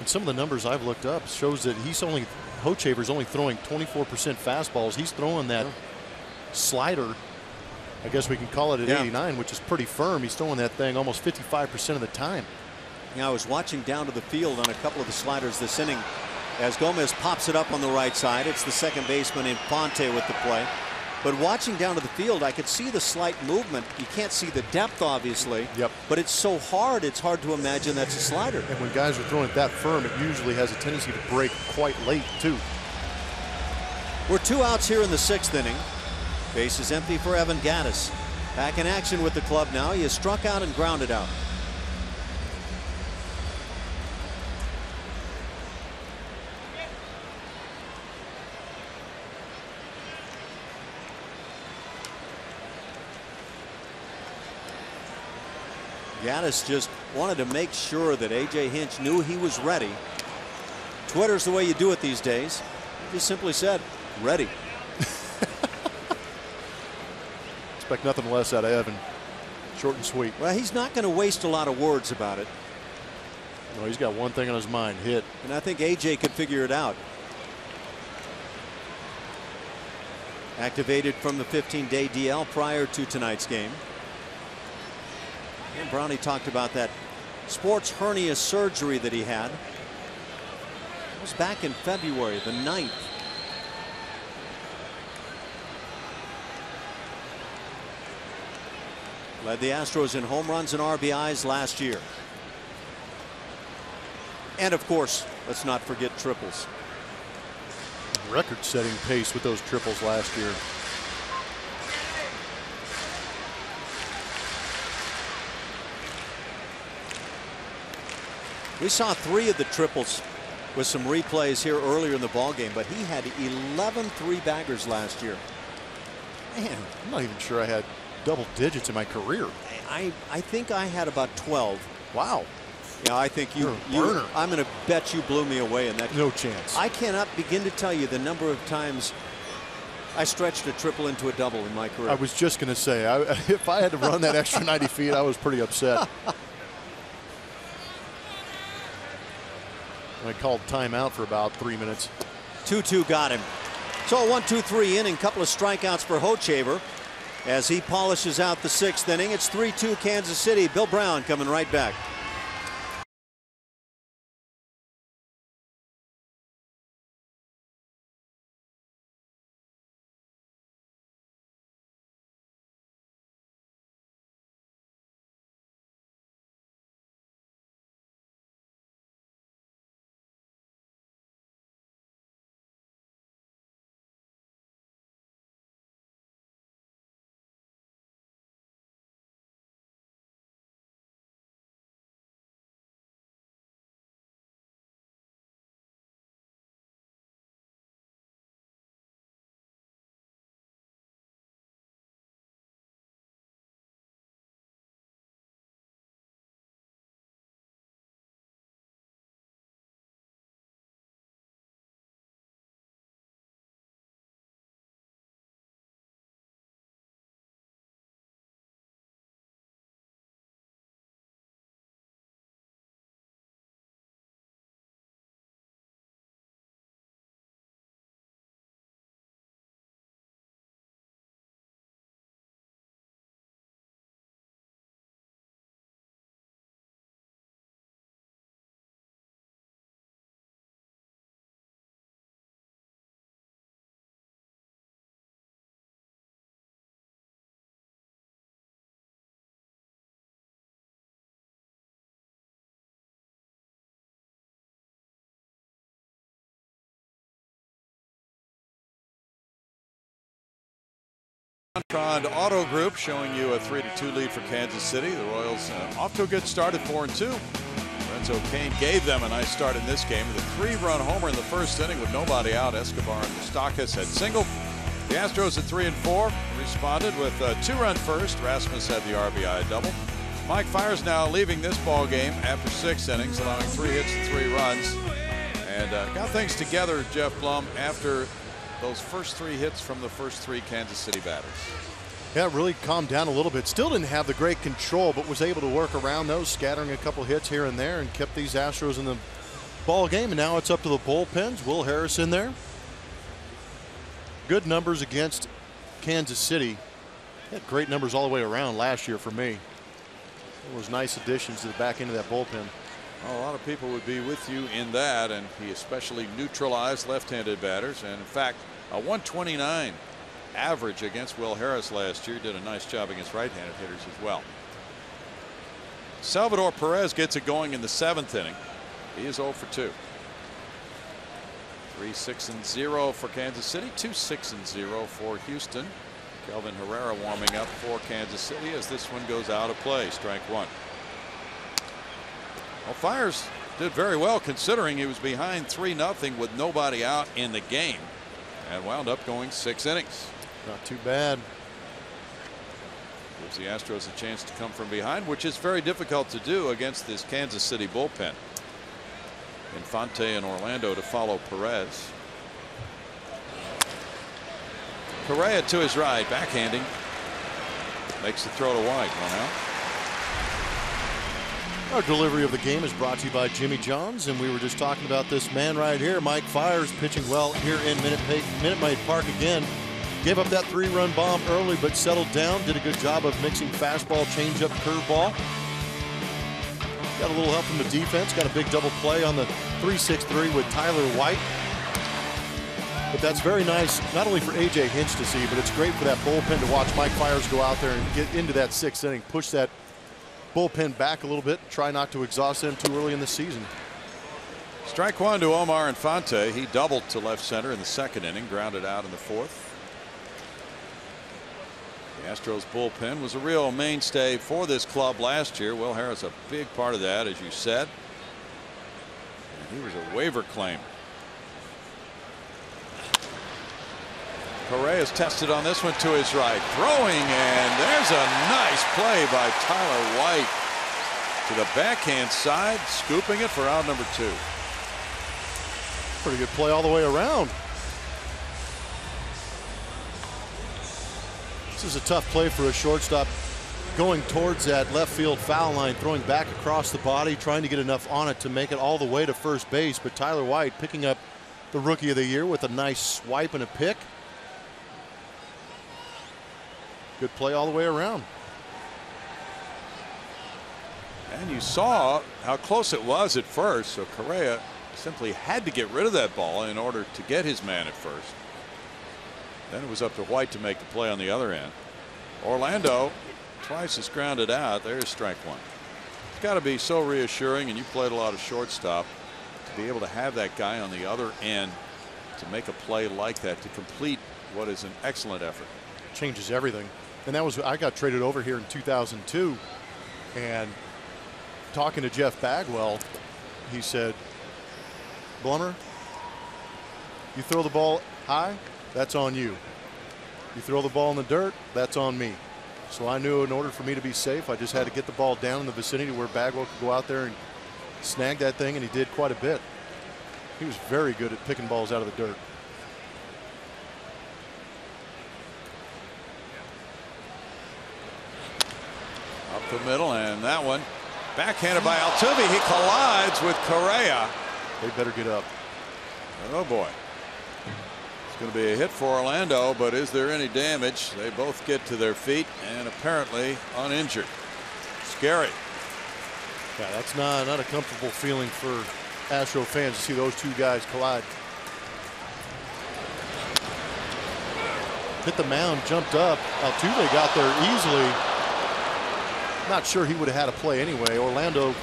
[SPEAKER 2] And some of the numbers I've looked up shows that Hochevar's only throwing 24% fastballs. He's throwing that slider, I guess we can call it at 89, which is pretty firm. He's throwing that thing almost 55% of the time.
[SPEAKER 4] Yeah, I was watching down to the field on a couple of the sliders this inning as Gomez pops it up on the right side. It's the second baseman Infante with the play. But watching down to the field, I could see the slight movement. You can't see the depth, obviously.
[SPEAKER 2] Yep.
[SPEAKER 4] But it's so hard, it's hard to imagine that's a slider.
[SPEAKER 2] And when guys are throwing it that firm, it usually has a tendency to break quite late, too.
[SPEAKER 4] We're 2 outs here in the 6th inning. Base is empty for Evan Gattis. Back in action with the club now. He is struck out and grounded out. Gattis just wanted to make sure that A.J. Hinch knew he was ready. Twitter's the way you do it these days. He just simply said, ready.
[SPEAKER 2] Expect nothing less out of Evan. Short and sweet.
[SPEAKER 4] Well, he's not going to waste a lot of words about it.
[SPEAKER 2] No, he's got one thing on his mind, hit.
[SPEAKER 4] And I think A.J. could figure it out. Activated from the 15-day DL prior to tonight's game. And Brownie talked about that sports hernia surgery that he had. It was back in February the 9th. Led the Astros in home runs and RBIs last year. And of course, let's not forget triples.
[SPEAKER 2] Record-setting pace with those triples last year.
[SPEAKER 4] We saw 3 of the triples with some replays here earlier in the ballgame, but he had 11 3-baggers last year.
[SPEAKER 2] Man, I'm not even sure I had double digits in my career.
[SPEAKER 4] I think I had about 12.
[SPEAKER 2] Wow.
[SPEAKER 4] Yeah, I think I'm going to bet you blew me away in that.
[SPEAKER 2] No chance.
[SPEAKER 4] I cannot begin to tell you the number of times I stretched a triple into a double in my career.
[SPEAKER 2] I was just going to say, if I had to run that extra 90 feet, I was pretty upset. I called timeout for about 3 minutes.
[SPEAKER 4] 2-2 got him. So a 1-2-3 inning, couple of strikeouts for Hochevar as he polishes out the 6th inning. It's 3-2 Kansas City. Bill Brown coming right back.
[SPEAKER 3] Trond Auto Group showing you a 3-2 lead for Kansas City. The Royals off to a good start at 4-2. Lorenzo Cain gave them a nice start in this game with a 3-run homer in the first inning with nobody out. Escobar and Moustakas had singled. The Astros at 3-4 responded with a 2-run first. Rasmus had the RBI double. Mike Fiers now leaving this ball game after 6 innings, allowing 3 hits and 3 runs. And got things together, Jeff Blum, after those first 3 hits from the first 3 Kansas City batters.
[SPEAKER 2] Yeah, it really calmed down a little bit. Still didn't have the great control, but was able to work around those, scattering a couple hits here and there, and kept these Astros in the ball game. And now it's up to the bullpens. Will Harris in there. Good numbers against Kansas City. Had great numbers all the way around last year for me. It was nice additions to the back end of that bullpen.
[SPEAKER 3] Well, a lot of people would be with you in that, and he especially neutralized left-handed batters. And in fact, a 129 average against Will Harris last year. Did a nice job against right-handed hitters as well. Salvador Perez gets it going in the 7th inning. He is 0 for 2. 3-6-0 for Kansas City, 2-6-0 for Houston. Kelvin Herrera warming up for Kansas City as this one goes out of play. Strike 1. Well, Fiers did very well considering he was behind 3-0 with nobody out in the game and wound up going 6 innings.
[SPEAKER 2] Not too bad.
[SPEAKER 3] Gives the Astros a chance to come from behind, which is very difficult to do against this Kansas City bullpen. Infante and Orlando to follow Perez. Correa to his right, backhanding. Makes the throw to White. 1 out.
[SPEAKER 2] Our delivery of the game is brought to you by Jimmy John's, and we were just talking about this man right here, Mike Fiers, pitching well here in Minute Maid Park again. Gave up that 3-run bomb early, but settled down. Did a good job of mixing fastball, changeup, curveball. Got a little help from the defense. Got a big double play on the 3-6-3 with Tyler White. But that's very nice, not only for A.J. Hinch to see, but it's great for that bullpen to watch Mike Fiers go out there and get into that 6th inning, push that bullpen back a little bit, try not to exhaust them too early in the season.
[SPEAKER 3] Strike 1 to Omar Infante. He doubled to left center in the 2nd inning, grounded out in the 4th. The Astros bullpen was a real mainstay for this club last year. Will Harris a big part of that, as you said. And he was a waiver claim. Correa's tested on this one to his right, throwing, and there's a nice play by Tyler White to the backhand side, scooping it for out number 2.
[SPEAKER 2] Pretty good play all the way around. This is a tough play for a shortstop, going towards that left field foul line, throwing back across the body, trying to get enough on it to make it all the way to first base. But Tyler White picking up the Rookie of the Year with a nice swipe and a pick. Good play all the way around.
[SPEAKER 3] And you saw how close it was at first, so Correa simply had to get rid of that ball in order to get his man at first. Then it was up to White to make the play on the other end. Orlando twice as grounded out. There's strike 1. It's got to be so reassuring, and you played a lot of shortstop, to be able to have that guy on the other end to make a play like that, to complete what is an excellent effort.
[SPEAKER 2] Changes everything. And that was, I got traded over here in 2002, and talking to Jeff Bagwell, he said, Blummer, you throw the ball high, that's on you. You throw the ball in the dirt, that's on me. So I knew in order for me to be safe, I just had to get the ball down in the vicinity where Bagwell could go out there and snag that thing, and he did quite a bit. He was very good at picking balls out of the dirt.
[SPEAKER 3] Up the middle, and that one backhanded by Altuve. He collides with Correa.
[SPEAKER 2] They better get up.
[SPEAKER 3] Oh boy. It's going to be a hit for Orlando, but is there any damage? They both get to their feet and apparently uninjured. Scary.
[SPEAKER 2] Yeah, that's not a comfortable feeling for Astro fans to see those two guys collide. Hit the mound, jumped up. Altuve got there easily. Not sure he would have had a play anyway. Orlando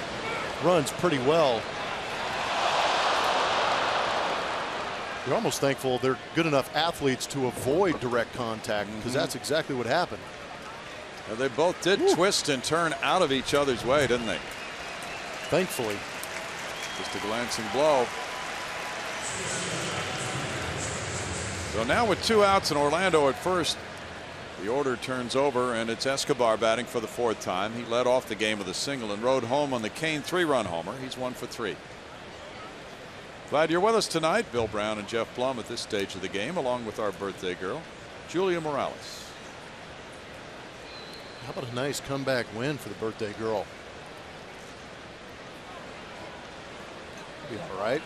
[SPEAKER 2] runs pretty well. You're almost thankful they're good enough athletes to avoid direct contact, because that's exactly what happened.
[SPEAKER 3] Well, they both did twist and turn out of each other's way, didn't they?
[SPEAKER 2] Thankfully.
[SPEAKER 3] Just a glancing blow. So now with 2 outs in Orlando at first, the order turns over, and it's Escobar batting for the 4th time. He led off the game with a single and rode home on the Kane 3-run homer. He's 1 for 3. Glad you're with us tonight. Bill Brown and Jeff Blum at this stage of the game, along with our birthday girl, Julia Morales.
[SPEAKER 2] How about a nice comeback win for the birthday girl? Be all right.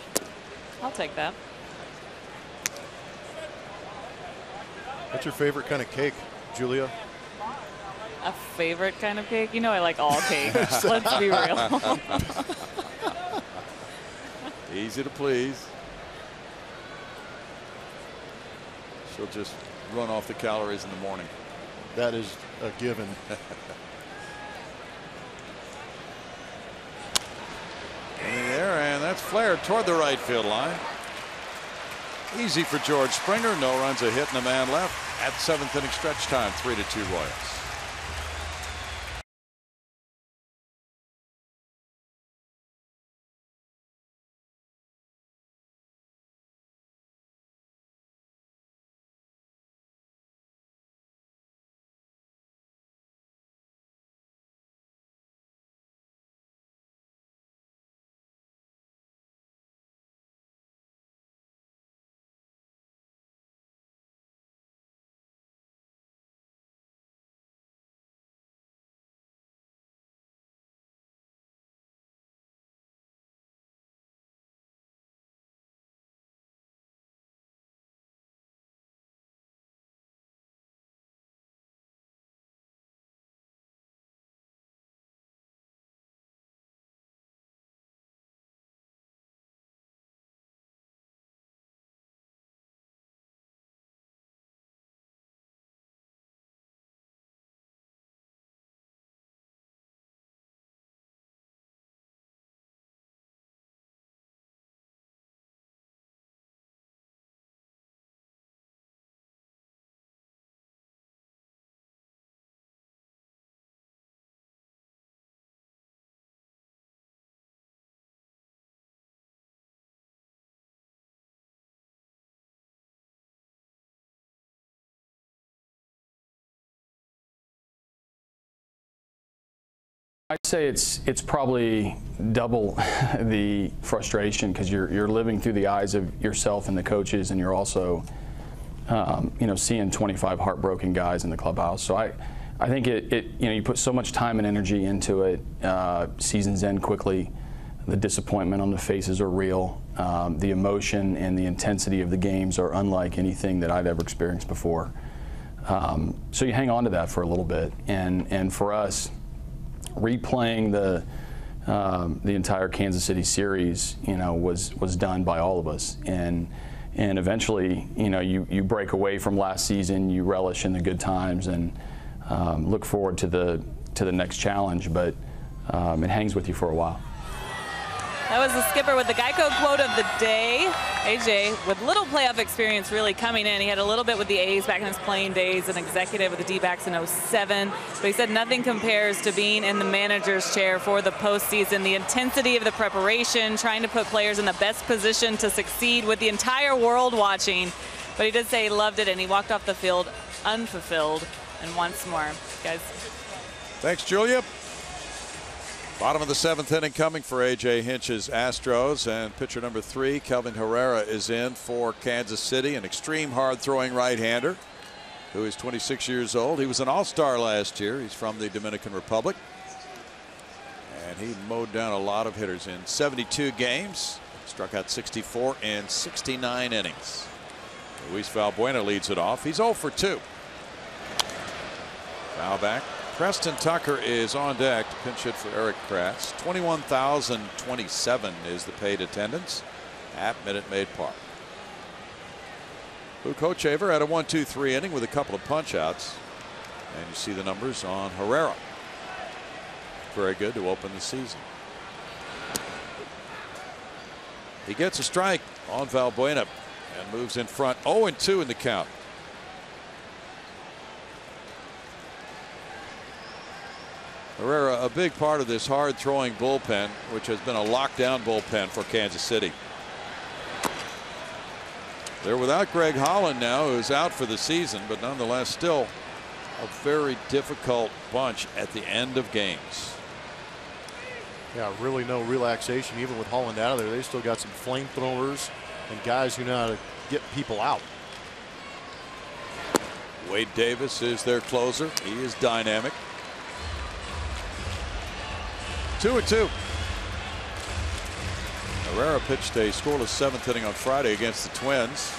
[SPEAKER 1] I'll take that.
[SPEAKER 2] What's your favorite kind of cake, Julia?
[SPEAKER 1] A favorite kind of cake? You know I like all cake. Let's be real.
[SPEAKER 3] Easy to please. She'll just run off the calories in the morning.
[SPEAKER 2] That is a given.
[SPEAKER 3] In the air, and that's flared toward the right field line. Easy for George Springer. No runs, a hit, and a man left at 7th inning stretch time. 3-2 Royals.
[SPEAKER 6] I'd say it's probably double the frustration, because you're living through the eyes of yourself and the coaches, and you're also seeing 25 heartbroken guys in the clubhouse. So I think you put so much time and energy into it. Seasons end quickly. The disappointment on the faces are real. The emotion and the intensity of the games are unlike anything that I've ever experienced before. So you hang on to that for a little bit, and for us, replaying the entire Kansas City series, was done by all of us, and eventually, you break away from last season, you relish in the good times, and look forward to the next challenge, but it hangs with you for a while.
[SPEAKER 1] That was the skipper with the Geico quote of the day. AJ, with little playoff experience really coming in. He had a little bit with the A's back in his playing days, an executive with the D-backs in '07. But he said nothing compares to being in the manager's chair for the postseason. The intensity of the preparation, trying to put players in the best position to succeed with the entire world watching. But he did say he loved it, and he walked off the field unfulfilled and wants more. Guys.
[SPEAKER 3] Thanks, Julia. Bottom of the 7th inning coming for A.J. Hinch's Astros, and pitcher number 3, Kelvin Herrera, is in for Kansas City, an extreme hard-throwing right-hander who is 26 years old. He was an all-star last year. He's from the Dominican Republic, and he mowed down a lot of hitters in 72 games, struck out 64 in 69 innings. Luis Valbuena leads it off. He's 0 for 2. Foul back. Preston Tucker is on deck to pinch hit for Eric Kratz. 21,027 is the paid attendance at Minute Maid Park. Luke Hochevar had a 1-2-3 inning with a couple of punch outs, and you see the numbers on Herrera. Very good to open the season. He gets a strike on Valbuena. And moves in front. 0-2 in the count. Herrera, a big part of this hard throwing bullpen, which has been a lockdown bullpen for Kansas City. They're without Greg Holland now, who's out for the season, but nonetheless still a very difficult bunch at the end of games.
[SPEAKER 2] Yeah, really no relaxation. Even with Holland out of there, they still got some flamethrowers and guys who know how to get people out.
[SPEAKER 3] Wade Davis is their closer. He is dynamic. 2-2. Herrera pitched a scoreless 7th inning on Friday against the Twins.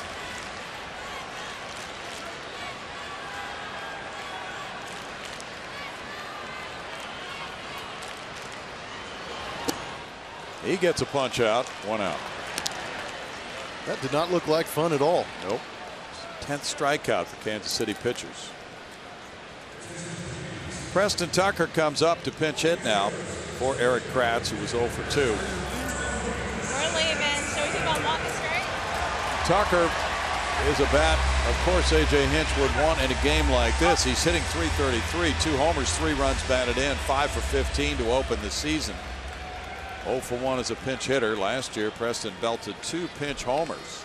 [SPEAKER 3] He gets a punch out, 1 out.
[SPEAKER 2] That did not look like fun at all.
[SPEAKER 3] Nope. 10th strikeout for Kansas City pitchers. Preston Tucker comes up to pinch hit now for Eric Kratz, who was 0 for 2.
[SPEAKER 1] We're leaving. So we keep on walking straight?
[SPEAKER 3] Tucker is a bat, of course, A.J. Hinch would want in a game like this. He's hitting .333, 2 homers, 3 runs batted in, 5 for 15 to open the season. 0 for 1 as a pinch hitter. Last year, Preston belted 2 pinch homers.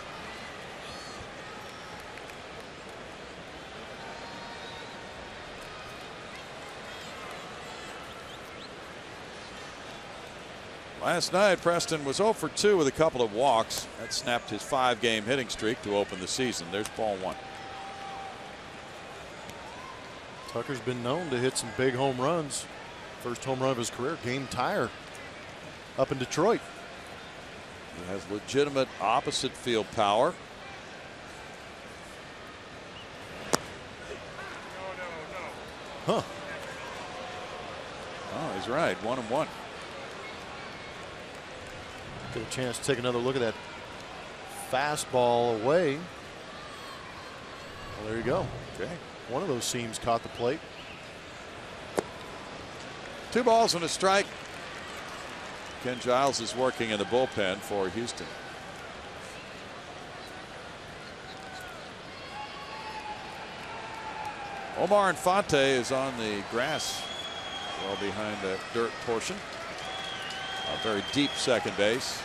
[SPEAKER 3] Last night, Preston was 0 for 2 with a couple of walks. That snapped his 5-game hitting streak to open the season. There's ball 1.
[SPEAKER 2] Tucker's been known to hit some big home runs. First home run of his career, game tire up in Detroit.
[SPEAKER 3] He has legitimate opposite field power.
[SPEAKER 2] Huh.
[SPEAKER 3] Oh, he's right. 1-1.
[SPEAKER 2] Get a chance to take another look at that fastball away. Well, there you go.
[SPEAKER 3] Okay.
[SPEAKER 2] One of those seams caught the plate.
[SPEAKER 3] 2 balls and a strike. Ken Giles is working in the bullpen for Houston. Omar Infante is on the grass, well behind the dirt portion. A very deep second base.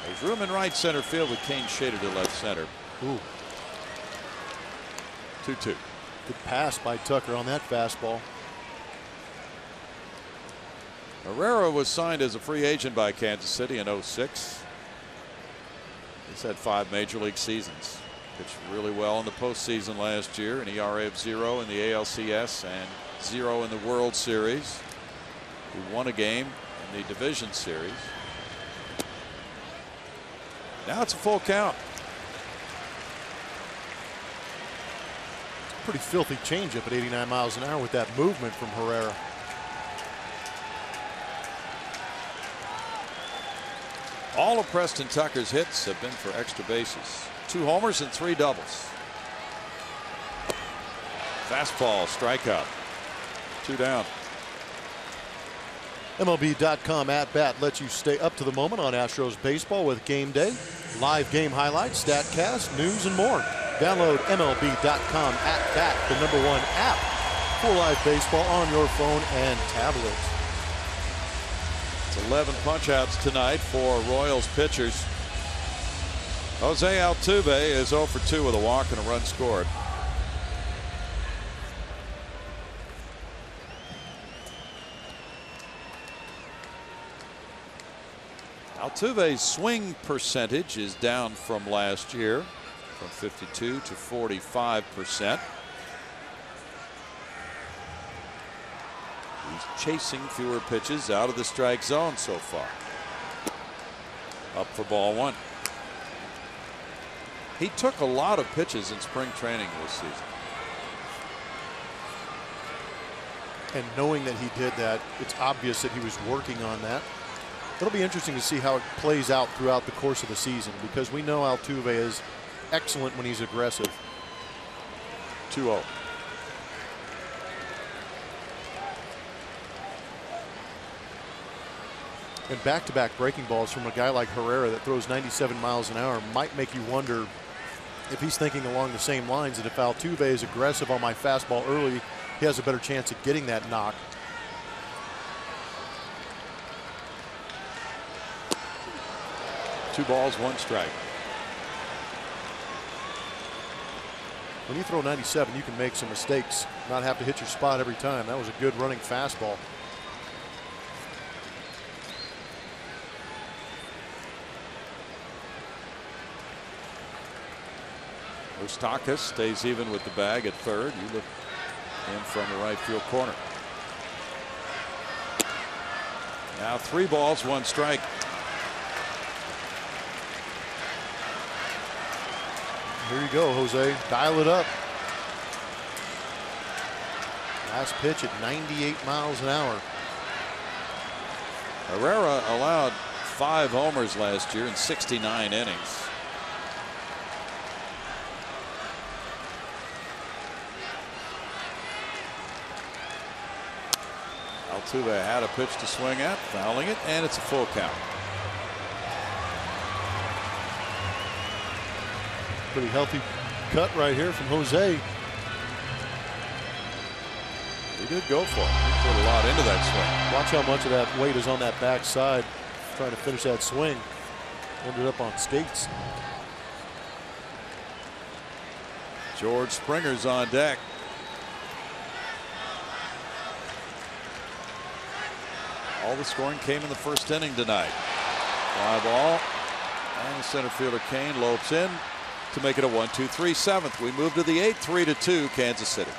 [SPEAKER 3] There's room in right center field with Kane shaded to left center.
[SPEAKER 2] Ooh.
[SPEAKER 3] 2-2.
[SPEAKER 2] Good pass by Tucker on that fastball.
[SPEAKER 3] Herrera was signed as a free agent by Kansas City in '06. He's had 5 major league seasons. Pitched really well in the postseason last year, an ERA of 0 in the ALCS and 0 in the World Series. He won a game in the division series. Now it's a full count.
[SPEAKER 2] Pretty filthy changeup at 89 miles an hour with that movement from Herrera.
[SPEAKER 3] All of Preston Tucker's hits have been for extra bases. 2 homers and 3 doubles. Fastball, strikeout. 2 down.
[SPEAKER 2] MLB.com at bat lets you stay up to the moment on Astros baseball with game day, live game highlights, StatCast, news, and more. Download MLB.com at bat, the #1 app for live baseball on your phone and tablet.
[SPEAKER 3] It's 11 punch-outs tonight for Royals pitchers. Jose Altuve is 0 for 2 with a walk and a run scored. Altuve's swing percentage is down from last year, from 52 to 45%. He's chasing fewer pitches out of the strike zone so far. Up for ball 1. He took a lot of pitches in spring training this season.
[SPEAKER 2] And knowing that he did that, it's obvious that he was working on that. It'll be interesting to see how it plays out throughout the course of the season, because we know Altuve is excellent when he's aggressive.
[SPEAKER 3] 2-0.
[SPEAKER 2] And back-to-back breaking balls from a guy like Herrera that throws 97 miles an hour might make you wonder if he's thinking along the same lines, that if Altuve is aggressive on my fastball early, he has a better chance of getting that knock.
[SPEAKER 3] Two balls, one strike.
[SPEAKER 2] When you throw 97, you can make some mistakes, not have to hit your spot every time. That was a good running fastball.
[SPEAKER 3] Moustakas stays even with the bag at third. You look in from the right field corner. Now 3 balls, 1 strike.
[SPEAKER 2] Here you go, Jose. Dial it up. Last pitch at 98 miles an hour.
[SPEAKER 3] Herrera allowed 5 homers last year in 69 innings. Altuve had a pitch to swing at, fouling it, and it's a full count.
[SPEAKER 2] Pretty healthy cut right here from Jose.
[SPEAKER 3] He did go for it. He put a lot into that swing.
[SPEAKER 2] Watch how much of that weight is on that backside, trying to finish that swing. Ended up on skates.
[SPEAKER 3] George Springer's on deck. All the scoring came in the first inning tonight. Fly ball, and the center fielder Kane lopes in to make it a 1-2-3 7th. We move to the 8th, 3-2 Kansas City.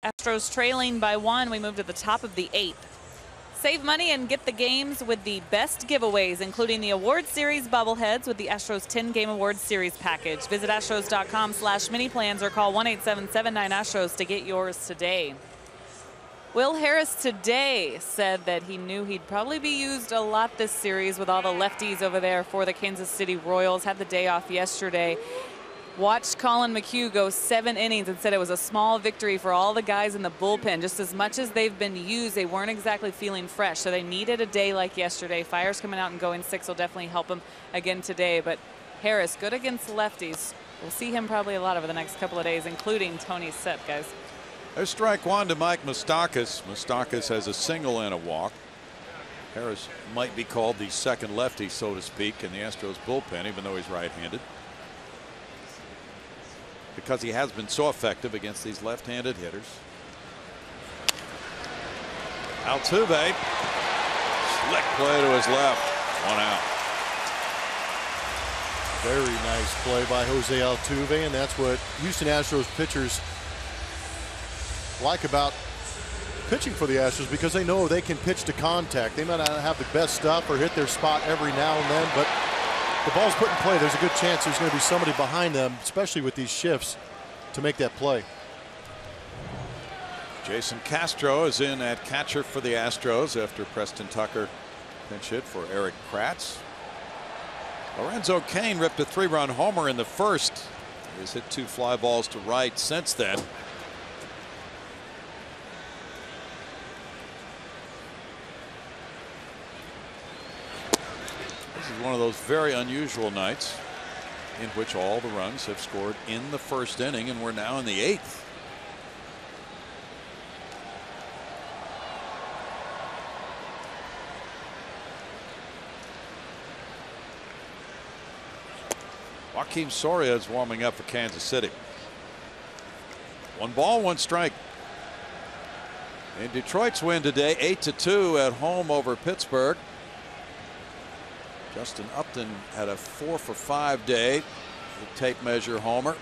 [SPEAKER 1] Astros trailing by 1. We move to the top of the 8th. Save money and get the games with the best giveaways, including the Award Series bobbleheads with the Astros 10-game Award Series package. Visit astros.com/mini-plans or call 1-877-9-ASTROS to get yours today. Will Harris today said that he knew he'd probably be used a lot this series with all the lefties over there for the Kansas City Royals. Had the day off yesterday. Watched Colin McHugh go 7 innings and said it was a small victory for all the guys in the bullpen. Just as much as they've been used, they weren't exactly feeling fresh. So they needed a day like yesterday. Fiers coming out and going 6 will definitely help him again today. But Harris, good against lefties. We'll see him probably a lot over the next couple of days, including Tony Sepp, guys.
[SPEAKER 3] There's strike 1 to Mike Moustakas. Moustakas has a single and a walk. Harris might be called the second lefty, so to speak, in the Astros bullpen, even though he's right-handed, because he has been so effective against these left-handed hitters. Altuve, slick play to his left, 1 out.
[SPEAKER 2] Very nice play by Jose Altuve, and that's what Houston Astros pitchers like about pitching for the Astros because they know they can pitch to contact. They might not have the best stuff or hit their spot every now and then, but the ball's put in play. There's a good chance there's going to be somebody behind them, especially with these shifts, to make that play.
[SPEAKER 3] Jason Castro is in at catcher for the Astros after Preston Tucker pinch hit for Eric Kratz. Lorenzo Cain ripped a 3-run homer in the first. He's hit 2 fly balls to right since then. This is one of those very unusual nights in which all the runs have scored in the first inning, and we're now in the 8th. Joakim Soria is warming up for Kansas City. 1 ball, 1 strike. In Detroit's win today, 8-2 at home over Pittsburgh. Justin Upton had a 4-for-5 day. The tape measure homer.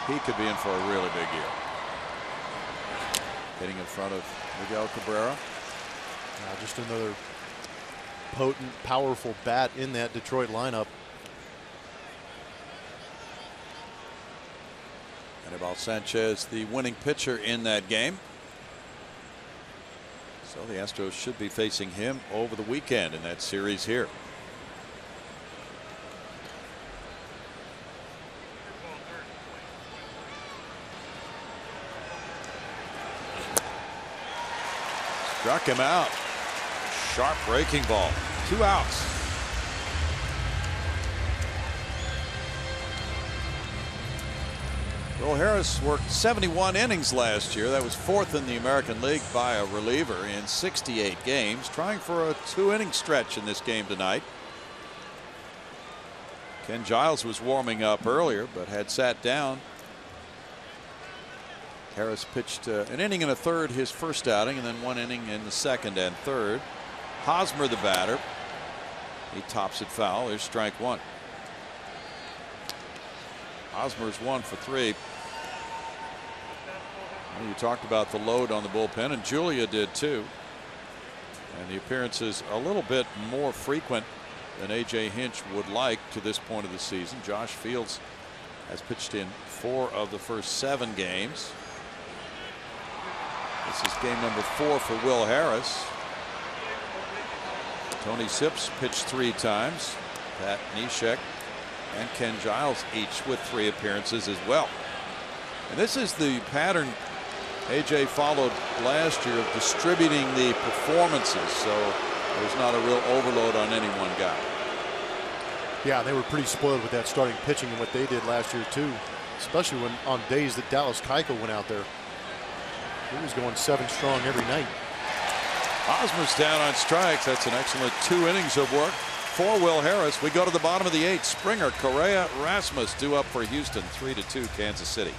[SPEAKER 3] He could be in for a really big year. Hitting in front of Miguel Cabrera.
[SPEAKER 2] Just another potent, powerful bat in that Detroit lineup.
[SPEAKER 3] Anibal Sanchez, the winning pitcher in that game. So the Astros should be facing him over the weekend in that series here. Struck him out. Sharp breaking ball. 2 outs. Will Harris worked 71 innings last year. That was 4th in the American League by a reliever in 68 games. Trying for a 2-inning stretch in this game tonight. Ken Giles was warming up earlier but had sat down. Harris pitched an inning and a third his first outing, and then 1 inning in the second and third. Hosmer the batter. He tops it foul. There's strike 1. Hosmer's 1 for 3. Well, you talked about the load on the bullpen, and Julia did too. And the appearances a little bit more frequent than A.J. Hinch would like to this point of the season. Josh Fields has pitched in 4 of the first 7 games. This is game number 4 for Will Harris. Tony Sips pitched 3 times. Pat Neshek and Ken Giles each with 3 appearances as well. And this is the pattern A.J. followed last year of distributing the performances, so there's not a real overload on any one guy.
[SPEAKER 2] Yeah, they were pretty spoiled with that starting pitching and what they did last year too, especially when on days that Dallas Keuchel went out there. He was going 7 strong every night.
[SPEAKER 3] Hosmer's down on strikes. That's an excellent 2 innings of work for Will Harris. We go to the bottom of the 8th. Springer, Correa, Rasmus due up for Houston. 3-2 Kansas City.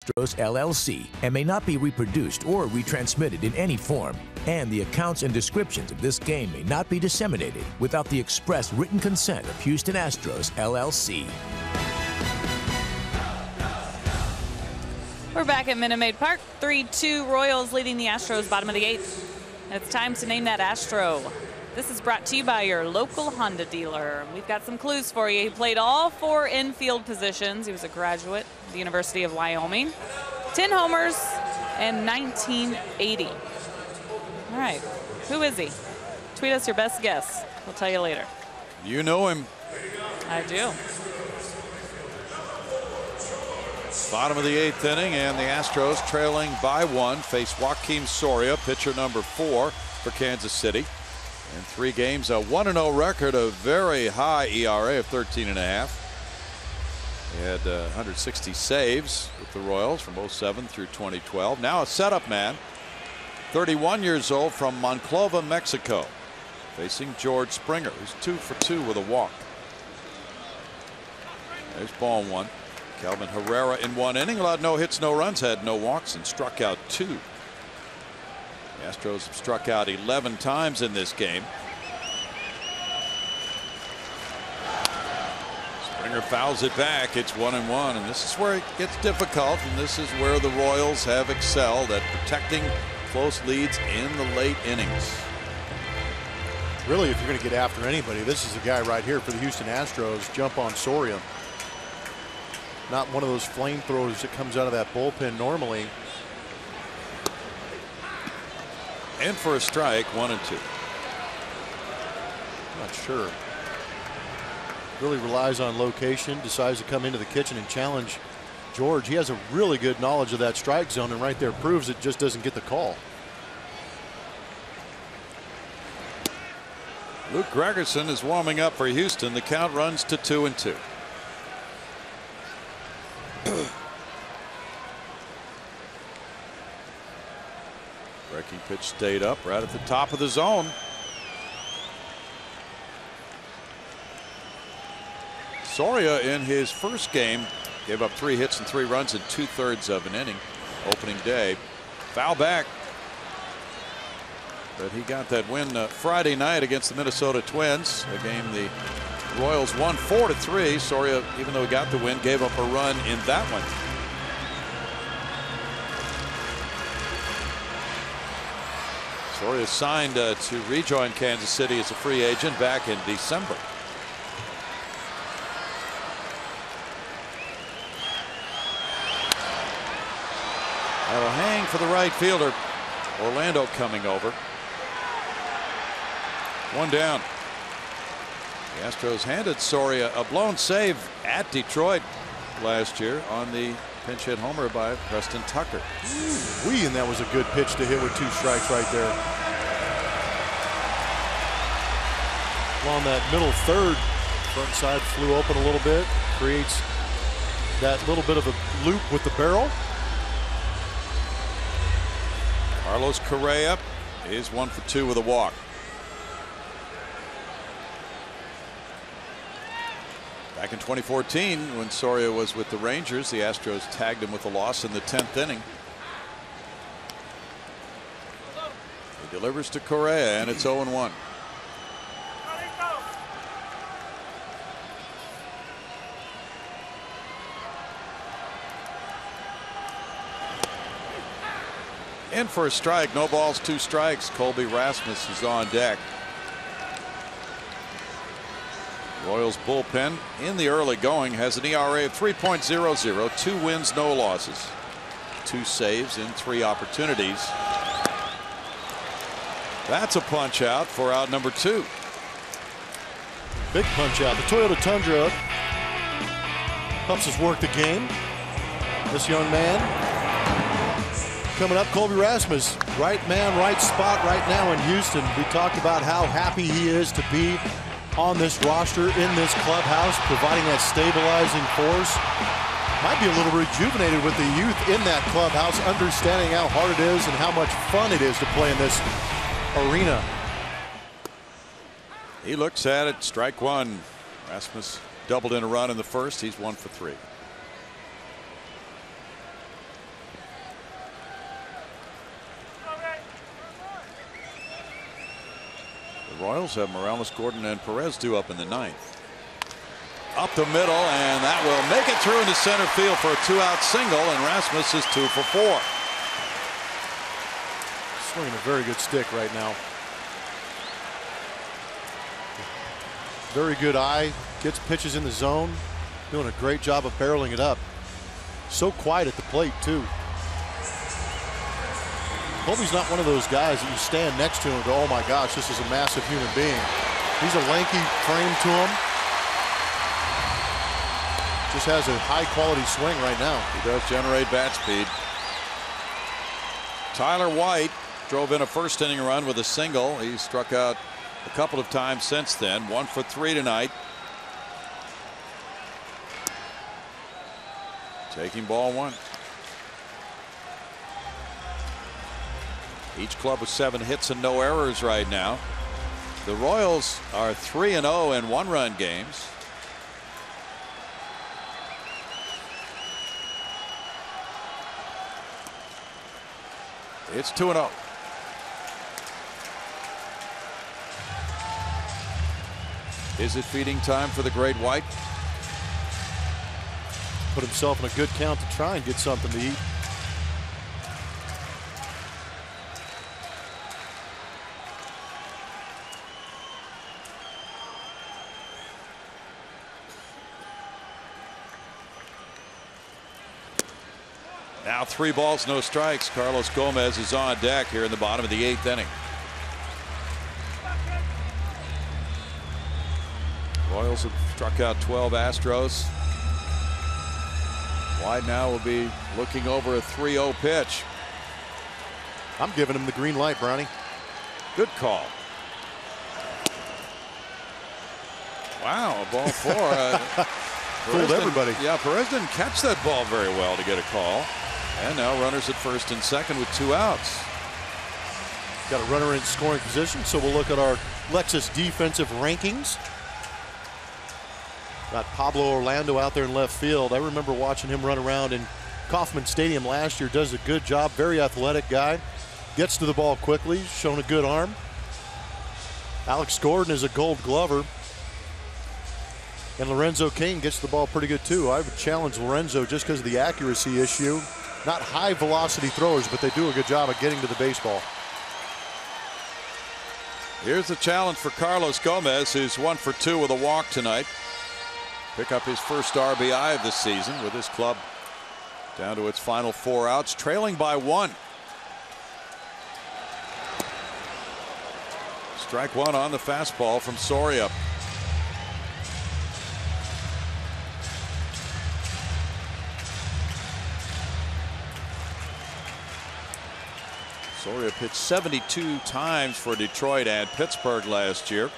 [SPEAKER 7] Astros LLC and may not be reproduced or retransmitted in any form. And the accounts and descriptions of this game may not be disseminated without the express written consent of Houston Astros LLC.
[SPEAKER 1] We're back at Minute Maid Park. 3-2 Royals leading the Astros, bottom of the 8th. And it's time to name that Astro. This is brought to you by your local Honda dealer. We've got some clues for you. He played all 4 infield positions. He was a graduate of the University of Wyoming. 10 homers in 1980. All right, who is he? Tweet us your best guess. We'll tell you later.
[SPEAKER 3] You know him.
[SPEAKER 1] I do.
[SPEAKER 3] Bottom of the 8th inning, and the Astros trailing by 1 face Joakim Soria, pitcher number 4 for Kansas City. In 3 games, a 1-0 record, a very high ERA of 13.5. He had 160 saves with the Royals from 07 through 2012. Now a setup man, 31 years old, from Monclova, Mexico, facing George Springer, who's 2 for 2 with a walk. There's ball 1. Kelvin Herrera in 1 inning, allowed no hits, no runs, had no walks, and struck out 2. The Astros have struck out 11 times in this game. Springer fouls it back. It's 1-1, and this is where it gets difficult, and this is where the Royals have excelled at protecting close leads in the late innings.
[SPEAKER 2] Really, if you're going to get after anybody, this is the guy right here for the Houston Astros. Jump on Soria. Not one of those flamethrowers that comes out of that bullpen normally.
[SPEAKER 3] And for a strike, 1-2.
[SPEAKER 2] Not sure. Really relies on location, decides to come into the kitchen and challenge George. He has a really good knowledge of that strike zone, and right there proves it, just doesn't get the call.
[SPEAKER 3] Luke Gregerson is warming up for Houston. The count runs to 2-2. Breaking pitch stayed up right at the top of the zone. Soria in his first game gave up 3 hits and 3 runs in 2/3 of an inning opening day. Foul back. But he got that win Friday night against the Minnesota Twins, a game the Royals won 4-3. Soria, even though he got the win, gave up a run in that one. Soria signed to rejoin Kansas City as a free agent back in December. That'll hang for the right fielder. Orlando coming over. 1 down. The Astros handed Soria a blown save at Detroit last year on the pinch hit homer by Preston Tucker.
[SPEAKER 2] And that was a good pitch to hit with 2 strikes right there. Along that middle third, front side flew open a little bit, creates that little bit of a loop with the barrel.
[SPEAKER 3] Carlos Correa is 1 for 2 with a walk. Back in 2014, when Soria was with the Rangers, the Astros tagged him with a loss in the 10th inning. He delivers to Correa, and it's 0-1. In for a strike, no balls, 2 strikes. Colby Rasmus is on deck. Royals bullpen in the early going has an ERA of 3.00, 2 wins, no losses, 2 saves in 3 opportunities. That's a punch out for out number 2.
[SPEAKER 2] Big punch out. The Toyota Tundra helps us work the game. This young man coming up, Colby Rasmus, right man, right spot right now in Houston. We talked about how happy he is to be on this roster, in this clubhouse, providing that stabilizing force. Might be a little rejuvenated with the youth in that clubhouse, understanding how hard it is and how much fun it is to play in this arena.
[SPEAKER 3] He looks at it, strike 1. Rasmus doubled in a run in the first. He's 1 for 3. The Royals have Morales, Gordon, and Perez due up in the 9th. Up the middle, and that will make it through into center field for a 2-out single, and Rasmus is 2 for 4.
[SPEAKER 2] Swinging a very good stick right now. Very good eye, gets pitches in the zone, doing a great job of barreling it up. So quiet at the plate too. Colby's not one of those guys that you stand next to him and go, oh my gosh, this is a massive human being. He's a lanky frame to him. Just has a high quality swing right now.
[SPEAKER 3] He does generate bat speed. Tyler White drove in a first inning run with a single. He struck out a couple of times since then. 1 for 3 tonight. Taking ball 1. Each club with 7 hits and no errors right now. The Royals are 3-0 in 1-run games. It's 2-0. Is it feeding time for the great White?
[SPEAKER 2] Put himself in a good count to try and get something to eat.
[SPEAKER 3] Now 3 balls, no strikes. Carlos Gomez is on deck here in the bottom of the 8th inning. Royals have struck out 12 Astros. White now will be looking over a 3-0 pitch.
[SPEAKER 2] I'm giving him the green light, Brownie.
[SPEAKER 3] Good call. Wow, a ball 4.
[SPEAKER 2] Fooled everybody.
[SPEAKER 3] Yeah, Perez didn't catch that ball very well to get a call. And now runners at first and second with 2 outs.
[SPEAKER 2] Got a runner in scoring position, so we'll look at our Lexus defensive rankings. Got Pablo Orlando out there in left field. I remember watching him run around in Kauffman Stadium last year. Does a good job. Very athletic guy. Gets to the ball quickly. Shown a good arm. Alex Gordon is a Gold Glover. And Lorenzo Cain gets the ball pretty good too. I would challenge Lorenzo just because of the accuracy issue. Not high velocity throwers, but they do a good job of getting to the baseball.
[SPEAKER 3] Here's the challenge for Carlos Gomez, who's 1 for 2 with a walk tonight. Pick up his first RBI of the season with his club down to its final 4 outs, trailing by 1. Strike 1 on the fastball from Soria. Soria pitched 72 times for Detroit and Pittsburgh last year.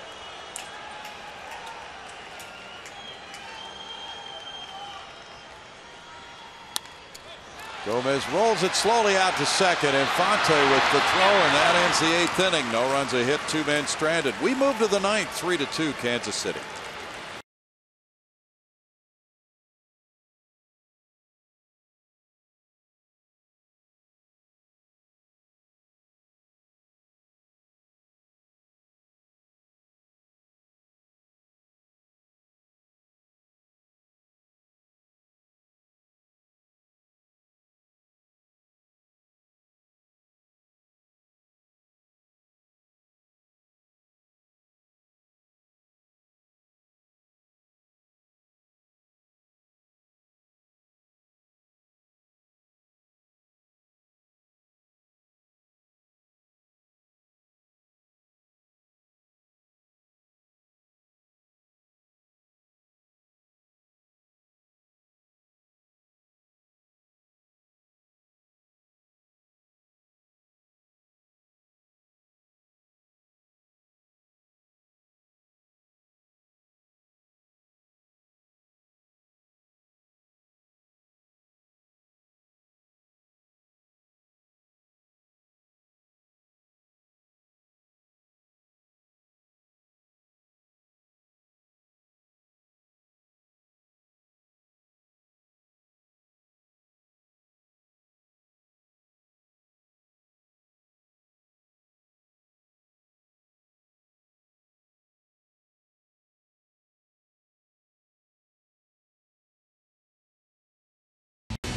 [SPEAKER 3] Gomez rolls it slowly out to second, and Fonte with the throw, and that ends the 8th inning. No runs, a hit, 2 men stranded. We move to the 9th, 3-2 Kansas City.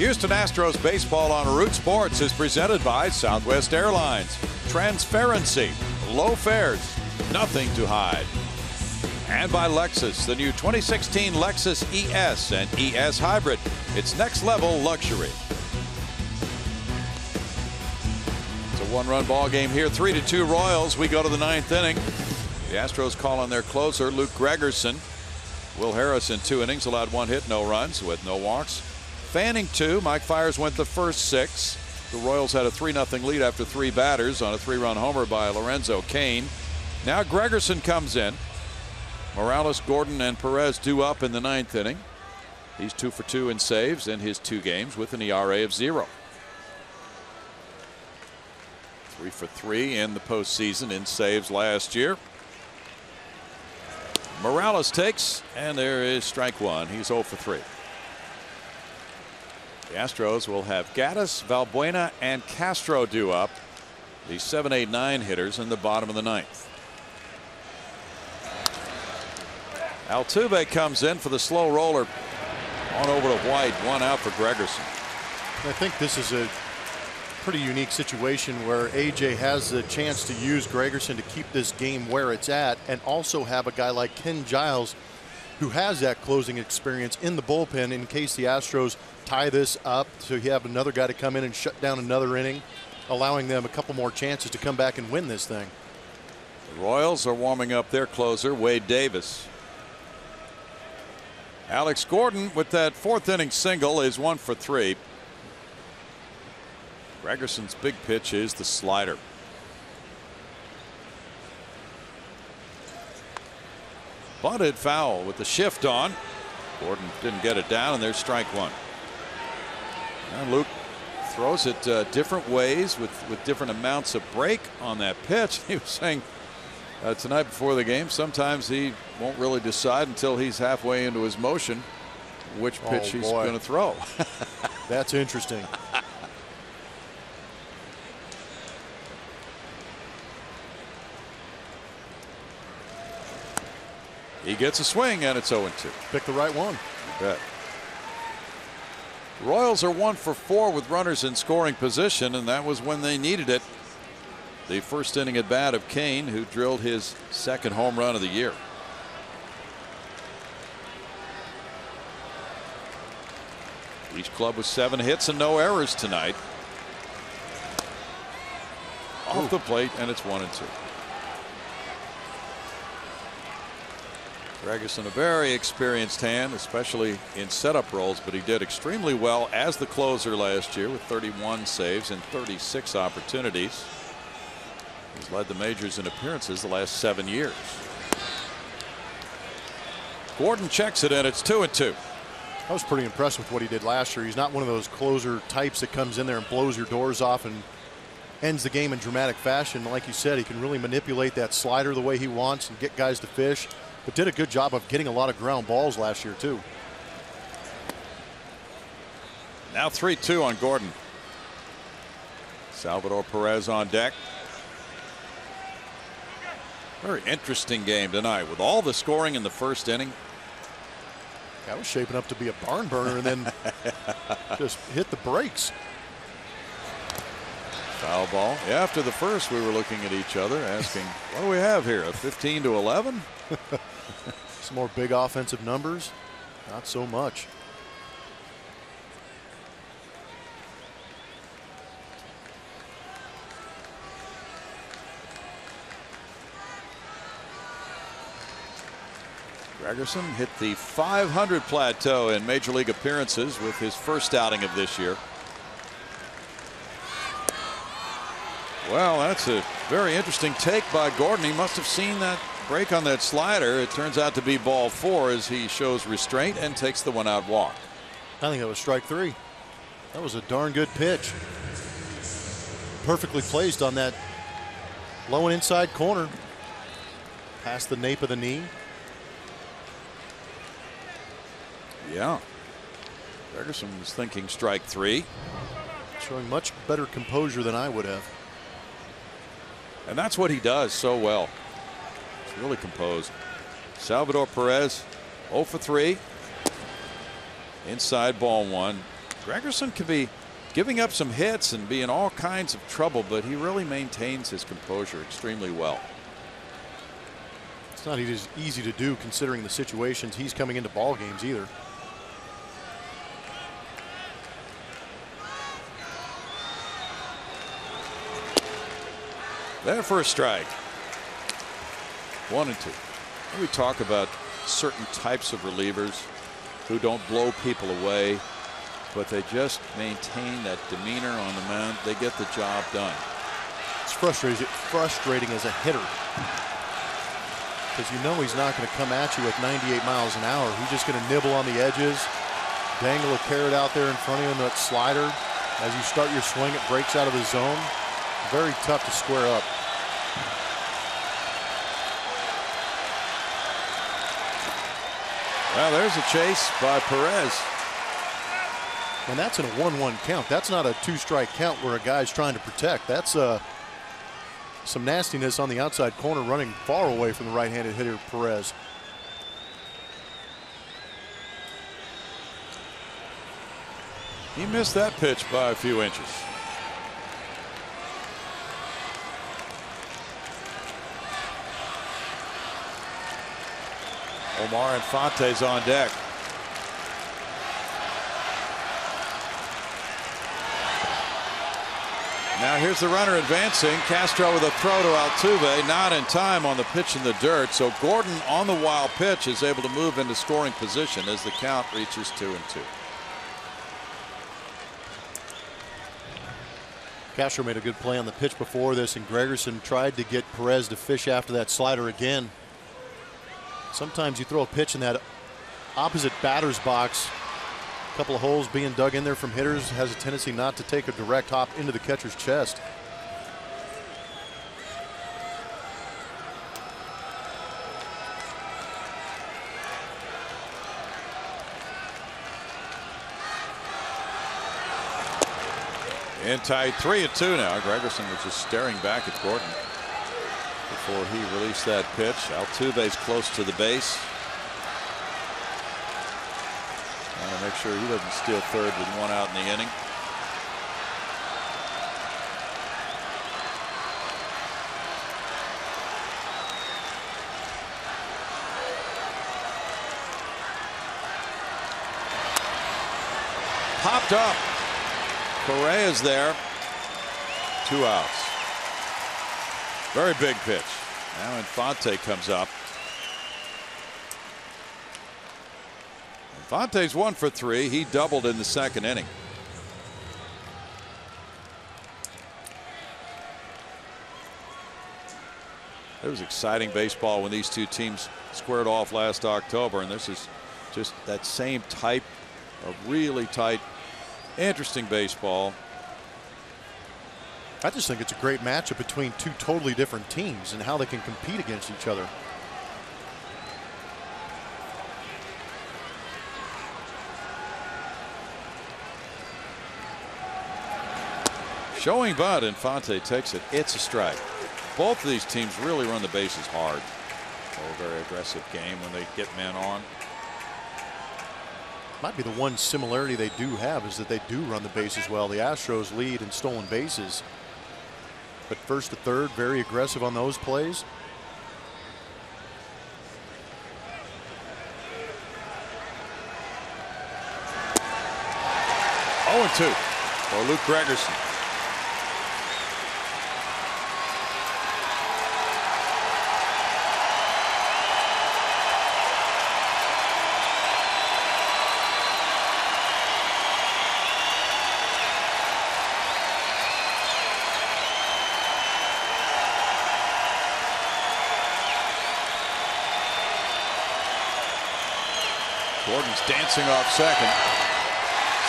[SPEAKER 3] Houston Astros baseball on Root Sports is presented by Southwest Airlines. Transparency, low fares, nothing to hide. And by Lexus, the new 2016 Lexus ES and ES Hybrid. It's next level luxury. It's a one-run ball game here, 3-2 Royals. We go to the 9th inning. The Astros call on their closer, Luke Gregerson. Will Harris in 2 innings allowed 1 hit, no runs with no walks. Fanning 2. Mike Fiers went the first 6. The Royals had a 3-0 lead after 3 batters on a 3-run homer by Lorenzo Cain. Now Gregerson comes in. Morales, Gordon, and Perez due up in the 9th inning. He's 2 for 2 in saves in his 2 games with an ERA of 0. 3 for 3 in the postseason in saves last year. Morales takes, and there is strike 1. He's 0 for 3. The Astros will have Gaddis, Valbuena, and Castro due up. The 7, 8, 9 hitters in the bottom of the 9th. Altuve comes in for the slow roller on over to White. 1 out for Gregerson.
[SPEAKER 2] I think this is a pretty unique situation where AJ has the chance to use Gregerson to keep this game where it's at, and also have a guy like Ken Giles who has that closing experience in the bullpen in case the Astros tie this up. So you have another guy to come in and shut down another inning, allowing them a couple more chances to come back and win this thing.
[SPEAKER 3] The Royals are warming up their closer, Wade Davis. Alex Gordon with that 4th inning single is 1 for 3. Gregerson's big pitch is the slider. Bunted foul with the shift on. Gordon didn't get it down, and there's strike 1. And Luke throws it different ways with different amounts of break on that pitch. He was saying tonight before the game, sometimes he won't really decide until he's halfway into his motion which pitch he's going to throw.
[SPEAKER 2] That's interesting.
[SPEAKER 3] He gets a swing, and it's 0-2.
[SPEAKER 2] Pick the right one.
[SPEAKER 3] You bet. Royals are 1 for 4 with runners in scoring position, and that was when they needed it. The first inning at bat of Cain, who drilled his 2nd home run of the year. Each club with 7 hits and no errors tonight. Off the plate, and it's 1-2. Gregerson, a very experienced hand, especially in setup roles, but he did extremely well as the closer last year with 31 saves and 36 opportunities. He's led the majors in appearances the last 7 years. Gordon checks it, and it's 2-2.
[SPEAKER 2] I was pretty impressed with what he did last year. He's not one of those closer types that comes in there and blows your doors off and ends the game in dramatic fashion. Like you said, he can really manipulate that slider the way he wants and get guys to fish, but did a good job of getting a lot of ground balls last year too.
[SPEAKER 3] Now 3-2 on Gordon. Salvador Perez on deck. Very interesting game tonight with all the scoring in the first inning.
[SPEAKER 2] That was shaping up to be a barn burner, and then just hit the brakes.
[SPEAKER 3] Foul ball. After the first, we were looking at each other asking, what do we have here, a 15-11?
[SPEAKER 2] Some more big offensive numbers. Not so much.
[SPEAKER 3] Gregerson hit the 500 plateau in major league appearances with his first outing of this year. Well, that's a very interesting take by Gordon. He must have seen that break on that slider. It turns out to be ball 4 as he shows restraint and takes the 1-out walk.
[SPEAKER 2] I think that was strike 3. That was a darn good pitch. Perfectly placed on that low and inside corner. Past the nape of the knee.
[SPEAKER 3] Yeah. Gregerson was thinking strike 3.
[SPEAKER 2] Showing much better composure than I would have.
[SPEAKER 3] And that's what he does so well. He's really composed. Salvador Perez 0 for 3. Inside ball 1. Gregerson can be giving up some hits and be in all kinds of trouble, but he really maintains his composure extremely well.
[SPEAKER 2] It's not easy to do considering the situations he's coming into ball games either.
[SPEAKER 3] There for a strike. 1 and 2. We talk about certain types of relievers who don't blow people away, but they just maintain that demeanor on the mound. They get the job done.
[SPEAKER 2] It's frustrating as a hitter, because you know he's not going to come at you with 98 miles an hour. He's just going to nibble on the edges, dangle a carrot out there in front of you in that slider. As you start your swing, it breaks out of the zone. Very tough to square up.
[SPEAKER 3] Well, there's a chase by Perez.
[SPEAKER 2] And that's in a 1-1 count. That's not a 2-strike count where a guy's trying to protect. That's some nastiness on the outside corner, running far away from the right-handed hitter Perez.
[SPEAKER 3] He missed that pitch by a few inches. Omar Infante's on deck. Now here's the runner advancing. Castro with a throw to Altuve, not in time on the pitch in the dirt. So Gordon on the wild pitch is able to move into scoring position as the count reaches 2-2.
[SPEAKER 2] Castro made a good play on the pitch before this, and Gregerson tried to get Perez to fish after that slider again. Sometimes you throw a pitch in that opposite batter's box, a couple of holes being dug in there from hitters, has a tendency not to take a direct hop into the catcher's chest.
[SPEAKER 3] In tight 3-2 now. Gregerson was just staring back at Gordon before he released that pitch. Altuve's close to the base. Trying to make sure he doesn't steal third with 1 out in the inning. Popped up. Correa is there. 2 outs. Very big pitch. Now Infante comes up. Infante's 1 for 3. He doubled in the second inning. It was exciting baseball when these two teams squared off last October, and this is just that same type of really tight, interesting baseball.
[SPEAKER 2] I just think it's a great matchup between two totally different teams and how they can compete against each other.
[SPEAKER 3] Showing bunt, Infante takes it. It's a strike. Both of these teams really run the bases hard. A very aggressive game when they get men on.
[SPEAKER 2] Might be the one similarity they do have is that they do run the bases well. The Astros lead in stolen bases, but first to third, very aggressive on those plays.
[SPEAKER 3] Oh, 2 for Luke Gregerson. Gordon's dancing off second.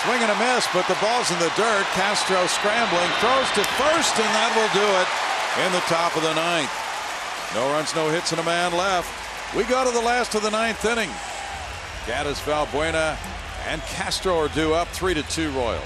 [SPEAKER 3] Swing and a miss, but the ball's in the dirt. Castro scrambling, throws to first, and that will do it in the top of the 9th. No runs, no hits, and a man left. We go to the last of the 9th inning. Gaddis, Valbuena, and Castro are due up 3-2 Royals.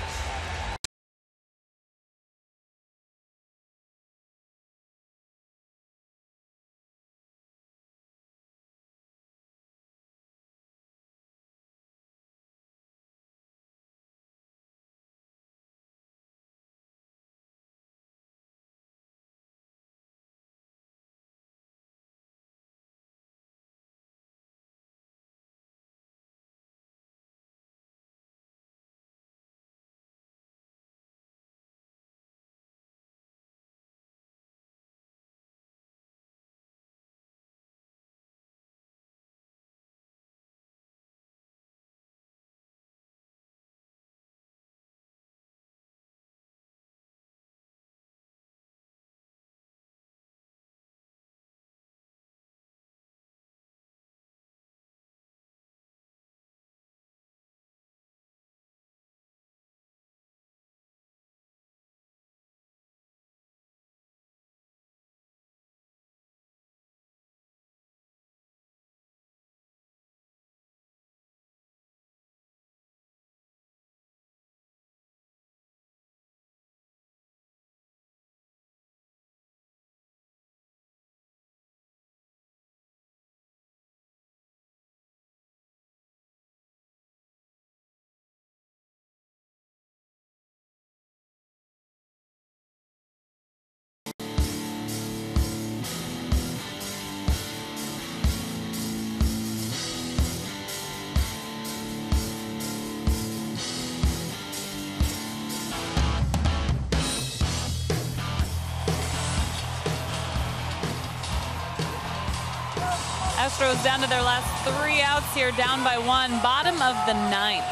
[SPEAKER 1] Astros down to their last 3 outs here, down by 1, bottom of the 9th.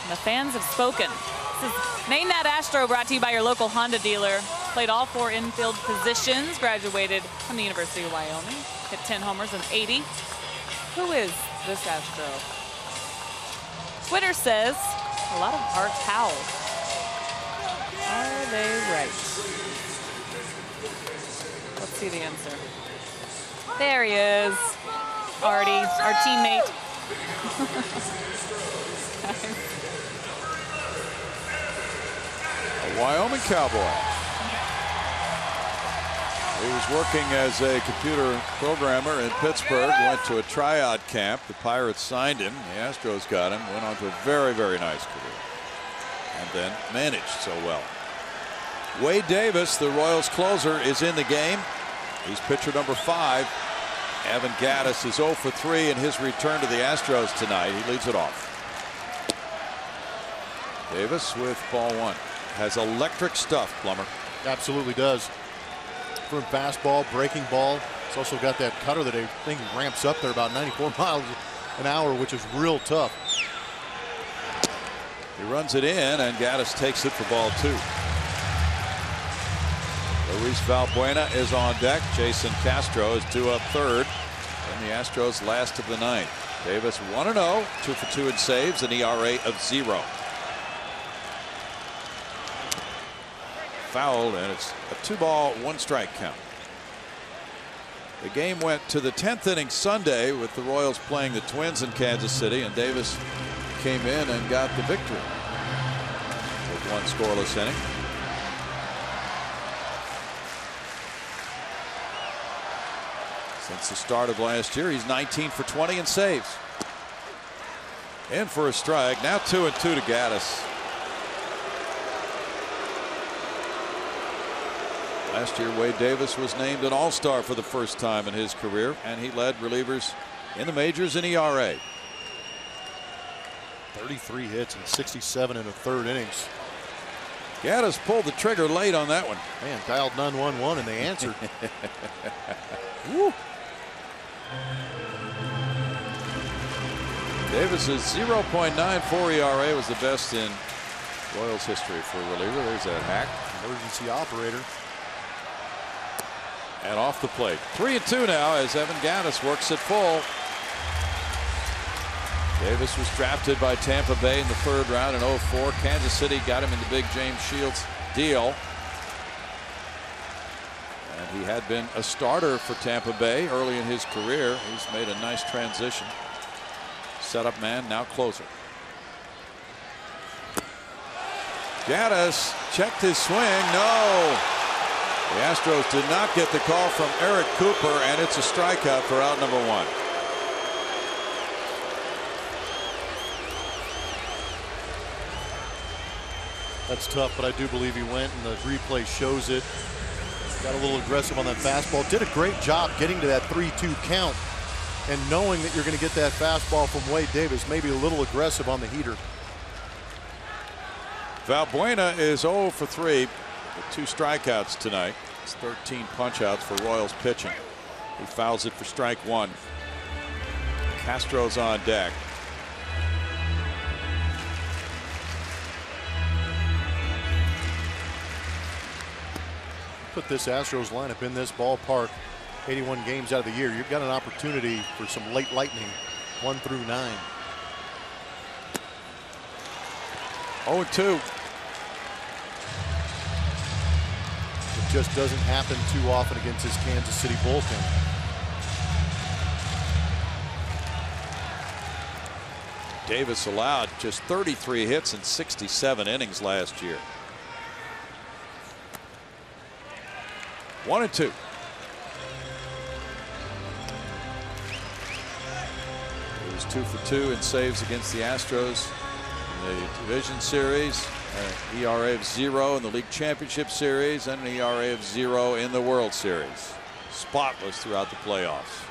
[SPEAKER 1] And the fans have spoken. This is Name That Astro, brought to you by your local Honda dealer. Played all 4 infield positions, graduated from the University of Wyoming, hit 10 homers and 80. Who is this Astro? Twitter says a lot of Art Powell. Are they right? Let's see the answer. There he is. Artie, our teammate.
[SPEAKER 3] A Wyoming Cowboy. He was working as a computer programmer in Pittsburgh, went to a tryout camp. The Pirates signed him. The Astros got him, went on to a very, very nice career. And then managed so well. Wade Davis, the Royals closer, is in the game. He's pitcher number 5. Evan Gattis is 0 for 3 in his return to the Astros tonight. He leads it off. Davis with ball 1. Has electric stuff, Plummer.
[SPEAKER 2] Absolutely does. From fastball, breaking ball. It's also got that cutter that I think ramps up there about 94 miles an hour, which is real tough.
[SPEAKER 3] He runs it in, and Gattis takes it for ball 2. Luis Valbuena is on deck. Jason Castro is due up third. And the Astros last of the 9th. Davis 1-0, 2 for 2 in saves, an ERA of 0. Fouled, and it's a 2-ball, 1-strike count. The game went to the 10th inning Sunday with the Royals playing the Twins in Kansas City, and Davis came in and got the victory with 1 scoreless inning. Since the start of last year, he's 19 for 20 in saves. In for a strike. Now 2-2 to Gattis. Last year, Wade Davis was named an All-Star for the first time in his career, and he led relievers in the majors in ERA.
[SPEAKER 2] 33 hits and 67 in the 3rd innings.
[SPEAKER 3] Gattis pulled the trigger late on that one.
[SPEAKER 2] Man, dialed 911 and they answered.
[SPEAKER 3] Woo. Davis's 0.94 ERA was the best in Royals history for a reliever. There's that hack.
[SPEAKER 2] Emergency operator.
[SPEAKER 3] And off the plate. 3-2 now as Evan Gattis works it full. Davis was drafted by Tampa Bay in the 3rd round in 2004. Kansas City got him in the big James Shields deal. And he had been a starter for Tampa Bay early in his career. He's made a nice transition. Setup man, now closer. Gattis checked his swing. No. The Astros did not get the call from Eric Cooper, and it's a strikeout for out number 1.
[SPEAKER 2] That's tough, but I do believe he went, and the replay shows it. Got a little aggressive on that fastball. Did a great job getting to that 3-2 count and knowing that you're going to get that fastball from Wade Davis. Maybe a little aggressive on the heater.
[SPEAKER 3] Valbuena is 0 for 3 with 2 strikeouts tonight. It's 13 punch-outs for Royals pitching. He fouls it for strike 1. Castro's on deck.
[SPEAKER 2] Put this Astros lineup in this ballpark 81 games out of the year. You've got an opportunity for some late lightning 1 through 9.
[SPEAKER 3] 0-2.
[SPEAKER 2] It just doesn't happen too often against this Kansas City bullpen.
[SPEAKER 3] Davis allowed just 33 hits in 67 innings last year. 1-2. He was 2 for 2 in saves against the Astros in the division series, an ERA of 0 in the league championship series, and an ERA of 0 in the World Series. Spotless throughout the playoffs.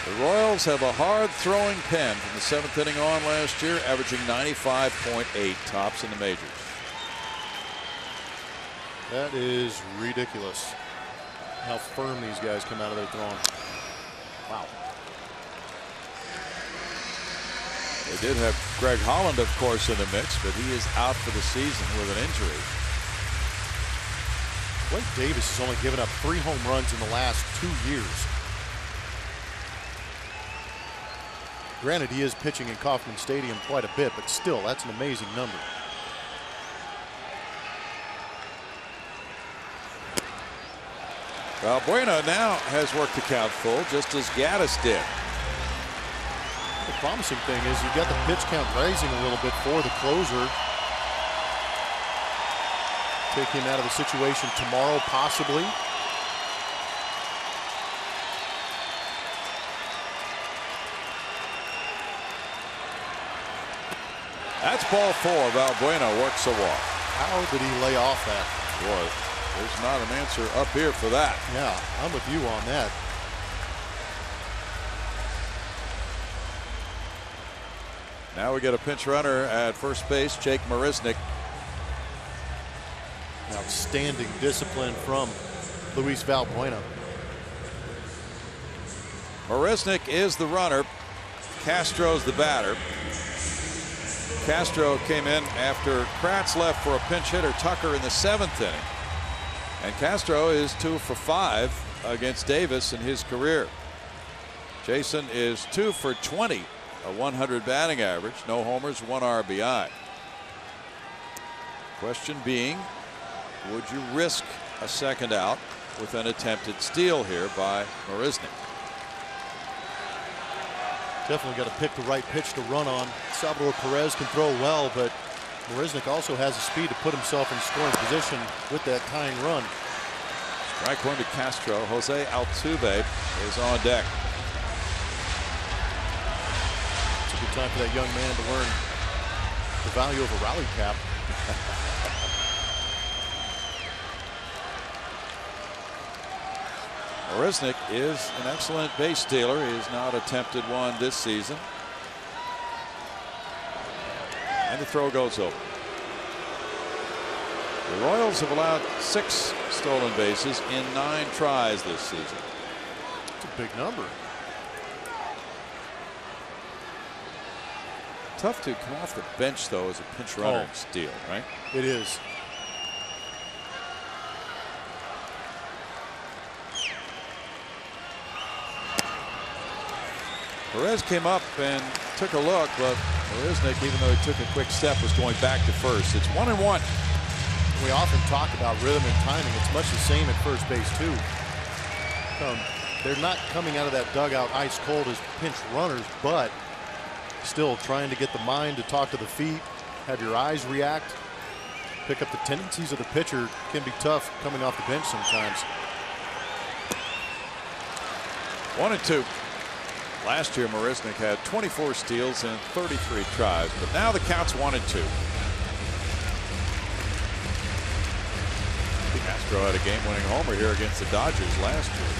[SPEAKER 3] The Royals have a hard throwing pen from the 7th inning on last year, averaging 95.8 tops in the majors.
[SPEAKER 2] That is ridiculous how firm these guys come out of their throwing. Wow.
[SPEAKER 3] They did have Greg Holland, of course, in the mix, but he is out for the season with an injury.
[SPEAKER 2] Wade Davis has only given up 3 home runs in the last 2 years. Granted, he is pitching in Kauffman Stadium quite a bit, but still, that's an amazing number.
[SPEAKER 3] Valbuena now has worked the count full, just as Gaddis did.
[SPEAKER 2] The promising thing is you've got the pitch count rising a little bit for the closer. Take him out of the situation tomorrow, possibly.
[SPEAKER 3] That's ball 4. Valbuena works a walk.
[SPEAKER 2] How did he lay off that?
[SPEAKER 3] Boy, there's not an answer up here for that.
[SPEAKER 2] Yeah, I'm with you on that.
[SPEAKER 3] Now we get a pinch runner at first base, Jake Marisnick.
[SPEAKER 2] Outstanding discipline from Luis Valbuena.
[SPEAKER 3] Marisnick is the runner. Castro's the batter. Castro came in after Kratz left for a pinch hitter, Tucker, in the 7th inning. And Castro is 2 for 5 against Davis in his career. Jason is 2 for 20, a 100 batting average, no homers, 1 RBI. Question being, would you risk a second out with an attempted steal here by Marisnick?
[SPEAKER 2] Definitely got to pick the right pitch to run on. Salvador Perez can throw well, but Marisnick also has the speed to put himself in scoring position with that tying run.
[SPEAKER 3] Strike 1 to Castro. Jose Altuve is on deck.
[SPEAKER 2] It's a good time for that young man to learn the value of a rally cap.
[SPEAKER 3] Marisnick is an excellent base stealer. He has not attempted one this season. And the throw goes over. The Royals have allowed 6 stolen bases in 9 tries this season.
[SPEAKER 2] It's a big number.
[SPEAKER 3] Tough to come off the bench, though, as a pinch runner and steal, right?
[SPEAKER 2] It is.
[SPEAKER 3] Perez came up and took a look, but Marisnick, even though he took a quick step, was going back to first. It's 1-1.
[SPEAKER 2] We often talk about rhythm and timing. It's much the same at first base, too. They're not coming out of that dugout ice cold as pinch runners, but still trying to get the mind to talk to the feet, have your eyes react, pick up the tendencies of the pitcher. Can be tough coming off the bench sometimes.
[SPEAKER 3] 1-2. Last year, Marisnick had 24 steals in 33 tries, but now the count's 1-2. Castro had a game-winning homer here against the Dodgers last year.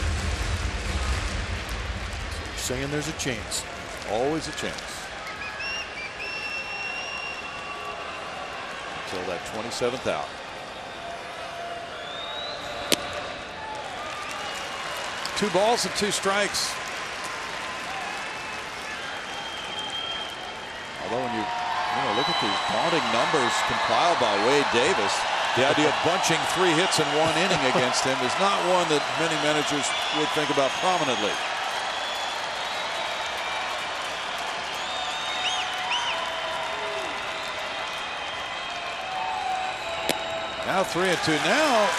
[SPEAKER 2] So you're saying there's a chance.
[SPEAKER 3] Always a chance. Until that 27th out. Two balls and 2 strikes. Although when you look at these daunting numbers compiled by Wade Davis, the idea of bunching 3 hits in 1 inning against him is not one that many managers would think about prominently. Now 3-2. Now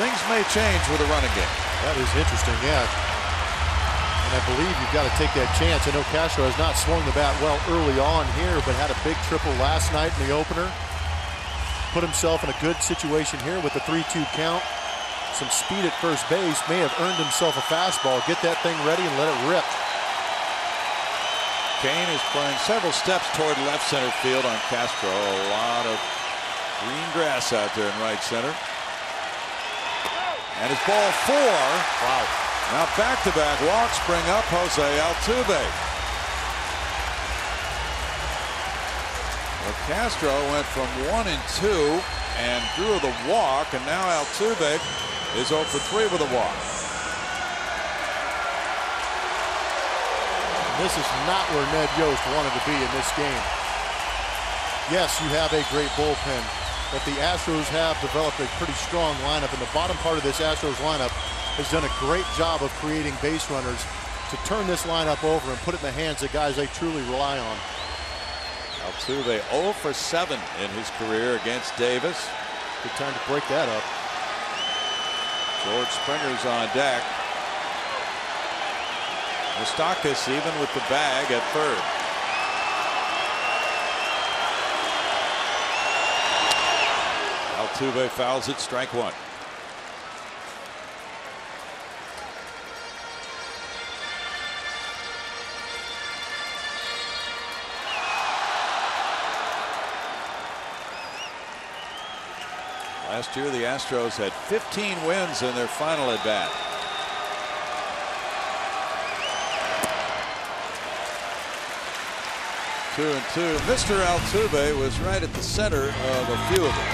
[SPEAKER 3] things may change with a running game.
[SPEAKER 2] That is interesting, yeah. And I believe you've got to take that chance. I know Castro has not swung the bat well early on here, but had a big triple last night in the opener. Put himself in a good situation here with the 3-2 count. Some speed at first base, may have earned himself a fastball. Get that thing ready and let it rip.
[SPEAKER 3] Kane is playing several steps toward left center field on Castro. A lot of green grass out there in right center. And it's ball 4.
[SPEAKER 2] Wow.
[SPEAKER 3] Now back-to-back walks bring up Jose Altuve. Well, Castro went from 1-2 and drew the walk, and now Altuve is 0 for 3 with a walk.
[SPEAKER 2] This is not where Ned Yost wanted to be in this game. Yes, you have a great bullpen, but the Astros have developed a pretty strong lineup, and the bottom part of this Astros lineup has done a great job of creating base runners to turn this lineup over and put it in the hands of guys they truly rely on.
[SPEAKER 3] Altuve 0 for 7 in his career against Davis.
[SPEAKER 2] Good time to break that up.
[SPEAKER 3] George Springer's on deck. Moustakas even with the bag at third. Altuve fouls it, strike one. Last year, the Astros had 15 wins in their final at bat. Two and two. Mr. Altuve was right at the center of a few of them.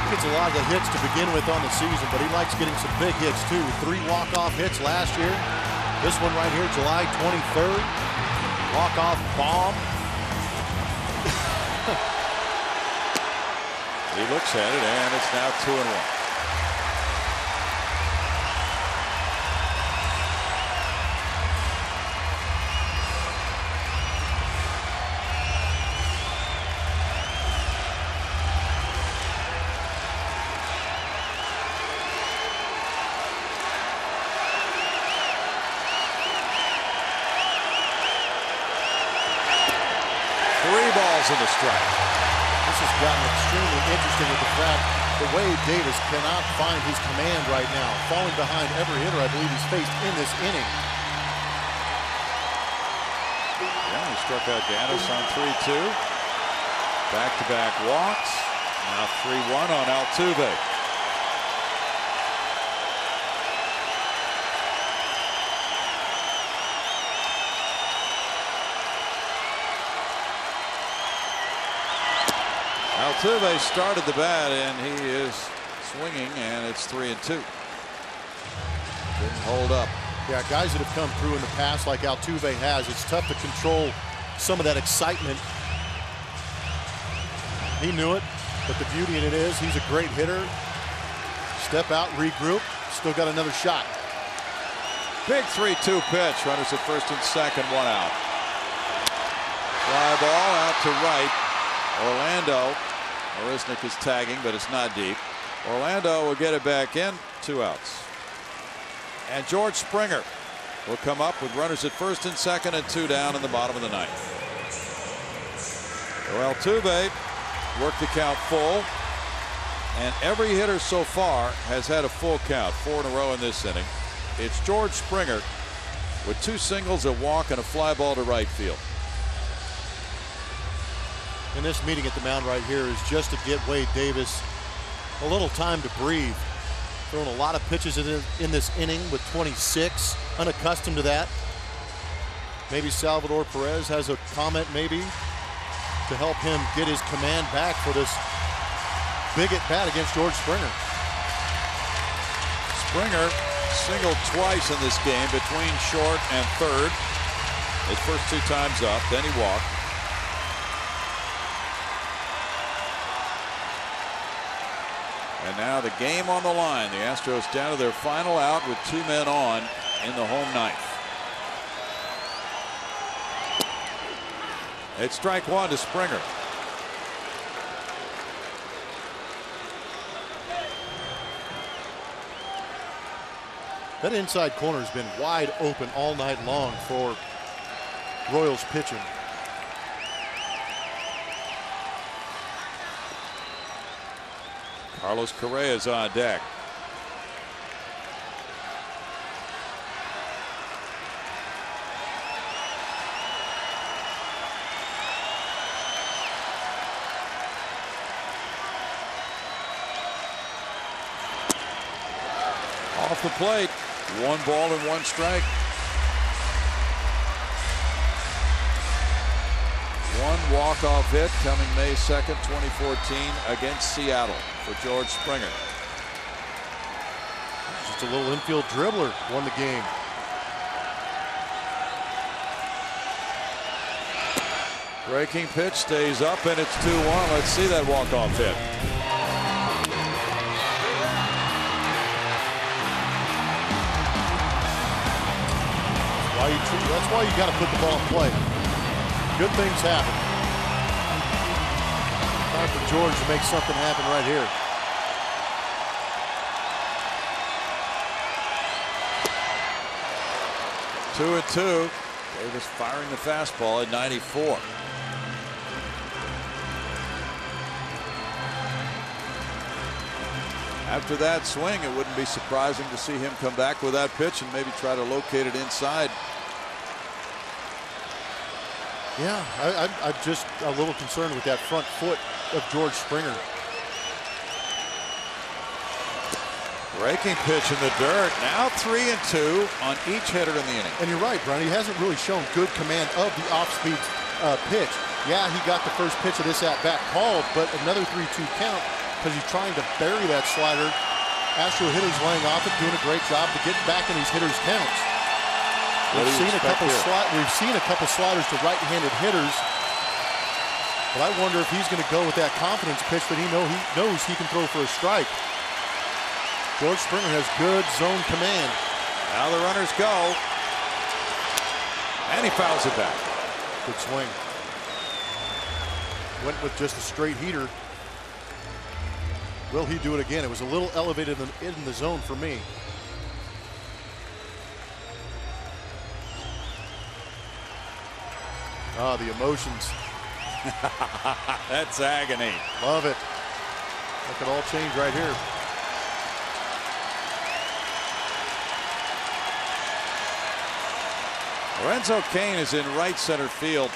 [SPEAKER 2] He gets a lot of the hits to begin with on the season, but he likes getting some big hits too. 3 walk-off hits last year. This one right here, July 23rd. Walk-off bomb.
[SPEAKER 3] He looks at it, and it's now 2-1. In the strike.
[SPEAKER 2] This has gotten extremely interesting with the fact that Wade Davis cannot find his command right now, falling behind every hitter I believe he's faced in this inning.
[SPEAKER 3] Yeah, he struck out Gattis on 3-2. Back-to-back walks. Now 3-1 on Altuve. Altuve started the bat, and he is swinging, and it's 3-2. Didn't hold up.
[SPEAKER 2] Yeah, guys that have come through in the past like Altuve has, it's tough to control some of that excitement. He knew it, but the beauty in it is he's a great hitter. Step out, regroup, still got another shot.
[SPEAKER 3] Big 3-2 pitch. Runners at first and second, 1 out. Fly ball out to right. Orlando. Marisnick is tagging, but it's not deep. Orlando will get it back in, 2 outs. And George Springer will come up with runners at first and second and 2 down in the bottom of the 9th. So Altuve worked the count full, and every hitter so far has had a full count, 4 in a row in this inning. It's George Springer with 2 singles, a walk, and a fly ball to right field.
[SPEAKER 2] And this meeting at the mound right here is just to get Wade Davis a little time to breathe. Throwing a lot of pitches in this inning with 26, unaccustomed to that. Maybe Salvador Perez has a comment maybe to help him get his command back for this big at bat against George Springer.
[SPEAKER 3] Springer singled twice in this game between short and third. His first 2 times up, then he walked. And now the game on the line. The Astros down to their final out with 2 men on in the home 9th. It's strike 1 to Springer.
[SPEAKER 2] That inside corner has been wide open all night long for Royals pitching.
[SPEAKER 3] Carlos Correa is on deck. Off the plate, 1 ball and 1 strike. 1 walk-off hit coming May 2nd, 2014 against Seattle for George Springer.
[SPEAKER 2] Just a little infield dribbler won the game.
[SPEAKER 3] Breaking pitch stays up, and it's 2-1. Let's see that walk-off hit.
[SPEAKER 2] That's why you got to put the ball in play. Good things happen. Time for George to make something happen right here.
[SPEAKER 3] Two and two. Davis firing the fastball at 94. After that swing, it wouldn't be surprising to see him come back with that pitch and maybe try to locate it inside.
[SPEAKER 2] Yeah, I'm just a little concerned with that front foot of George Springer.
[SPEAKER 3] Breaking pitch in the dirt. Now 3 and 2 on each hitter in the inning.
[SPEAKER 2] And you're right, Brian. He hasn't really shown good command of the off-speed pitch. Yeah, he got the first pitch of this at-bat called, but another 3-2 count because he's trying to bury that slider. Astro hitters laying off it, doing a great job to get back in these hitters' counts. We've seen a couple sliders to right-handed hitters, but I wonder if he's going to go with that confidence pitch that he knows he can throw for a strike. George Springer has good zone command.
[SPEAKER 3] Now the runners go, and he fouls it back.
[SPEAKER 2] Good swing. Went with just a straight heater. Will he do it again? It was a little elevated in the zone for me. Ah, the emotions.
[SPEAKER 3] That's agony.
[SPEAKER 2] Love it. That could all change right here.
[SPEAKER 3] Lorenzo Cain is in right center field.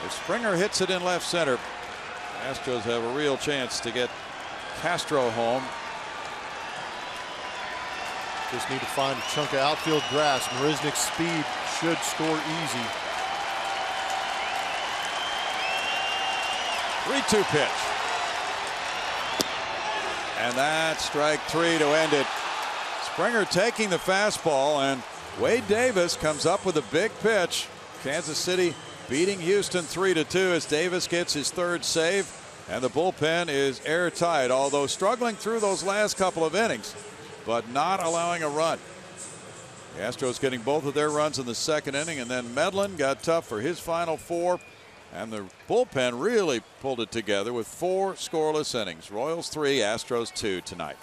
[SPEAKER 3] If Springer hits it in left center, Astros have a real chance to get Castro home.
[SPEAKER 2] Just need to find a chunk of outfield grass. Marisnik's speed should score easy.
[SPEAKER 3] 3-2 pitch. And that's strike 3 to end it. Springer taking the fastball, and Wade Davis comes up with a big pitch. Kansas City beating Houston 3-2 as Davis gets his third save, and the bullpen is airtight, although struggling through those last couple of innings, but not allowing a run. The Astros getting both of their runs in the second inning, and then Medlin got tough for his final 4, and the bullpen really pulled it together with 4 scoreless innings. Royals 3, Astros 2 tonight.